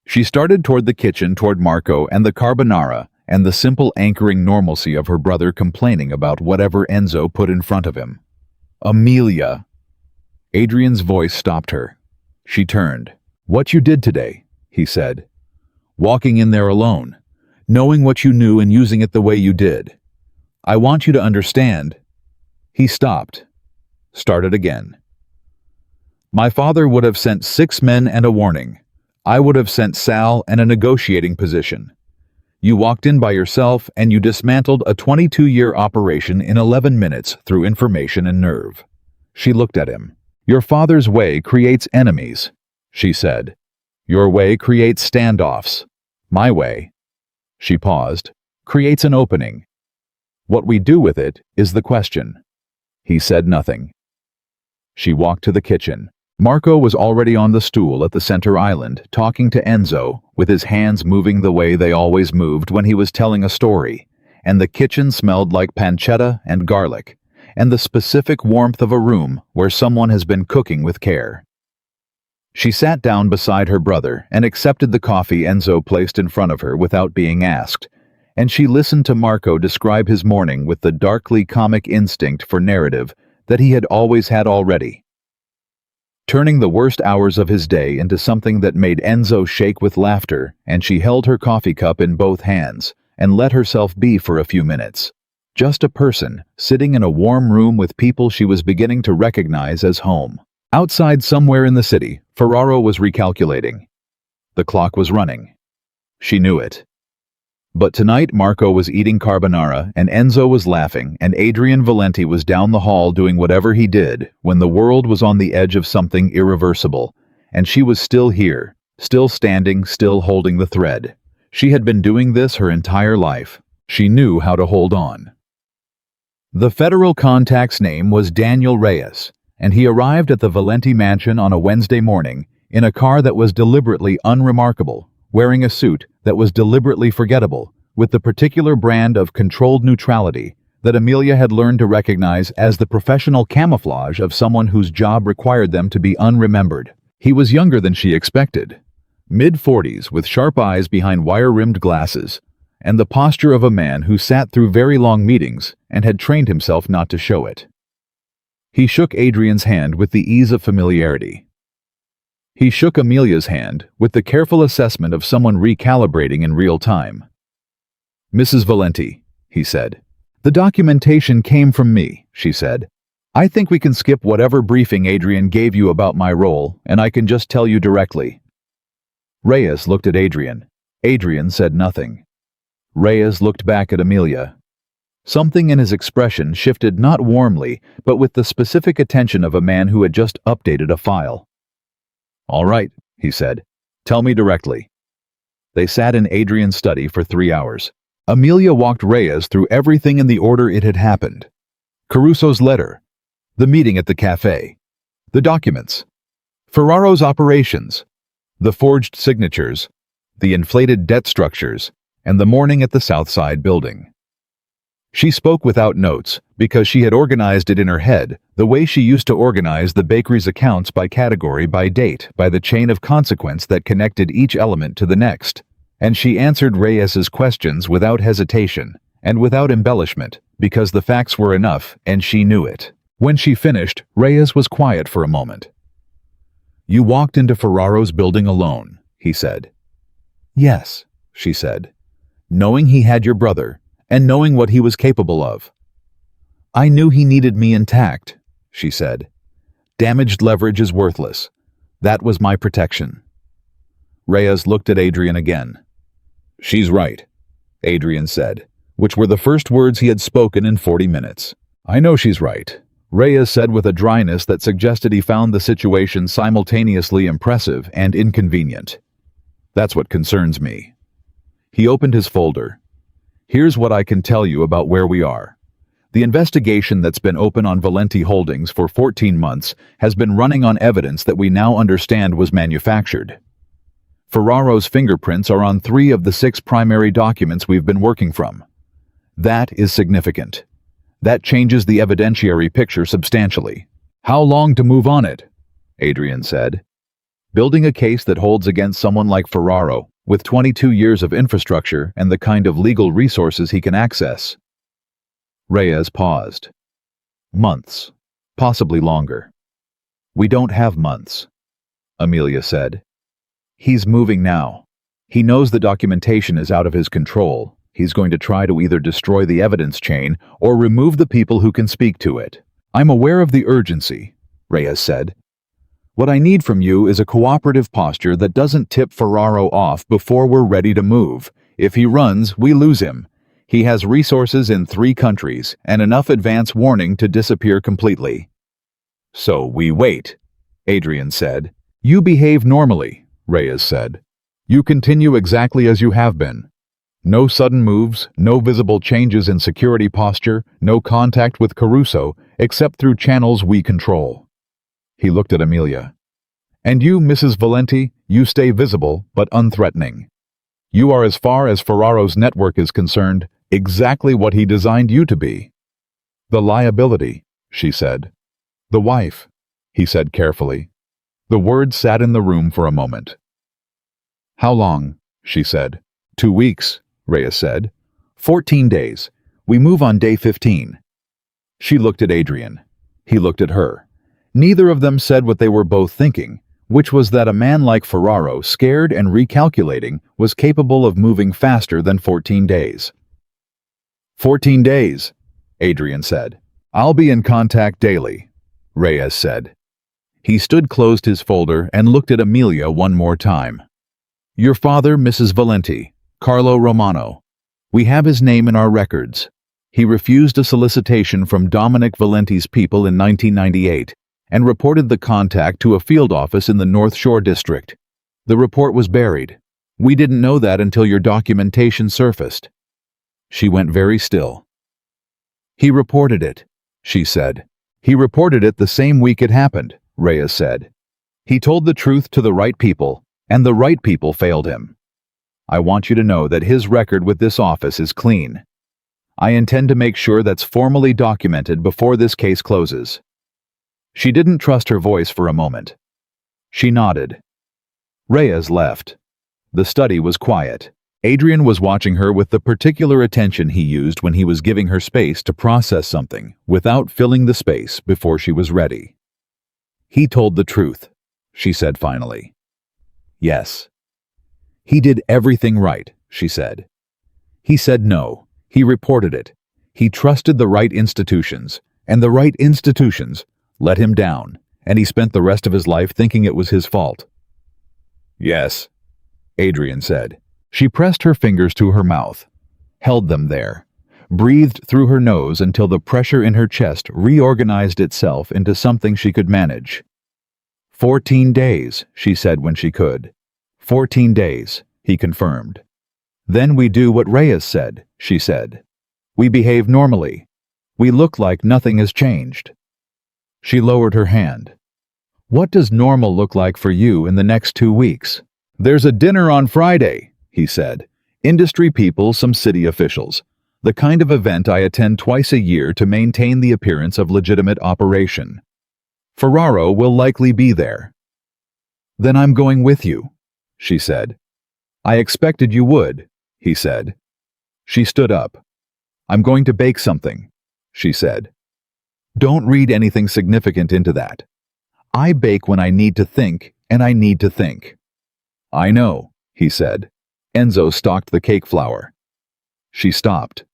She started toward the kitchen, toward Marco and the carbonara, and the simple anchoring normalcy of her brother complaining about whatever Enzo put in front of him. "Amelia." Adrian's voice stopped her. She turned. "What you did today," he said. "Walking in there alone, knowing what you knew and using it the way you did. I want you to understand." He stopped. Started again. "My father would have sent 6 men and a warning. I would have sent Sal and a negotiating position. You walked in by yourself and you dismantled a 22-year operation in 11 minutes through information and nerve." She looked at him. "Your father's way creates enemies," she said. "Your way creates standoffs. My way," she paused, "creates an opening. What we do with it is the question." He said nothing. She walked to the kitchen. Marco was already on the stool at the center island, talking to Enzo, with his hands moving the way they always moved when he was telling a story, and the kitchen smelled like pancetta and garlic, and the specific warmth of a room where someone has been cooking with care. She sat down beside her brother and accepted the coffee Enzo placed in front of her without being asked, and she listened to Marco describe his morning with the darkly comic instinct for narrative that he had always had already, turning the worst hours of his day into something that made Enzo shake with laughter, and she held her coffee cup in both hands and let herself be for a few minutes. Just a person, sitting in a warm room with people she was beginning to recognize as home. Outside somewhere in the city, Ferraro was recalculating. The clock was running. She knew it. But tonight Marco was eating carbonara and Enzo was laughing and Adrian Valenti was down the hall doing whatever he did when the world was on the edge of something irreversible, and she was still here, still standing, still holding the thread. She had been doing this her entire life. She knew how to hold on. The federal contact's name was Daniel Reyes, and he arrived at the Valenti mansion on a Wednesday morning in a car that was deliberately unremarkable, wearing a suit that was deliberately forgettable, with the particular brand of controlled neutrality that Amelia had learned to recognize as the professional camouflage of someone whose job required them to be unremembered. He was younger than she expected, mid-40s with sharp eyes behind wire-rimmed glasses, and the posture of a man who sat through very long meetings and had trained himself not to show it. He shook Adrian's hand with the ease of familiarity. He shook Amelia's hand with the careful assessment of someone recalibrating in real time. "Mrs. Valenti," he said. "The documentation came from me," she said. "I think we can skip whatever briefing Adrian gave you about my role, and I can just tell you directly." Reyes looked at Adrian. Adrian said nothing. Reyes looked back at Amelia. Something in his expression shifted not warmly, but with the specific attention of a man who had just updated a file. "All right," he said. "Tell me directly." They sat in Adrian's study for 3 hours. Amelia walked Reyes through everything in the order it had happened. Caruso's letter, the meeting at the cafe, the documents, Ferraro's operations, the forged signatures, the inflated debt structures, and the morning at the Southside building. She spoke without notes because she had organized it in her head the way she used to organize the bakery's accounts by category, by date, by the chain of consequence that connected each element to the next. And she answered Reyes's questions without hesitation and without embellishment, because the facts were enough and she knew it. When she finished, Reyes was quiet for a moment. "You walked into Ferraro's building alone," he said. "Yes," she said, "knowing he had your brother and knowing what he was capable of." "I knew he needed me intact," she said. "Damaged leverage is worthless. That was my protection." Reyes looked at Adrian again. "She's right," Adrian said, which were the first words he had spoken in 40 minutes. "I know she's right," Reyes said with a dryness that suggested he found the situation simultaneously impressive and inconvenient. "That's what concerns me." He opened his folder. "Here's what I can tell you about where we are. The investigation that's been open on Valenti Holdings for 14 months has been running on evidence that we now understand was manufactured. Ferraro's fingerprints are on 3 of the 6 primary documents we've been working from. That is significant. That changes the evidentiary picture substantially." "How long to move on it?" Adrian said. "Building a case that holds against someone like Ferraro, with 22 years of infrastructure and the kind of legal resources he can access." Reyes paused. "Months, possibly longer." "We don't have months," Amelia said. "He's moving now. He knows the documentation is out of his control. He's going to try to either destroy the evidence chain or remove the people who can speak to it." "I'm aware of the urgency," Reyes said. "What I need from you is a cooperative posture that doesn't tip Ferraro off before we're ready to move. If he runs, we lose him. He has resources in 3 countries and enough advance warning to disappear completely." "So we wait," Adrian said. "You behave normally," Reyes said. "You continue exactly as you have been. No sudden moves, no visible changes in security posture, no contact with Caruso, except through channels we control." He looked at Amelia. "And you, Mrs. Valenti, you stay visible but unthreatening. You are, as far as Ferraro's network is concerned, exactly what he designed you to be." "The liability," she said. "The wife," he said carefully. The words sat in the room for a moment. "How long?" she said. 2 weeks, Reyes said. 14 days. We move on day 15. She looked at Adrian. He looked at her. Neither of them said what they were both thinking, which was that a man like Ferraro, scared and recalculating, was capable of moving faster than 14 days. 14 days, Adrian said. "I'll be in contact daily," Reyes said. He closed his folder and looked at Amelia one more time. "Your father, Mrs. Valenti, Carlo Romano. We have his name in our records. He refused a solicitation from Dominic Valenti's people in 1998 and reported the contact to a field office in the North Shore district. The report was buried. We didn't know that until your documentation surfaced." She went very still. "He reported it," she said. "He reported it the same week it happened," Reyes said. "He told the truth to the right people, and the right people failed him. I want you to know that his record with this office is clean. I intend to make sure that's formally documented before this case closes." She didn't trust her voice for a moment. She nodded. Reyes left. The study was quiet. Adrian was watching her with the particular attention he used when he was giving her space to process something without filling the space before she was ready. "He told the truth," she said finally. "Yes." "He did everything right," she said. "He said no. He reported it. He trusted the right institutions, and the right institutions let him down, and he spent the rest of his life thinking it was his fault." "Yes," Adrian said. She pressed her fingers to her mouth, held them there, breathed through her nose until the pressure in her chest reorganized itself into something she could manage. 14 days, she said when she could. 14 days, he confirmed. "Then we do what Reyes said," she said. "We behave normally. We look like nothing has changed." She lowered her hand. "What does normal look like for you in the next 2 weeks?" "There's a dinner on Friday," he said. "Industry people, some city officials. The kind of event I attend twice a year to maintain the appearance of legitimate operation. Ferraro will likely be there." "Then I'm going with you," she said. I expected you would, he said. She stood up. I'm going to bake something, she said. Don't read anything significant into that. I bake when I need to think, and I need to think. I know, he said. Enzo stalked the cake flour. She stopped.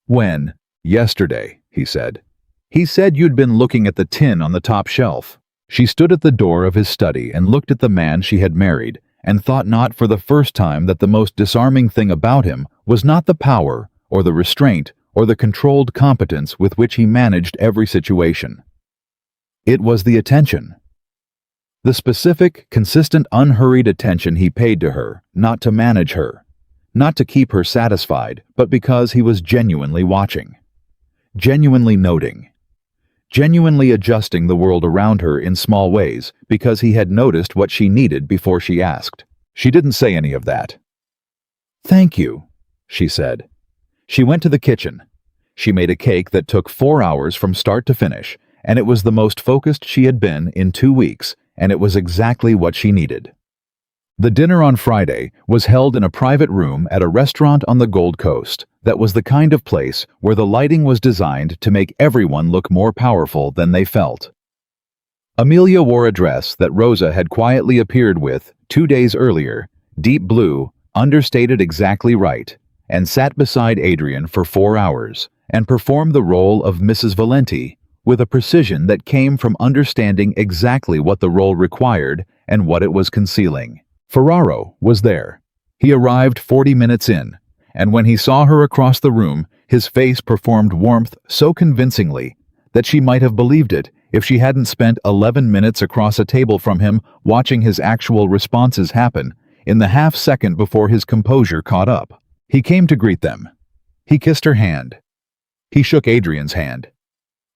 When? Yesterday, he said. He said you'd been looking at the tin on the top shelf. She stood at the door of his study and looked at the man she had married, and thought not for the first time that the most disarming thing about him was not the power, or the restraint, or the controlled competence with which he managed every situation. It was the attention. The specific, consistent, unhurried attention he paid to her, not to manage her, not to keep her satisfied, but because he was genuinely watching, genuinely noting, genuinely adjusting the world around her in small ways because he had noticed what she needed before she asked. She didn't say any of that. Thank you, she said. She went to the kitchen. She made a cake that took 4 hours from start to finish, and it was the most focused she had been in 2 weeks, and it was exactly what she needed. The dinner on Friday was held in a private room at a restaurant on the Gold Coast that was the kind of place where the lighting was designed to make everyone look more powerful than they felt. Amelia wore a dress that Rosa had quietly appeared with 2 days earlier, deep blue, understated exactly right, and sat beside Adrian for 4 hours and performed the role of Mrs. Valenti with a precision that came from understanding exactly what the role required and what it was concealing. Ferraro was there. He arrived 40 minutes in, and when he saw her across the room, his face performed warmth so convincingly that she might have believed it if she hadn't spent 11 minutes across a table from him watching his actual responses happen in the half-second before his composure caught up. He came to greet them. He kissed her hand. He shook Adrian's hand.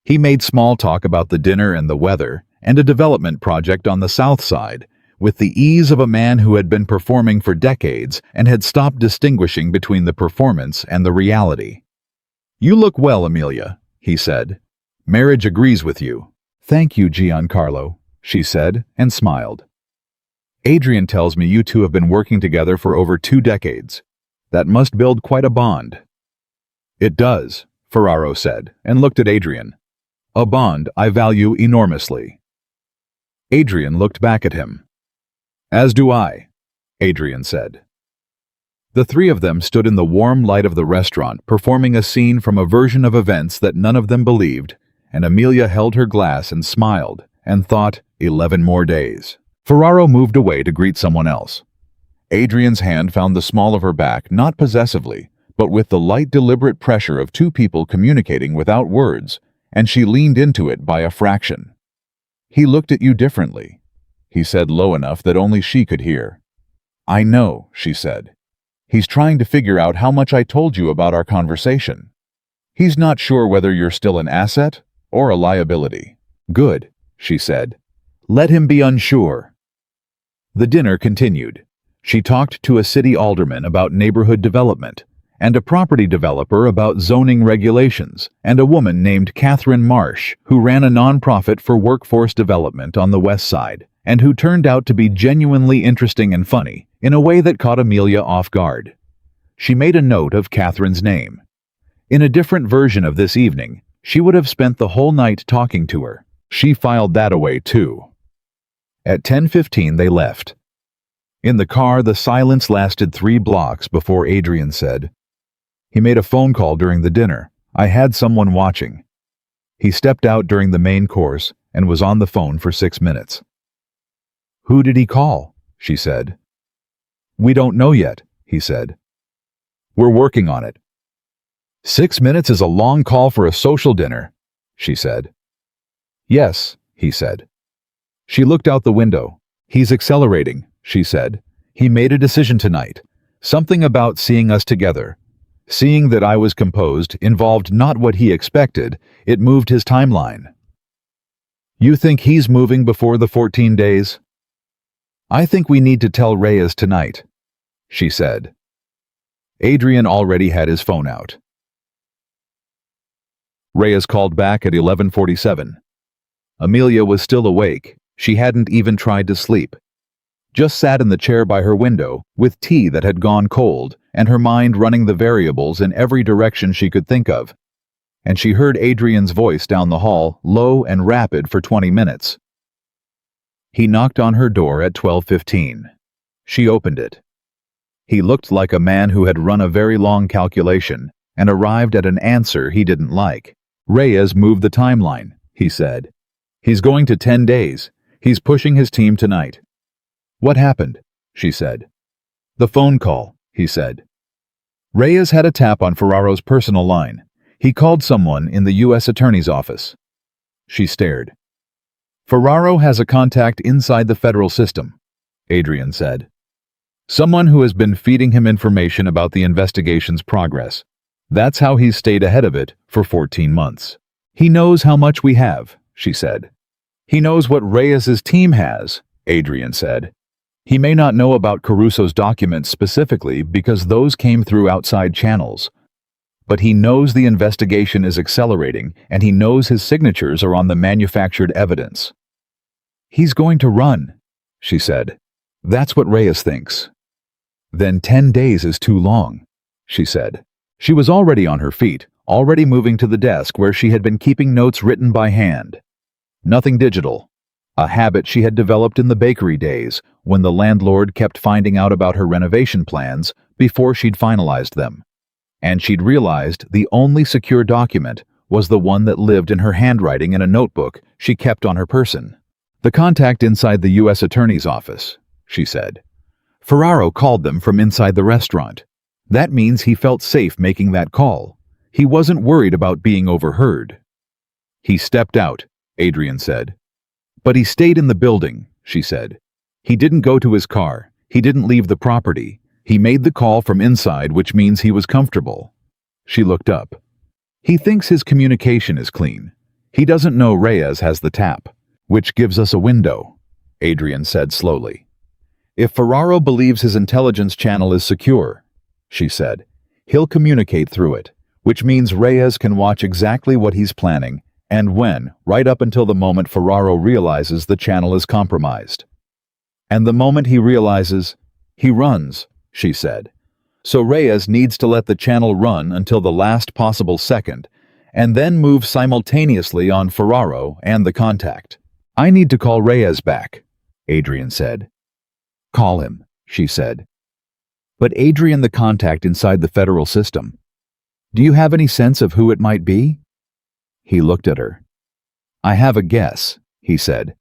He made small talk about the dinner and the weather and a development project on the south side, with the ease of a man who had been performing for decades and had stopped distinguishing between the performance and the reality. You look well, Amelia, he said. Marriage agrees with you. Thank you, Giancarlo, she said, and smiled. Adrian tells me you two have been working together for over 2 decades. That must build quite a bond. It does, Ferraro said, and looked at Adrian. A bond I value enormously. Adrian looked back at him. As do I, Adrian said. The three of them stood in the warm light of the restaurant, performing a scene from a version of events that none of them believed, and Amelia held her glass and smiled, and thought, 11 more days. Ferraro moved away to greet someone else. Adrian's hand found the small of her back, not possessively, but with the light, deliberate pressure of 2 people communicating without words, and she leaned into it by a fraction. He looked at you differently, he said low enough that only she could hear. I know, she said. He's trying to figure out how much I told you about our conversation. He's not sure whether you're still an asset or a liability. Good, she said. Let him be unsure. The dinner continued. She talked to a city alderman about neighborhood development, and a property developer about zoning regulations, and a woman named Catherine Marsh, who ran a nonprofit for workforce development on the west side, and who turned out to be genuinely interesting and funny, in a way that caught Amelia off guard. She made a note of Catherine's name. In a different version of this evening, she would have spent the whole night talking to her. She filed that away too. At 10:15 they left. In the car, the silence lasted 3 blocks before Adrian said, He made a phone call during the dinner. I had someone watching. He stepped out during the main course and was on the phone for 6 minutes. Who did he call? She said. We don't know yet, he said. We're working on it. 6 minutes is a long call for a social dinner, she said. Yes, he said. She looked out the window. He's accelerating, she said. He made a decision tonight. Something about seeing us together. Seeing that I was composed involved not what he expected, it moved his timeline. You think he's moving before the 14 days? I think we need to tell Reyes tonight, she said. Adrian already had his phone out. Reyes called back at 11:47. Amelia was still awake. She hadn't even tried to sleep. just sat in the chair by her window, with tea that had gone cold, and her mind running the variables in every direction she could think of. And she heard Adrian's voice down the hall, low and rapid for 20 minutes. He knocked on her door at 12:15. She opened it. He looked like a man who had run a very long calculation and arrived at an answer he didn't like. Reyes moved the timeline, he said. He's going to 10 days. He's pushing his team tonight. What happened? She said. The phone call, he said. Reyes had a tap on Ferraro's personal line. He called someone in the U.S. Attorney's office. She stared. Ferraro has a contact inside the federal system, Adrian said. Someone who has been feeding him information about the investigation's progress. That's how he's stayed ahead of it for 14 months. He knows how much we have, she said. He knows what Reyes's team has, Adrian said. He may not know about Caruso's documents specifically because those came through outside channels. But he knows the investigation is accelerating, and he knows his signatures are on the manufactured evidence. He's going to run, she said. That's what Reyes thinks. Then 10 days is too long, she said. She was already on her feet, already moving to the desk where she had been keeping notes written by hand. Nothing digital. A habit she had developed in the bakery days, when the landlord kept finding out about her renovation plans before she'd finalized them. And she'd realized the only secure document was the one that lived in her handwriting in a notebook she kept on her person. The contact inside the U.S. Attorney's office, she said. Ferraro called them from inside the restaurant. That means he felt safe making that call. He wasn't worried about being overheard. He stepped out, Adrian said. But he stayed in the building, she said. He didn't go to his car. He didn't leave the property. He made the call from inside, which means he was comfortable. She looked up. He thinks his communication is clean. He doesn't know Reyes has the tap, which gives us a window, Adrian said slowly. If Ferraro believes his intelligence channel is secure, she said, he'll communicate through it, which means Reyes can watch exactly what he's planning and when, right up until the moment Ferraro realizes the channel is compromised. And the moment he realizes, he runs, she said. So Reyes needs to let the channel run until the last possible second, and then move simultaneously on Ferraro and the contact. I need to call Reyes back, Adrian said. Call him, she said. But Adrian, the contact inside the federal system. Do you have any sense of who it might be? He looked at her. I have a guess, he said.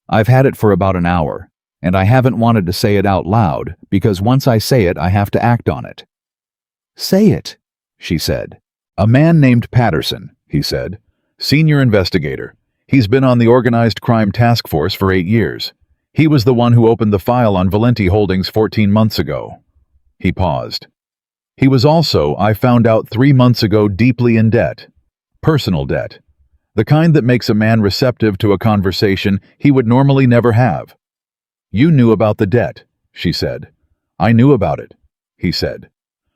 I've had it for about an hour, and I haven't wanted to say it out loud because once I say it, I have to act on it. Say it, she said. A man named Patterson, he said. Senior investigator. He's been on the organized crime task force for 8 years. He was the one who opened the file on Valenti Holdings 14 months ago. He paused. He was also, I found out 3 months ago, deeply in debt. Personal debt. The kind that makes a man receptive to a conversation he would normally never have. You knew about the debt, she said. I knew about it, he said.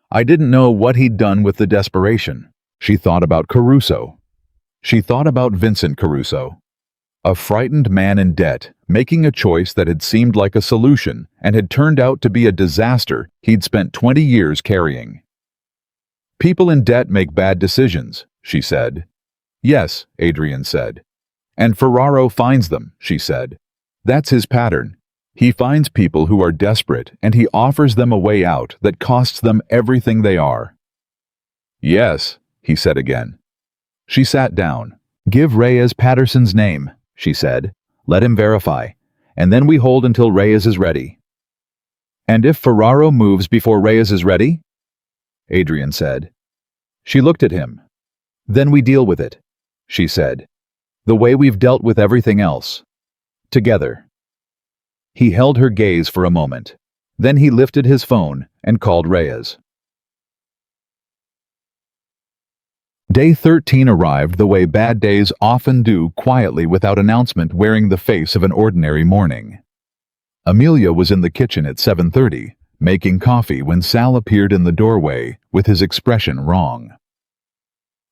I didn't know what he'd done with the desperation. She thought about Caruso. She thought about Vincent Caruso. A frightened man in debt, making a choice that had seemed like a solution and had turned out to be a disaster he'd spent 20 years carrying. People in debt make bad decisions, she said. Yes, Adrian said. And Ferraro finds them, she said. That's his pattern. He finds people who are desperate and he offers them a way out that costs them everything they are. Yes, he said again. She sat down. Give Reyes Patterson's name, she said. Let him verify, and then we hold until Reyes is ready. And if Ferraro moves before Reyes is ready? Adrian said. She looked at him. Then we deal with it, she said. The way we've dealt with everything else. Together. He held her gaze for a moment. Then he lifted his phone and called Reyes. Day 13 arrived the way bad days often do, quietly without announcement, wearing the face of an ordinary morning. Amelia was in the kitchen at 7:30, making coffee when Sal appeared in the doorway with his expression wrong.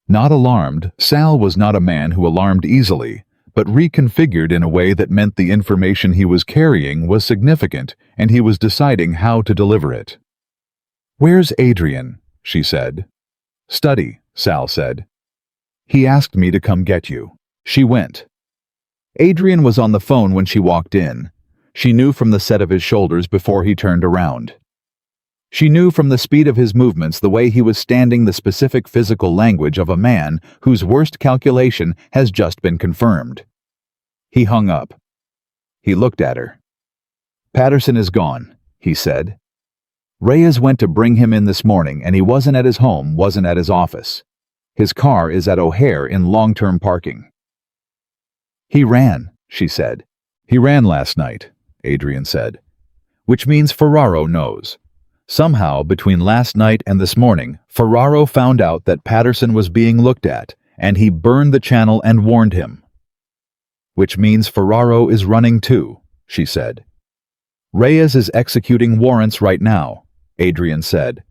Not alarmed, Sal was not a man who alarmed easily, but reconfigured in a way that meant the information he was carrying was significant and he was deciding how to deliver it. "Where's Adrian?" she said. "Study," Sal said. "He asked me to come get you." She went. Adrian was on the phone when she walked in. She knew from the set of his shoulders before he turned around. She knew from the speed of his movements, the way he was standing, the specific physical language of a man whose worst calculation has just been confirmed. He hung up. He looked at her. "Patterson is gone," he said. "Reyes went to bring him in this morning and he wasn't at his home, wasn't at his office. His car is at O'Hare in long-term parking." "He ran," she said. "He ran last night," Adrian said. "Which means Ferraro knows. Somehow, between last night and this morning, Ferraro found out that Patterson was being looked at, and he burned the channel and warned him." "Which means Ferraro is running too," she said. "Reyes is executing warrants right now," Adrian said.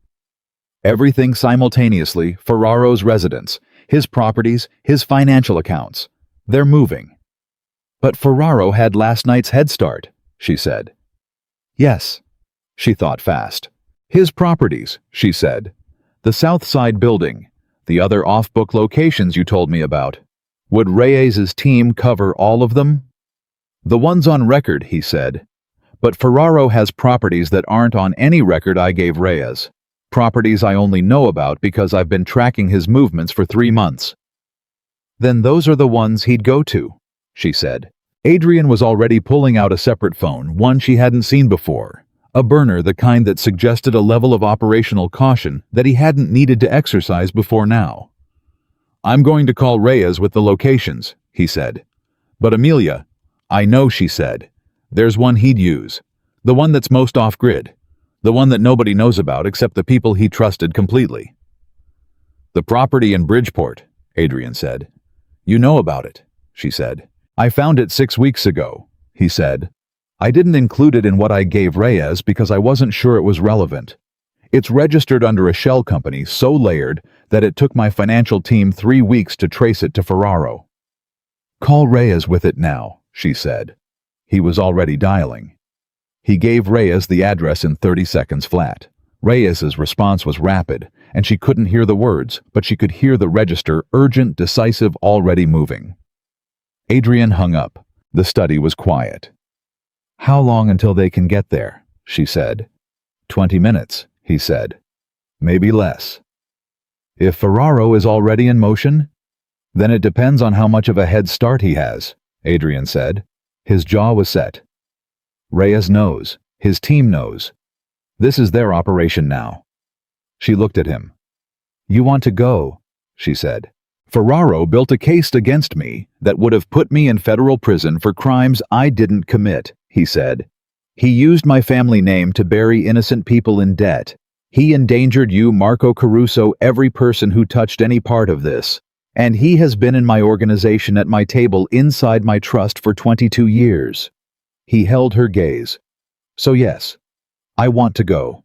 "Everything simultaneously, Ferraro's residence, his properties, his financial accounts. They're moving." "But Ferraro had last night's head start," she said. "Yes." She thought fast. "His properties," she said. "The South Side building, the other off-book locations you told me about. Would Reyes's team cover all of them?" "The ones on record," he said. "But Ferraro has properties that aren't on any record I gave Reyes. Properties I only know about because I've been tracking his movements for 3 months." "Then those are the ones he'd go to," she said. Adrian was already pulling out a separate phone, one she hadn't seen before. A burner, the kind that suggested a level of operational caution that he hadn't needed to exercise before now. "I'm going to call Reyes with the locations," he said. "But Amelia—" "I know," she said. "There's one he'd use. The one that's most off-grid. The one that nobody knows about except the people he trusted completely." "The property in Bridgeport," Adrian said. "You know about it," she said. "I found it 6 weeks ago," he said. "I didn't include it in what I gave Reyes because I wasn't sure it was relevant. It's registered under a shell company so layered that it took my financial team 3 weeks to trace it to Ferraro." "Call Reyes with it now," she said. He was already dialing. He gave Reyes the address in 30 seconds flat. Reyes's response was rapid, and she couldn't hear the words, but she could hear the register, urgent, decisive, already moving. Adrian hung up. The study was quiet. "How long until they can get there?" she said. 20 minutes, he said. "Maybe less." "If Ferraro is already in motion?" "Then it depends on how much of a head start he has," Adrian said. His jaw was set. "Reyes knows. His team knows. This is their operation now." She looked at him. "You want to go," she said. "Ferraro built a case against me that would have put me in federal prison for crimes I didn't commit," he said. "He used my family name to bury innocent people in debt. He endangered you, Marco Caruso, every person who touched any part of this. And he has been in my organization at my table inside my trust for 22 years. He held her gaze. "So yes, I want to go."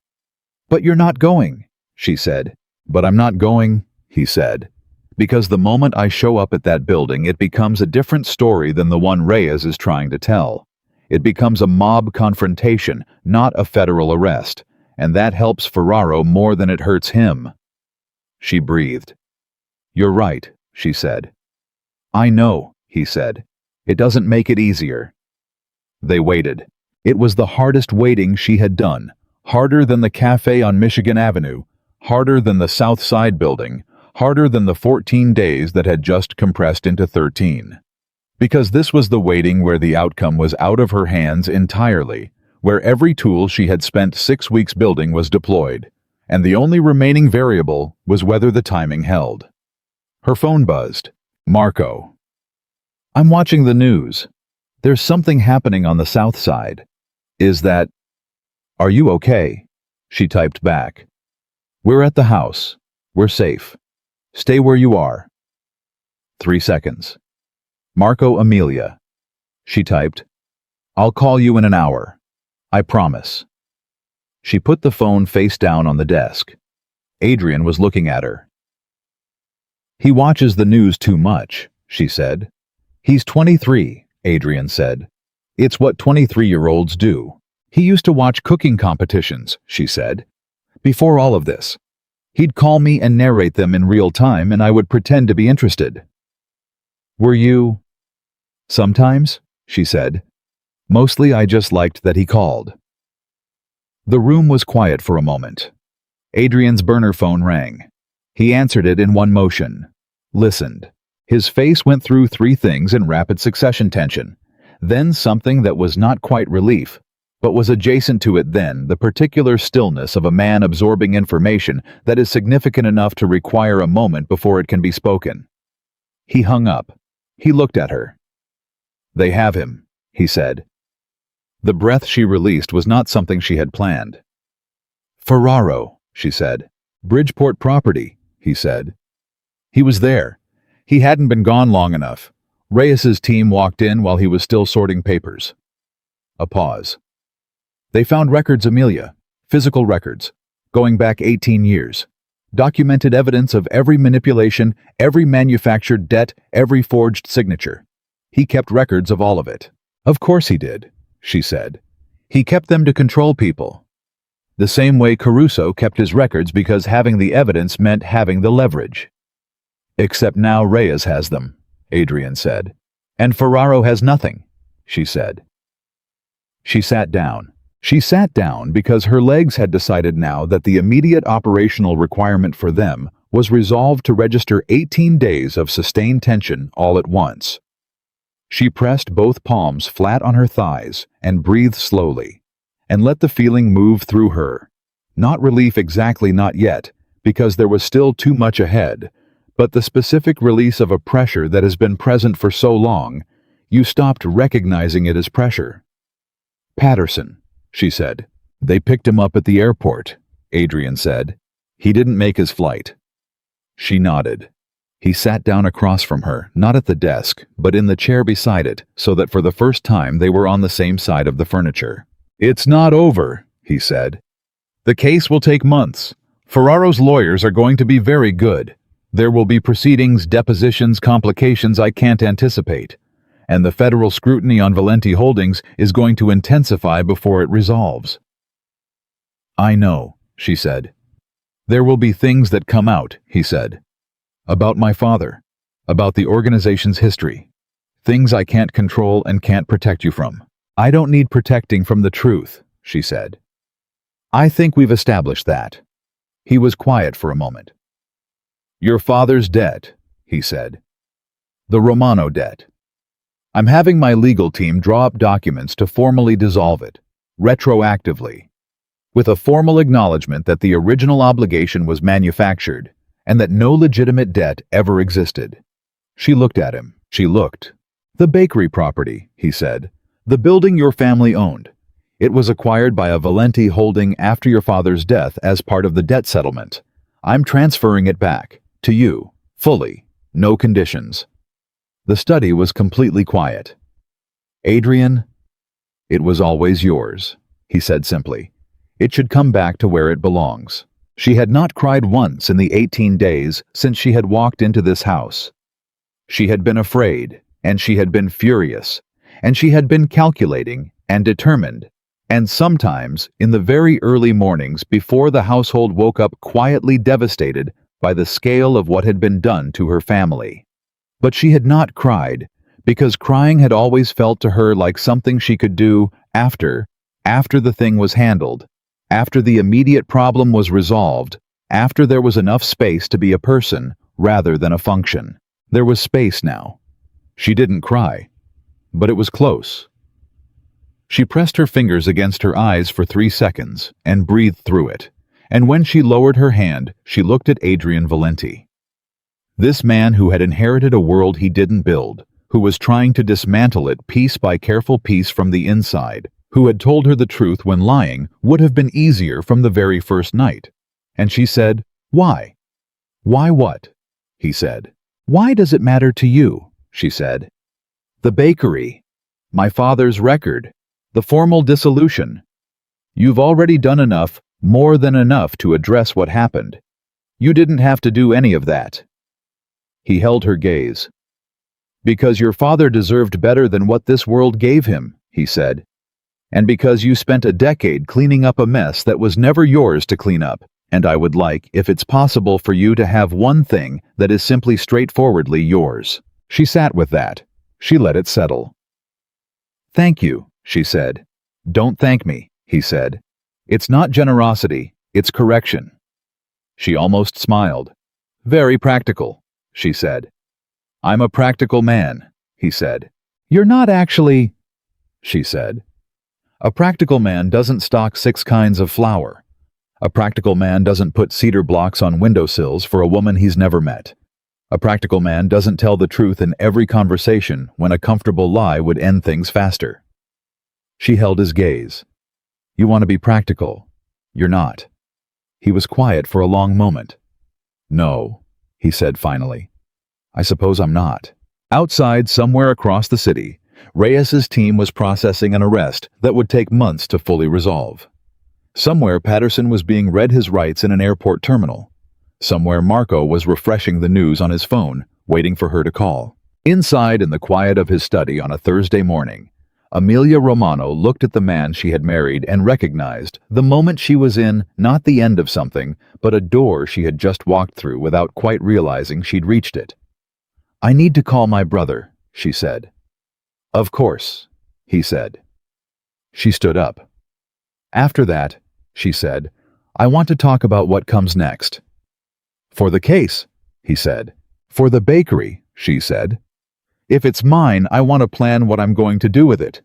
"But you're not going," she said. "But I'm not going," he said. "Because the moment I show up at that building, it becomes a different story than the one Reyes is trying to tell. It becomes a mob confrontation, not a federal arrest, and that helps Ferraro more than it hurts him." She breathed. "You're right," she said. "I know," he said. "It doesn't make it easier." They waited. It was the hardest waiting she had done, harder than the cafe on Michigan Avenue, harder than the South Side building, harder than the 14 days that had just compressed into 13. Because this was the waiting where the outcome was out of her hands entirely, where every tool she had spent 6 weeks building was deployed, and the only remaining variable was whether the timing held. Her phone buzzed. "Marco." "I'm watching the news. There's something happening on the South Side. Is that—" "Are you okay?" She typed back. "We're at the house. We're safe. Stay where you are." 3 seconds. "Marco, Amelia." She typed, "I'll call you in an hour. I promise." She put the phone face down on the desk. Adrian was looking at her. "He watches the news too much," she said. He's 23, Adrian said. It's what 23-year-olds do. He used to watch cooking competitions, she said. Before all of this. He'd call me and narrate them in real time, and I would pretend to be interested. Were you? Sometimes, she said. Mostly I just liked that he called. The room was quiet for a moment. Adrian's burner phone rang. He answered it in one motion. Listened. His face went through three things in rapid succession: tension, then something that was not quite relief, but was adjacent to it, then the particular stillness of a man absorbing information that is significant enough to require a moment before it can be spoken. He hung up. He looked at her. They have him, he said. The breath she released was not something she had planned. Ferraro, she said. Bridgeport property, he said. He was there. He hadn't been gone long enough. Reyes's team walked in while he was still sorting papers. A pause. They found records, Amelia. Physical records. Going back 18 years. Documented evidence of every manipulation, every manufactured debt, every forged signature. He kept records of all of it. Of course he did, she said. He kept them to control people. The same way Caruso kept his records, because having the evidence meant having the leverage. Except now Reyes has them, Adrian said. And Ferraro has nothing, she said. She sat down. She sat down because her legs had decided now that the immediate operational requirement for them was resolved to register 18 days of sustained tension all at once. She pressed both palms flat on her thighs and breathed slowly, and let the feeling move through her. Not relief exactly, not yet, because there was still too much ahead, but the specific release of a pressure that has been present for so long, you stopped recognizing it as pressure. Patterson, she said. They picked him up at the airport, Adrian said. He didn't make his flight. She nodded. He sat down across from her, not at the desk, but in the chair beside it, so that for the first time they were on the same side of the furniture. It's not over, he said. The case will take months. Ferraro's lawyers are going to be very good. There will be proceedings, depositions, complications I can't anticipate. And the federal scrutiny on Valenti Holdings is going to intensify before it resolves. I know, she said. There will be things that come out, he said. About my father. About the organization's history. Things I can't control and can't protect you from. I don't need protecting from the truth, she said. I think we've established that. He was quiet for a moment. Your father's debt, he said. The Romano debt. I'm having my legal team draw up documents to formally dissolve it, retroactively, with a formal acknowledgement that the original obligation was manufactured and that no legitimate debt ever existed. She looked at him. She looked. The bakery property, he said. The building your family owned. It was acquired by a Valenti holding after your father's death as part of the debt settlement. I'm transferring it back, to you, fully, no conditions. The study was completely quiet. Adrian, it was always yours, he said simply. It should come back to where it belongs. She had not cried once in the 18 days since she had walked into this house. She had been afraid, and she had been furious, and she had been calculating and determined, and sometimes, in the very early mornings before the household woke up, quietly devastated by the scale of what had been done to her family. But she had not cried, because crying had always felt to her like something she could do after the thing was handled, after the immediate problem was resolved, after there was enough space to be a person rather than a function. There was space now. She didn't cry, but it was close. She pressed her fingers against her eyes for 3 seconds and breathed through it, and when she lowered her hand, she looked at Adrian Valenti. This man who had inherited a world he didn't build, who was trying to dismantle it piece by careful piece from the inside, who had told her the truth when lying would have been easier from the very first night. And she said, Why? Why what? He said. Why does it matter to you? She said. The bakery. My father's record. The formal dissolution. You've already done enough, more than enough, to address what happened. You didn't have to do any of that. He held her gaze. Because your father deserved better than what this world gave him, he said. And because you spent a decade cleaning up a mess that was never yours to clean up. And I would like, if it's possible, for you to have one thing that is simply straightforwardly yours. She sat with that. She let it settle. Thank you, she said. Don't thank me, he said. It's not generosity, it's correction. She almost smiled. Very practical, she said. I'm a practical man, he said. You're not actually, she said. A practical man doesn't stock 6 kinds of flour. A practical man doesn't put cedar blocks on windowsills for a woman he's never met. A practical man doesn't tell the truth in every conversation when a comfortable lie would end things faster. She held his gaze. You want to be practical. You're not. He was quiet for a long moment. No, he said finally. I suppose I'm not. Outside, somewhere across the city, Reyes's team was processing an arrest that would take months to fully resolve. Somewhere Patterson was being read his rights in an airport terminal. Somewhere Marco was refreshing the news on his phone, waiting for her to call. Inside, in the quiet of his study on a Thursday morning, Amelia Romano looked at the man she had married and recognized, the moment she was in, not the end of something, but a door she had just walked through without quite realizing she'd reached it. I need to call my brother, she said. Of course, he said. She stood up. After that, she said, I want to talk about what comes next. For the case, he said. For the bakery, she said. If it's mine, I want to plan what I'm going to do with it.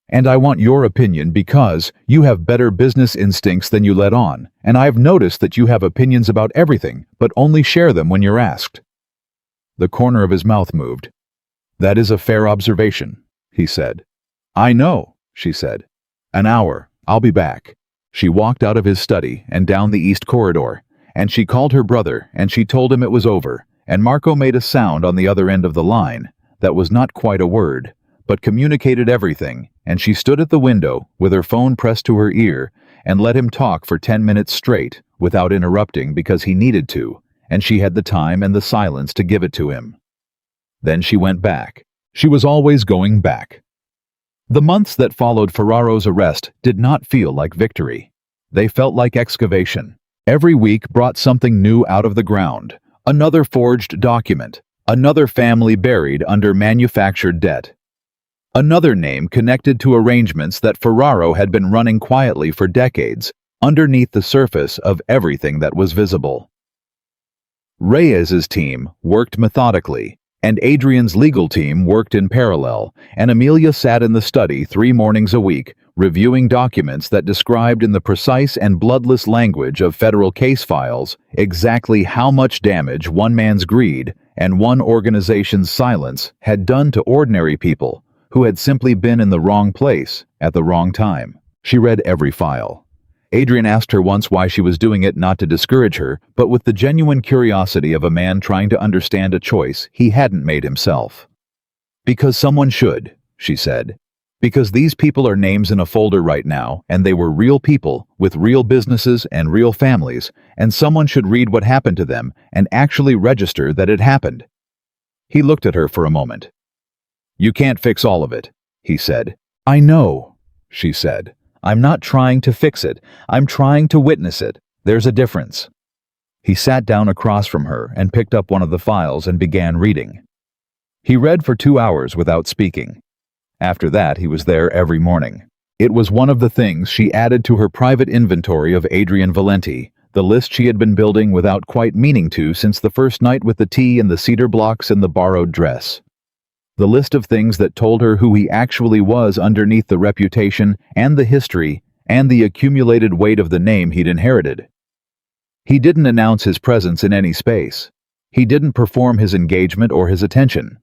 And I want your opinion because you have better business instincts than you let on, and I've noticed that you have opinions about everything, but only share them when you're asked. The corner of his mouth moved. That is a fair observation, he said. I know, she said. An hour, I'll be back. She walked out of his study and down the east corridor, and she called her brother and she told him it was over, and Marco made a sound on the other end of the line that was not quite a word, but communicated everything, and she stood at the window with her phone pressed to her ear and let him talk for 10 minutes straight without interrupting because he needed to, and she had the time and the silence to give it to him. Then she went back. She was always going back. The months that followed Ferraro's arrest did not feel like victory. They felt like excavation. Every week brought something new out of the ground. Another forged document. Another family buried under manufactured debt. Another name connected to arrangements that Ferraro had been running quietly for decades, underneath the surface of everything that was visible. Reyes's team worked methodically, and Adrian's legal team worked in parallel, and Amelia sat in the study 3 mornings a week, reviewing documents that described in the precise and bloodless language of federal case files exactly how much damage one man's greed and one organization's silence had done to ordinary people who had simply been in the wrong place at the wrong time. She read every file. Adrian asked her once why she was doing it, not to discourage her, but with the genuine curiosity of a man trying to understand a choice he hadn't made himself. Because someone should, she said. Because these people are names in a folder right now, and they were real people with real businesses and real families, and someone should read what happened to them and actually register that it happened. He looked at her for a moment. You can't fix all of it, he said. I know, she said. I'm not trying to fix it. I'm trying to witness it. There's a difference. He sat down across from her and picked up one of the files and began reading. He read for 2 hours without speaking. After that, he was there every morning. It was one of the things she added to her private inventory of Adrian Valenti, the list she had been building without quite meaning to since the first night with the tea and the cedar blocks and the borrowed dress. The list of things that told her who he actually was underneath the reputation and the history and the accumulated weight of the name he'd inherited. He didn't announce his presence in any space. He didn't perform his engagement or his attention.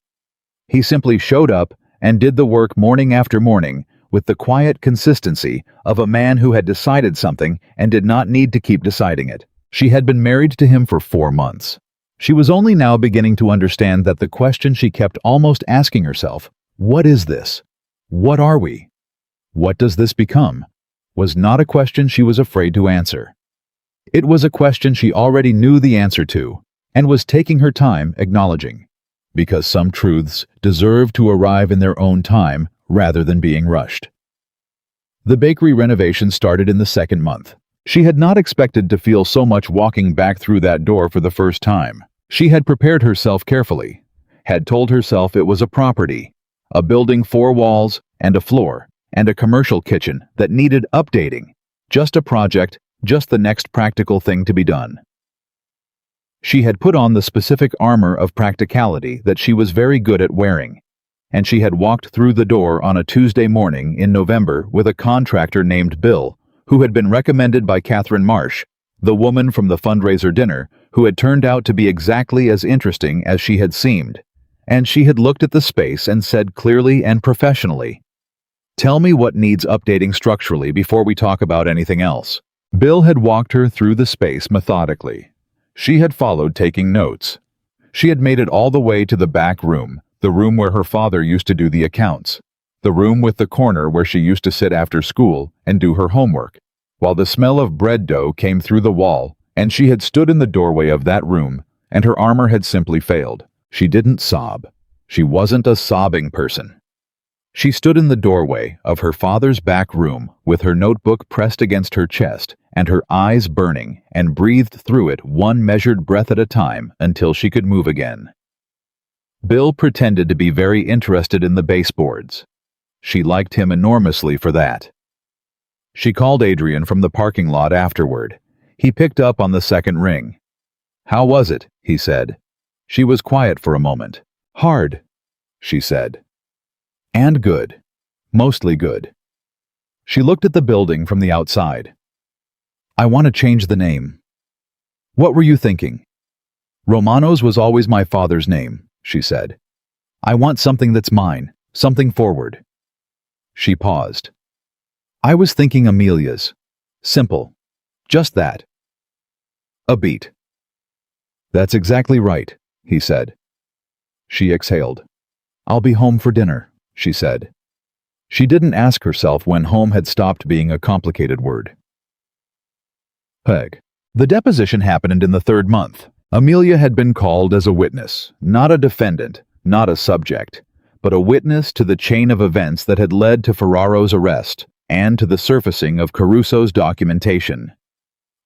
He simply showed up and did the work morning after morning with the quiet consistency of a man who had decided something and did not need to keep deciding it. She had been married to him for 4 months. She was only now beginning to understand that the question she kept almost asking herself, what is this? What are we? What does this become? Was not a question she was afraid to answer. It was a question she already knew the answer to, and was taking her time acknowledging. because some truths deserve to arrive in their own time rather than being rushed. The bakery renovation started in the second month. She had not expected to feel so much walking back through that door for the first time. She had prepared herself carefully, had told herself it was a property, a building, 4 walls and a floor, and a commercial kitchen that needed updating. Just a project, just the next practical thing to be done. She had put on the specific armor of practicality that she was very good at wearing, and she had walked through the door on a Tuesday morning in November with a contractor named Bill, who had been recommended by Catherine Marsh, the woman from the fundraiser dinner, who had turned out to be exactly as interesting as she had seemed. And she had looked at the space and said clearly and professionally, "Tell me what needs updating structurally before we talk about anything else." Bill had walked her through the space methodically. She had followed, taking notes. She had made it all the way to the back room, the room where her father used to do the accounts, the room with the corner where she used to sit after school and do her homework, while the smell of bread dough came through the wall, and she had stood in the doorway of that room, and her armor had simply failed. She didn't sob. She wasn't a sobbing person. She stood in the doorway of her father's back room with her notebook pressed against her chest and her eyes burning, and breathed through it one measured breath at a time until she could move again. Bill pretended to be very interested in the baseboards. She liked him enormously for that. She called Adrian from the parking lot afterward. He picked up on the second ring. "How was it?" he said. She was quiet for a moment. "Hard," she said. "And good. Mostly good." She looked at the building from the outside. "I want to change the name." "What were you thinking?" "Romano's was always my father's name," she said. "I want something that's mine, something forward." She paused. "I was thinking Amelia's. Simple. Just that." A beat. "That's exactly right," he said. She exhaled. "I'll be home for dinner," she said. She didn't ask herself when home had stopped being a complicated word. Peg. The deposition happened in the 3rd month. Amelia had been called as a witness, not a defendant, not a subject, but a witness to the chain of events that had led to Ferraro's arrest and to the surfacing of Caruso's documentation.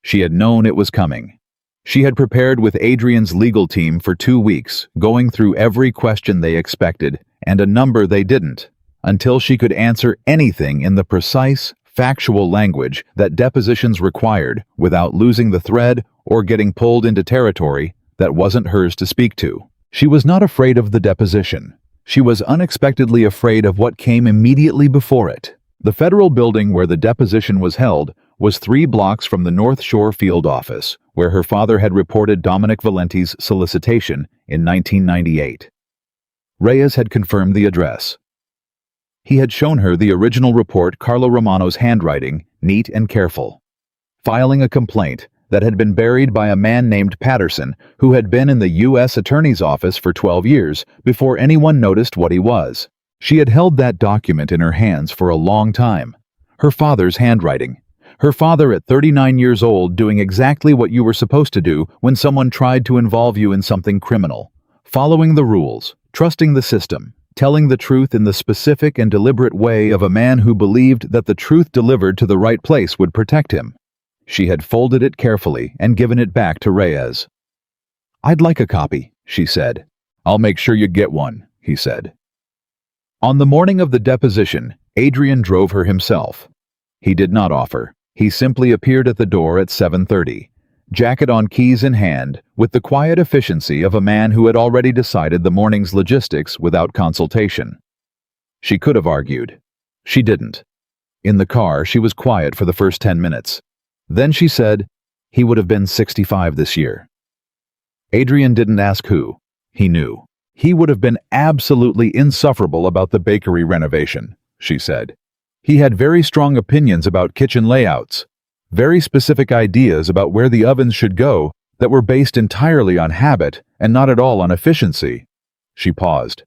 She had known it was coming. She had prepared with Adrian's legal team for 2 weeks, going through every question they expected and a number they didn't, until she could answer anything in the precise, factual language that depositions required without losing the thread or getting pulled into territory that wasn't hers to speak to. She was not afraid of the deposition. She was unexpectedly afraid of what came immediately before it. The federal building where the deposition was held was 3 blocks from the North Shore field office, where her father had reported Dominic Valenti's solicitation in 1998. Reyes had confirmed the address. He had shown her the original report, Carlo Romano's handwriting, neat and careful. Filing a complaint that had been buried by a man named Patterson, who had been in the U.S. Attorney's Office for 12 years before anyone noticed what he was. She had held that document in her hands for a long time. Her father's handwriting. Her father at 39 years old doing exactly what you were supposed to do when someone tried to involve you in something criminal. Following the rules, trusting the system, telling the truth in the specific and deliberate way of a man who believed that the truth delivered to the right place would protect him. She had folded it carefully and given it back to Reyes. "I'd like a copy," she said. "I'll make sure you get one," he said. On the morning of the deposition, Adrian drove her himself. He did not offer. He simply appeared at the door at 7:30, jacket on, keys in hand, with the quiet efficiency of a man who had already decided the morning's logistics without consultation. She could have argued. She didn't. In the car, she was quiet for the first 10 minutes. Then she said, "He would have been 65 this year." Adrian didn't ask who. He knew. "He would have been absolutely insufferable about the bakery renovation," she said. "He had very strong opinions about kitchen layouts, very specific ideas about where the ovens should go that were based entirely on habit and not at all on efficiency." She paused.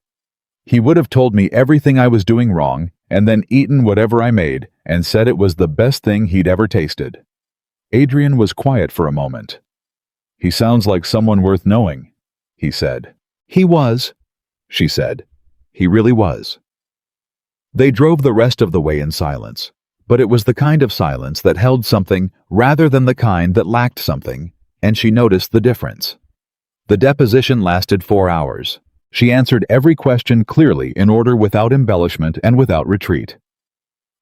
"He would have told me everything I was doing wrong and then eaten whatever I made and said it was the best thing he'd ever tasted." Adrian was quiet for a moment. "He sounds like someone worth knowing," he said. "He was," she said. He really was. They drove the rest of the way in silence, but it was the kind of silence that held something rather than the kind that lacked something, and she noticed the difference. The deposition lasted 4 hours. She answered every question clearly, in order, without embellishment and without retreat.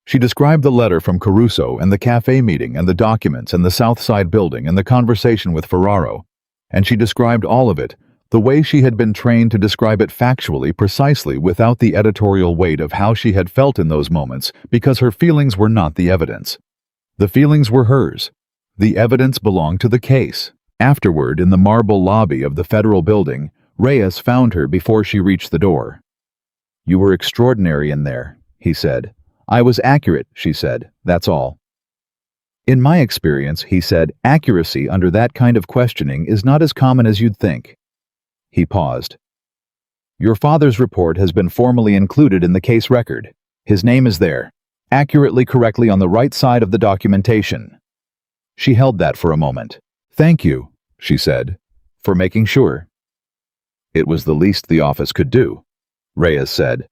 She described the letter from Caruso and the cafe meeting and the documents and the South Side building and the conversation with Ferraro, and she described all of it the way she had been trained to describe it, factually, precisely, without the editorial weight of how she had felt in those moments, because her feelings were not the evidence. The feelings were hers. The evidence belonged to the case. Afterward, in the marble lobby of the federal building, Reyes found her before she reached the door. "You were extraordinary in there," he said. "I was accurate," she said. "That's all." "In my experience," he said, "accuracy under that kind of questioning is not as common as you'd think." He paused. "Your father's report has been formally included in the case record. His name is there, accurately, correctly on the right side of the documentation." She held that for a moment. "Thank you," she said, "for making sure." "It was the least the office could do," Reyes said.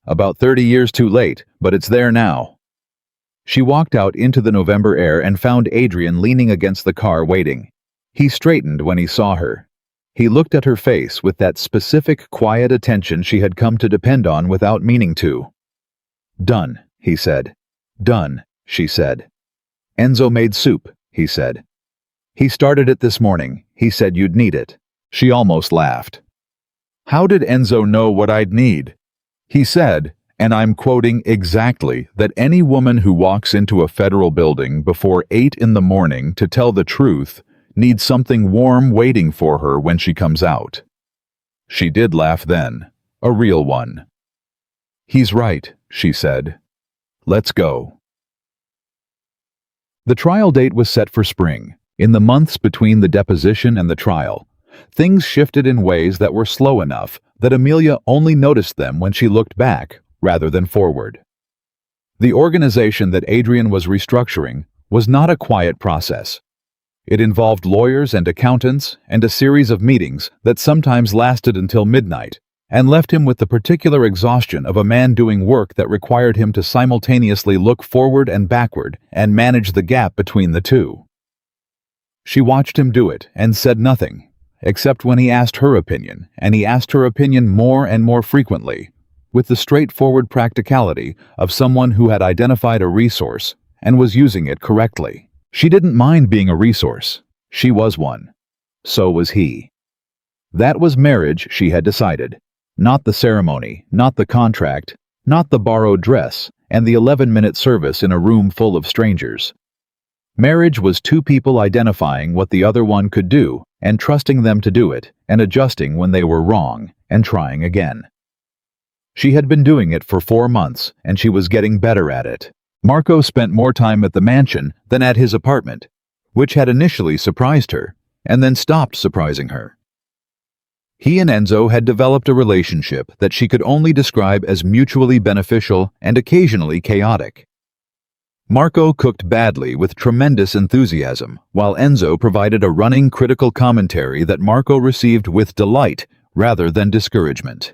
"About 30 years too late, but it's there now." She walked out into the November air and found Adrian leaning against the car waiting. He straightened when he saw her. He looked at her face with that specific, quiet attention she had come to depend on without meaning to. "Done," he said. "Done," she said. "Enzo made soup," he said. "He started it this morning. He said you'd need it." She almost laughed. "How did Enzo know what I'd need?" He said, and I'm quoting exactly, "that any woman who walks into a federal building before 8 in the morning to tell the truth needs something warm waiting for her when she comes out." She did laugh then, a real one. "He's right," she said. "Let's go." The trial date was set for spring. In the months between the deposition and the trial, things shifted in ways that were slow enough that Amelia only noticed them when she looked back rather than forward. The organization that Adrian was restructuring was not a quiet process. It involved lawyers and accountants and a series of meetings that sometimes lasted until midnight and left him with the particular exhaustion of a man doing work that required him to simultaneously look forward and backward and manage the gap between the two. She watched him do it and said nothing, except when he asked her opinion, and he asked her opinion more and more frequently, with the straightforward practicality of someone who had identified a resource and was using it correctly. She didn't mind being a resource. She was one. So was he. That was marriage, she had decided. Not the ceremony, not the contract, not the borrowed dress, and the 11-minute service in a room full of strangers. Marriage was two people identifying what the other one could do and trusting them to do it and adjusting when they were wrong and trying again. She had been doing it for 4 months and she was getting better at it. Marco spent more time at the mansion than at his apartment, which had initially surprised her and then stopped surprising her. He and Enzo had developed a relationship that she could only describe as mutually beneficial and occasionally chaotic. Marco cooked badly with tremendous enthusiasm, while Enzo provided a running critical commentary that Marco received with delight rather than discouragement.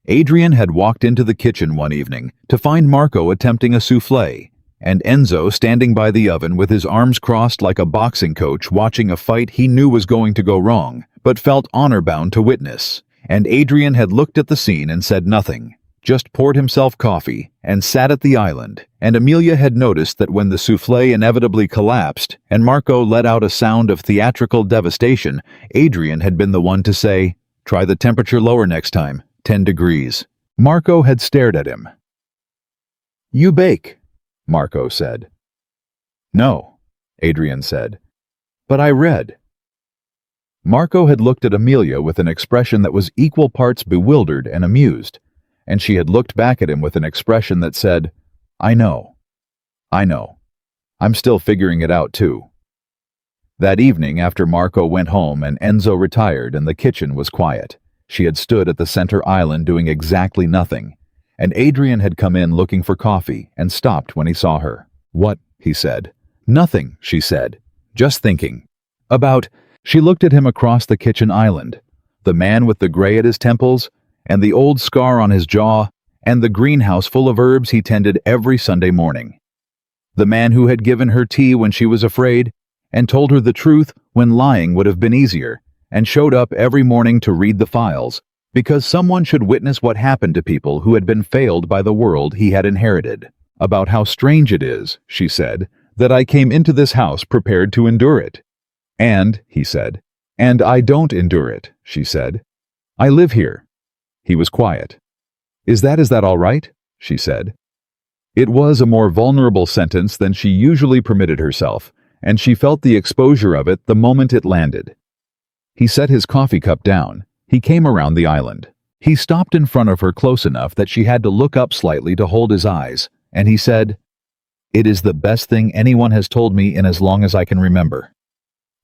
Adrian had walked into the kitchen one evening to find Marco attempting a soufflé, and Enzo standing by the oven with his arms crossed like a boxing coach watching a fight he knew was going to go wrong, but felt honor-bound to witness. And Adrian had looked at the scene and said nothing, just poured himself coffee and sat at the island, and Amelia had noticed that when the soufflé inevitably collapsed and Marco let out a sound of theatrical devastation, Adrian had been the one to say, "Try the temperature lower next time, 10 degrees. Marco had stared at him. "You bake," Marco said. "No," Adrian said, "but I read." Marco had looked at Amelia with an expression that was equal parts bewildered and amused, and she had looked back at him with an expression that said, I know. I'm still figuring it out too." That evening, after Marco went home and Enzo retired and the kitchen was quiet, she had stood at the center island doing exactly nothing, and Adrian had come in looking for coffee and stopped when he saw her. "What?" he said. "Nothing," she said. "Just thinking. About..." She looked at him across the kitchen island, the man with the gray at his temples, and the old scar on his jaw, and the greenhouse full of herbs he tended every Sunday morning. The man who had given her tea when she was afraid, and told her the truth when lying would have been easier, and showed up every morning to read the files, because someone should witness what happened to people who had been failed by the world he had inherited. About how strange it is, she said, that I came into this house prepared to endure it. And, he said, and I don't endure it, she said. I live here. He was quiet. Is that all right? She said. It was a more vulnerable sentence than she usually permitted herself, and she felt the exposure of it the moment it landed. He set his coffee cup down. He came around the island. He stopped in front of her close enough that she had to look up slightly to hold his eyes, and he said, "It is the best thing anyone has told me in as long as I can remember."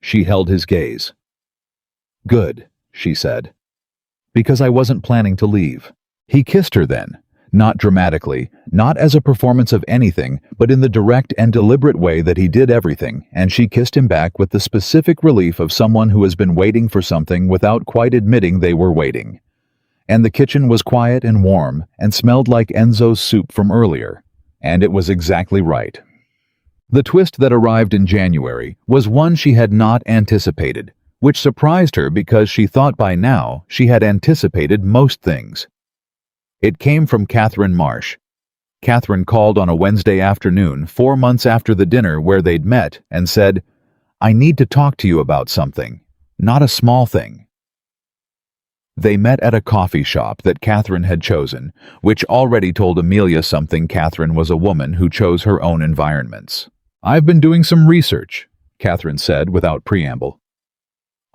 She held his gaze. "Good," she said. "Because I wasn't planning to leave." He kissed her then, not dramatically, not as a performance of anything, but in the direct and deliberate way that he did everything, and she kissed him back with the specific relief of someone who has been waiting for something without quite admitting they were waiting. And the kitchen was quiet and warm and smelled like Enzo's soup from earlier, and it was exactly right. The twist that arrived in January was one she had not anticipated, which surprised her because she thought by now she had anticipated most things. It came from Catherine Marsh. Catherine called on a Wednesday afternoon 4 months after the dinner where they'd met and said, "I need to talk to you about something, not a small thing." They met at a coffee shop that Catherine had chosen, which already told Amelia something. Catherine was a woman who chose her own environments. "I've been doing some research," Catherine said without preamble,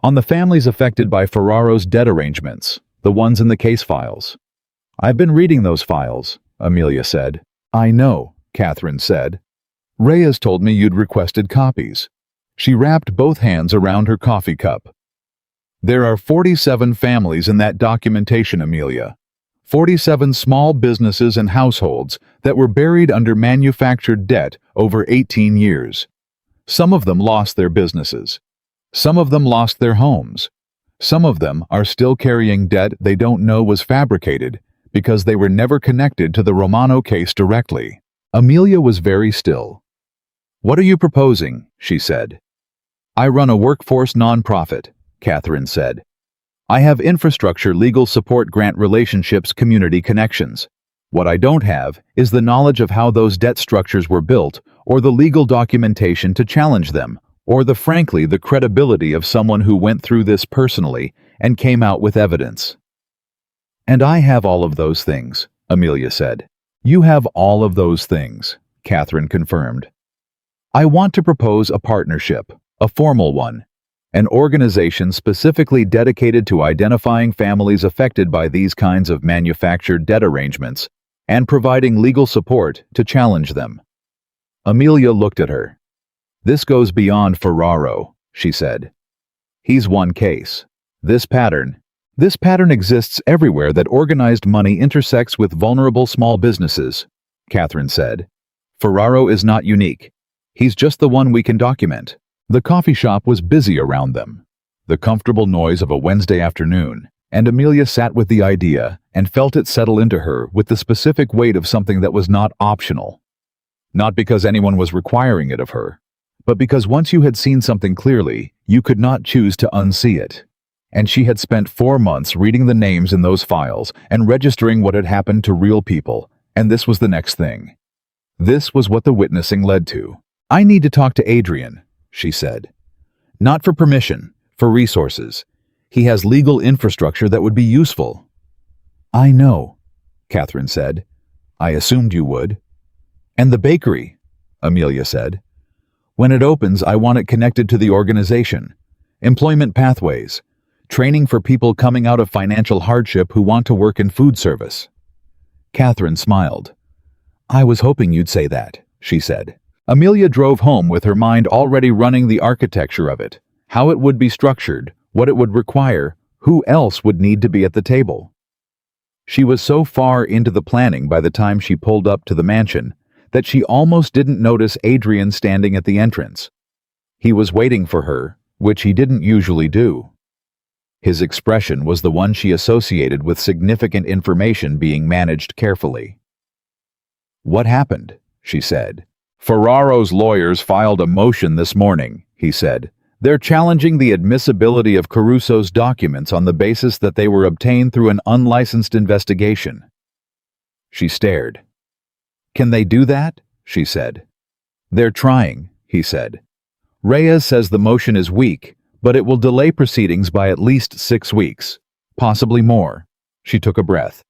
"on the families affected by Ferraro's debt arrangements, the ones in the case files." "I've been reading those files," Amelia said. "I know," Catherine said. "Reyes told me you'd requested copies." She wrapped both hands around her coffee cup. "There are 47 families in that documentation, Amelia. 47 small businesses and households that were buried under manufactured debt over 18 years. Some of them lost their businesses. Some of them lost their homes. Some of them are still carrying debt they don't know was fabricated because they were never connected to the Romano case directly." Amelia was very still. "What are you proposing?" she said. "I run a workforce nonprofit," Catherine said. "I have infrastructure, legal support, grant relationships, community connections. What I don't have is the knowledge of how those debt structures were built, or the legal documentation to challenge them, or frankly, the credibility of someone who went through this personally and came out with evidence." "And I have all of those things," Amelia said. "You have all of those things," Catherine confirmed. "I want to propose a partnership, a formal one, an organization specifically dedicated to identifying families affected by these kinds of manufactured debt arrangements and providing legal support to challenge them." Amelia looked at her. "This goes beyond Ferraro," she said. "He's one case. This pattern exists everywhere that organized money intersects with vulnerable small businesses," Catherine said. "Ferraro is not unique. He's just the one we can document." The coffee shop was busy around them, the comfortable noise of a Wednesday afternoon, and Amelia sat with the idea and felt it settle into her with the specific weight of something that was not optional. Not because anyone was requiring it of her, but because once you had seen something clearly, you could not choose to unsee it. And she had spent 4 months reading the names in those files and registering what had happened to real people, and this was the next thing. This was what the witnessing led to. "I need to talk to Adrian," she said. "Not for permission, for resources. He has legal infrastructure that would be useful." "I know," Catherine said. "I assumed you would." "And the bakery," Amelia said. "When it opens, I want it connected to the organization. Employment pathways. Training for people coming out of financial hardship who want to work in food service." Catherine smiled. "I was hoping you'd say that," she said. Amelia drove home with her mind already running the architecture of it, how it would be structured, what it would require, who else would need to be at the table. She was so far into the planning by the time she pulled up to the mansion that she almost didn't notice Adrian standing at the entrance. He was waiting for her, which he didn't usually do. His expression was the one she associated with significant information being managed carefully. "What happened?" she said. "Ferraro's lawyers filed a motion this morning," he said. "They're challenging the admissibility of Caruso's documents on the basis that they were obtained through an unlicensed investigation." She stared. "Can they do that?" she said. "They're trying," he said. "Reyes says the motion is weak, but it will delay proceedings by at least 6 weeks, possibly more." She took a breath.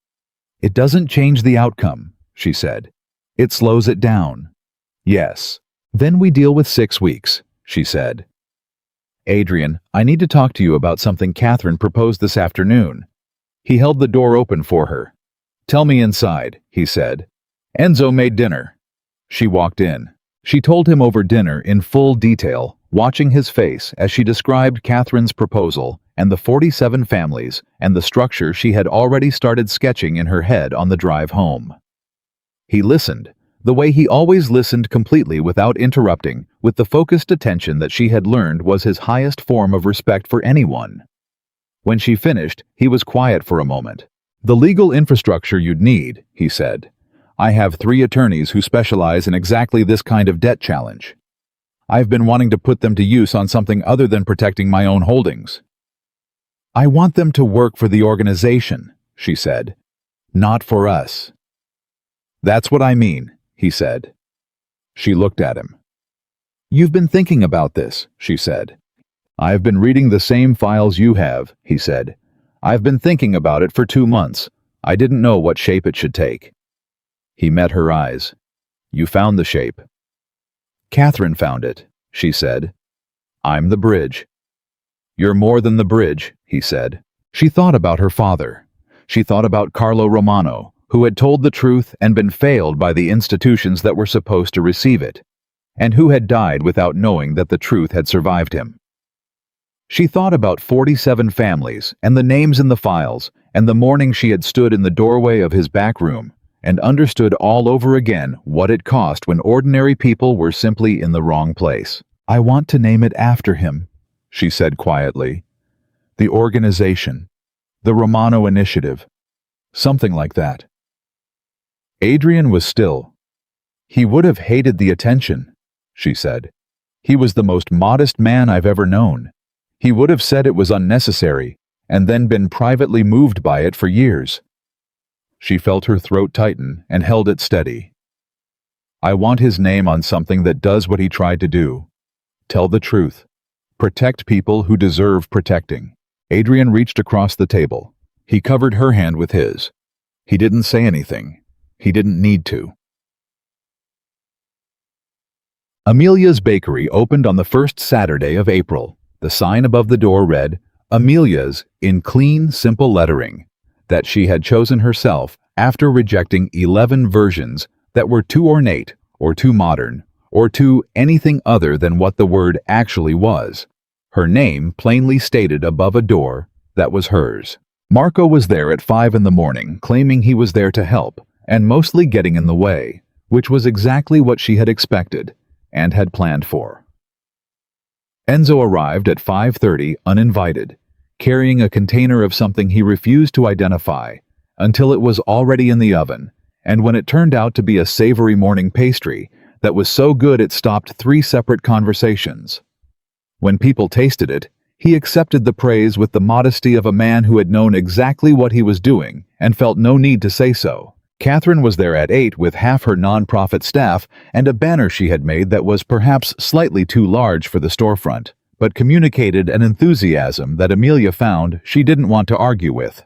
"It doesn't change the outcome," she said. "It slows it down." "Yes. Then we deal with 6 weeks," she said. "Adrian, I need to talk to you about something Catherine proposed this afternoon." He held the door open for her. "Tell me inside," he said. "Enzo made dinner." She walked in. She told him over dinner in full detail, watching his face as she described Catherine's proposal and the 47 families and the structure she had already started sketching in her head on the drive home. He listened, the way he always listened, completely without interrupting, with the focused attention that she had learned was his highest form of respect for anyone. When she finished, he was quiet for a moment. "The legal infrastructure you'd need," he said. "I have 3 attorneys who specialize in exactly this kind of debt challenge. I've been wanting to put them to use on something other than protecting my own holdings." "I want them to work for the organization," she said. "Not for us." "That's what I mean," he said. She looked at him. "You've been thinking about this," she said. "I've been reading the same files you have," he said. "I've been thinking about it for 2 months. I didn't know what shape it should take." He met her eyes. "You found the shape." "Catherine found it," she said. "I'm the bridge." "You're more than the bridge," he said. She thought about her father. She thought about Carlo Romano, who had told the truth and been failed by the institutions that were supposed to receive it, and who had died without knowing that the truth had survived him. She thought about 47 families and the names in the files and the morning she had stood in the doorway of his back room and understood all over again what it cost when ordinary people were simply in the wrong place. "I want to name it after him," she said quietly. "The organization. The Romano Initiative. Something like that." Adrian was still. "He would have hated the attention," she said. "He was the most modest man I've ever known. He would have said it was unnecessary, and then been privately moved by it for years." She felt her throat tighten and held it steady. "I want his name on something that does what he tried to do. Tell the truth. Protect people who deserve protecting." Adrian reached across the table. He covered her hand with his. He didn't say anything. He didn't need to. Amelia's Bakery opened on the first Saturday of April. The sign above the door read, "Amelia's," in clean, simple lettering, that she had chosen herself after rejecting 11 versions that were too ornate or too modern or too anything other than what the word actually was. Her name plainly stated above a door that was hers. Marco was there at 5 in the morning, claiming he was there to help, and mostly getting in the way, which was exactly what she had expected and had planned for. Enzo arrived at 5:30 uninvited, carrying a container of something he refused to identify until it was already in the oven, and when it turned out to be a savory morning pastry that was so good it stopped 3 separate conversations. When people tasted it, he accepted the praise with the modesty of a man who had known exactly what he was doing and felt no need to say so. Catherine was there at 8 with half her nonprofit staff and a banner she had made that was perhaps slightly too large for the storefront, but communicated an enthusiasm that Amelia found she didn't want to argue with.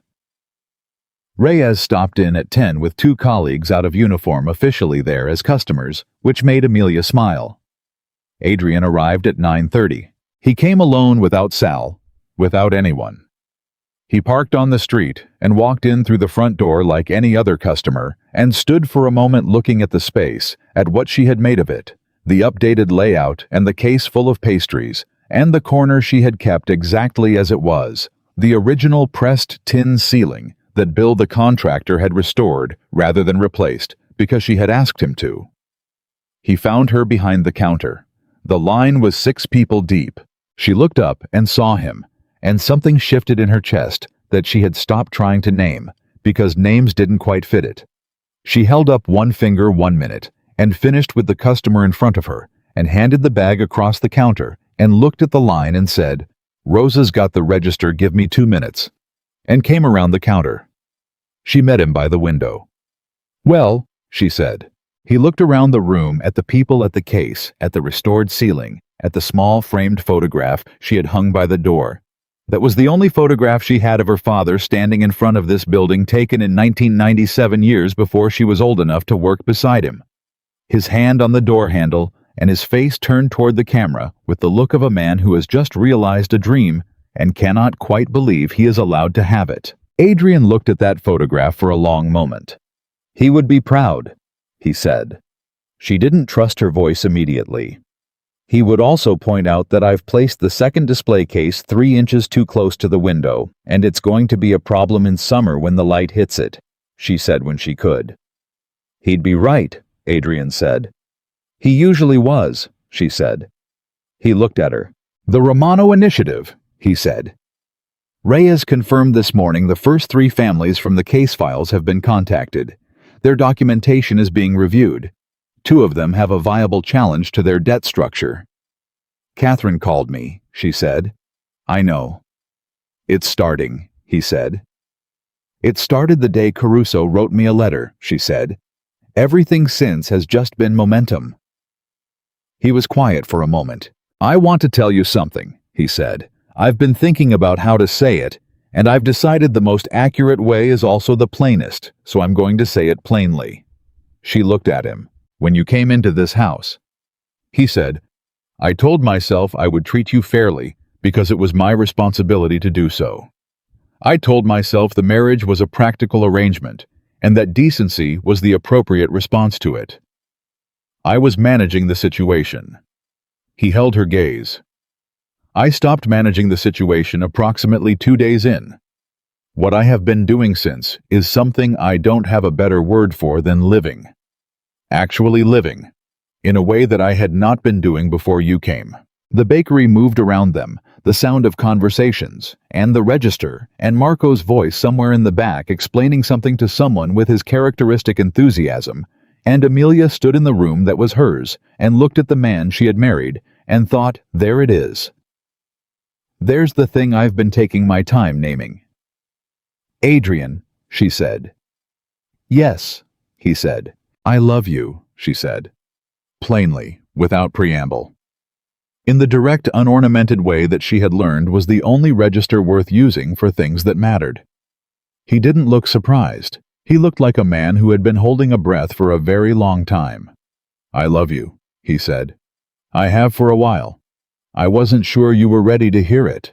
Reyes stopped in at 10 with 2 colleagues out of uniform officially there as customers, which made Amelia smile. Adrian arrived at 9:30. He came alone without Sal, without anyone. He parked on the street and walked in through the front door like any other customer and stood for a moment looking at the space, at what she had made of it, the updated layout and the case full of pastries, and the corner she had kept exactly as it was, the original pressed tin ceiling that Bill the contractor had restored rather than replaced because she had asked him to. He found her behind the counter. The line was 6 people deep. She looked up and saw him, and something shifted in her chest that she had stopped trying to name, because names didn't quite fit it. She held up one finger 1 minute, and finished with the customer in front of her, and handed the bag across the counter, and looked at the line and said, "Rosa's got the register, give me 2 minutes," and came around the counter. She met him by the window. "Well," she said. He looked around the room at the people at the case, at the restored ceiling, at the small framed photograph she had hung by the door. That was the only photograph she had of her father standing in front of this building, taken in 1997, years before she was old enough to work beside him. His hand on the door handle, and his face turned toward the camera with the look of a man who has just realized a dream and cannot quite believe he is allowed to have it. Adrian looked at that photograph for a long moment. "He would be proud," he said. She didn't trust her voice immediately. "He would also point out that I've placed the second display case 3 inches too close to the window, and it's going to be a problem in summer when the light hits it," she said when she could. "He'd be right," Adrian said. "He usually was," she said. He looked at her. "The Romano Initiative," he said. "Reyes confirmed this morning the first 3 families from the case files have been contacted. Their documentation is being reviewed. 2 of them have a viable challenge to their debt structure." "Catherine called me," she said. "I know." "It's starting," he said. "It started the day Caruso wrote me a letter," she said. "Everything since has just been momentum." He was quiet for a moment. "I want to tell you something," he said. "I've been thinking about how to say it, and I've decided the most accurate way is also the plainest, so I'm going to say it plainly." She looked at him. "When you came into this house," he said, "I told myself I would treat you fairly because it was my responsibility to do so. I told myself the marriage was a practical arrangement and that decency was the appropriate response to it. I was managing the situation." He held her gaze. "I stopped managing the situation approximately 2 days in. What I have been doing since is something I don't have a better word for than living. Actually living, in a way that I had not been doing before you came." The bakery moved around them, the sound of conversations, and the register, and Marco's voice somewhere in the back explaining something to someone with his characteristic enthusiasm, and Amelia stood in the room that was hers and looked at the man she had married and thought, "There it is. There's the thing I've been taking my time naming." "Adrian," she said. "Yes," he said. "I love you," she said. Plainly, without preamble. In the direct, unornamented way that she had learned was the only register worth using for things that mattered. He didn't look surprised. He looked like a man who had been holding a breath for a very long time. "I love you," he said. "I have for a while. I wasn't sure you were ready to hear it."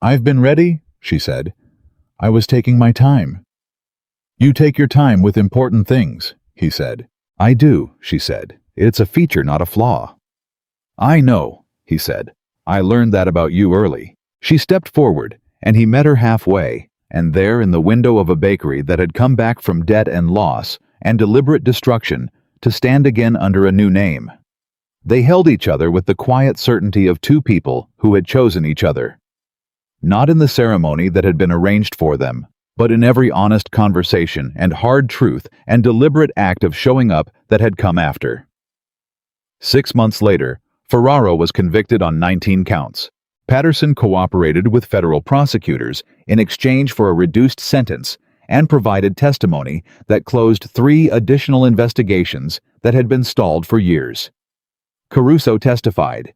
"I've been ready," she said. "I was taking my time." "You take your time with important things," he said. "I do," she said. "It's a feature, not a flaw." "I know," he said. "I learned that about you early." She stepped forward, and he met her halfway, and there in the window of a bakery that had come back from debt and loss and deliberate destruction to stand again under a new name. They held each other with the quiet certainty of 2 people who had chosen each other. Not in the ceremony that had been arranged for them, but in every honest conversation and hard truth and deliberate act of showing up that had come after. 6 months later, Ferraro was convicted on 19 counts. Patterson cooperated with federal prosecutors in exchange for a reduced sentence and provided testimony that closed 3 additional investigations that had been stalled for years. Caruso testified.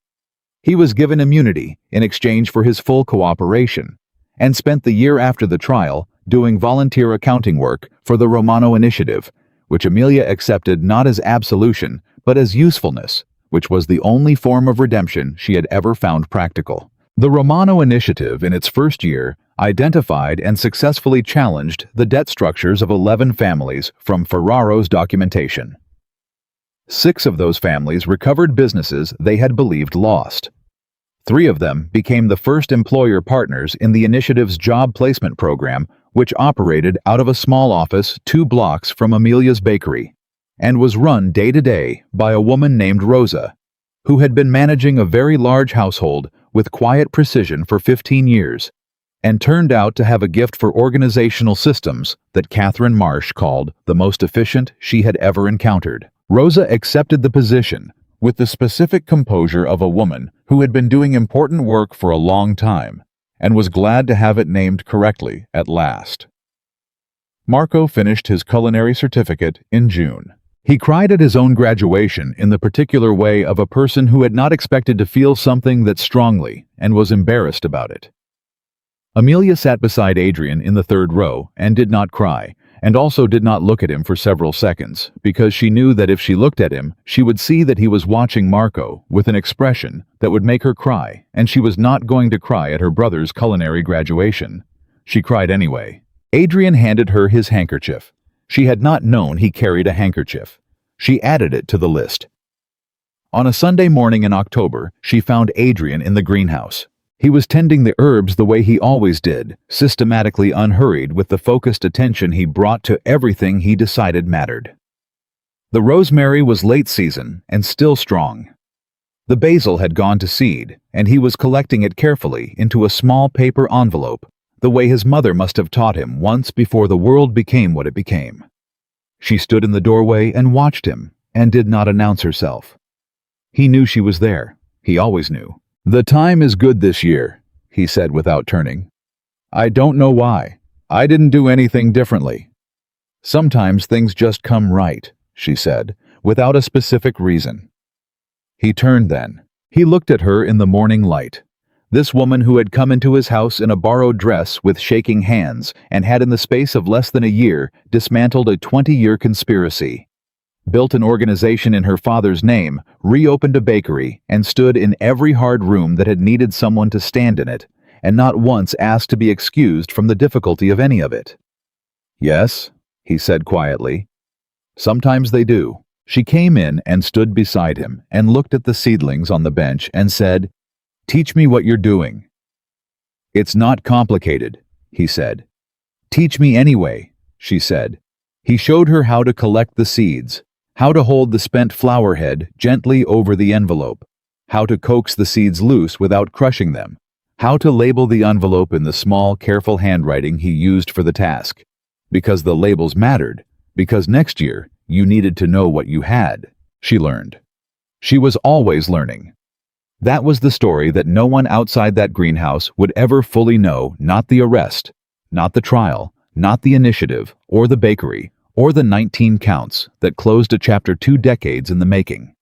He was given immunity in exchange for his full cooperation and spent the year after the trial doing volunteer accounting work for the Romano Initiative, which Amelia accepted not as absolution but as usefulness, which was the only form of redemption she had ever found practical. The Romano Initiative, in its first year, identified and successfully challenged the debt structures of 11 families from Ferraro's documentation. 6 of those families recovered businesses they had believed lost. 3 of them became the first employer partners in the initiative's job placement program, which operated out of a small office 2 blocks from Amelia's bakery, and was run day to day by a woman named Rosa, who had been managing a very large household with quiet precision for 15 years, and turned out to have a gift for organizational systems that Catherine Marsh called the most efficient she had ever encountered. Rosa accepted the position with the specific composure of a woman who had been doing important work for a long time and was glad to have it named correctly at last. Marco finished his culinary certificate in June. He cried at his own graduation in the particular way of a person who had not expected to feel something that strongly and was embarrassed about it. Amelia sat beside Adrian in the third row and did not cry, and also did not look at him for several seconds, because she knew that if she looked at him, she would see that he was watching Marco with an expression that would make her cry, and she was not going to cry at her brother's culinary graduation. She cried anyway. Adrian handed her his handkerchief. She had not known he carried a handkerchief. She added it to the list. On a Sunday morning in October, she found Adrian in the greenhouse. He was tending the herbs the way he always did, systematically unhurried with the focused attention he brought to everything he decided mattered. The rosemary was late season and still strong. The basil had gone to seed, and he was collecting it carefully into a small paper envelope, the way his mother must have taught him once before the world became what it became. She stood in the doorway and watched him, and did not announce herself. He knew she was there. He always knew. "The time is good this year," he said without turning. "I don't know why. I didn't do anything differently." "Sometimes things just come right," she said, without a specific reason. He turned then. He looked at her in the morning light. This woman who had come into his house in a borrowed dress with shaking hands and had in the space of less than a year dismantled a 20-year conspiracy, built an organization in her father's name, reopened a bakery, and stood in every hard room that had needed someone to stand in it, and not once asked to be excused from the difficulty of any of it. "Yes," he said quietly. "Sometimes they do." She came in and stood beside him and looked at the seedlings on the bench and said, "Teach me what you're doing." "It's not complicated," he said. "Teach me anyway," she said. He showed her how to collect the seeds, how to hold the spent flower head gently over the envelope, how to coax the seeds loose without crushing them, how to label the envelope in the small, careful handwriting he used for the task. Because the labels mattered, because next year you needed to know what you had, she learned. She was always learning. That was the story that no one outside that greenhouse would ever fully know, not the arrest, not the trial, not the initiative, or the bakery, or the 19 counts that closed a chapter 2 decades in the making.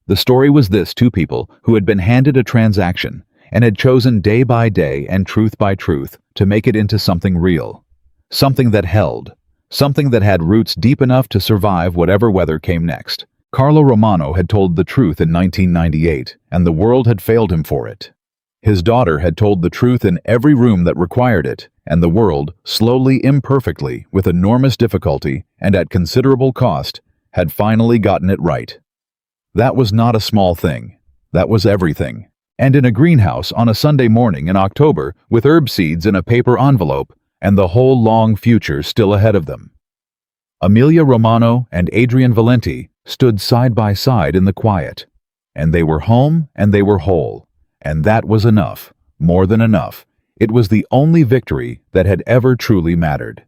The story was this: two people who had been handed a transaction and had chosen day by day and truth by truth to make it into something real, something that held, something that had roots deep enough to survive whatever weather came next. Carlo Romano had told the truth in 1998, and the world had failed him for it. His daughter had told the truth in every room that required it, and the world, slowly, imperfectly, with enormous difficulty, and at considerable cost, had finally gotten it right. That was not a small thing. That was everything. And in a greenhouse on a Sunday morning in October, with herb seeds in a paper envelope, and the whole long future still ahead of them. Amelia Romano and Adrian Valenti stood side by side in the quiet, and they were home and they were whole, and that was enough, more than enough. It was the only victory that had ever truly mattered.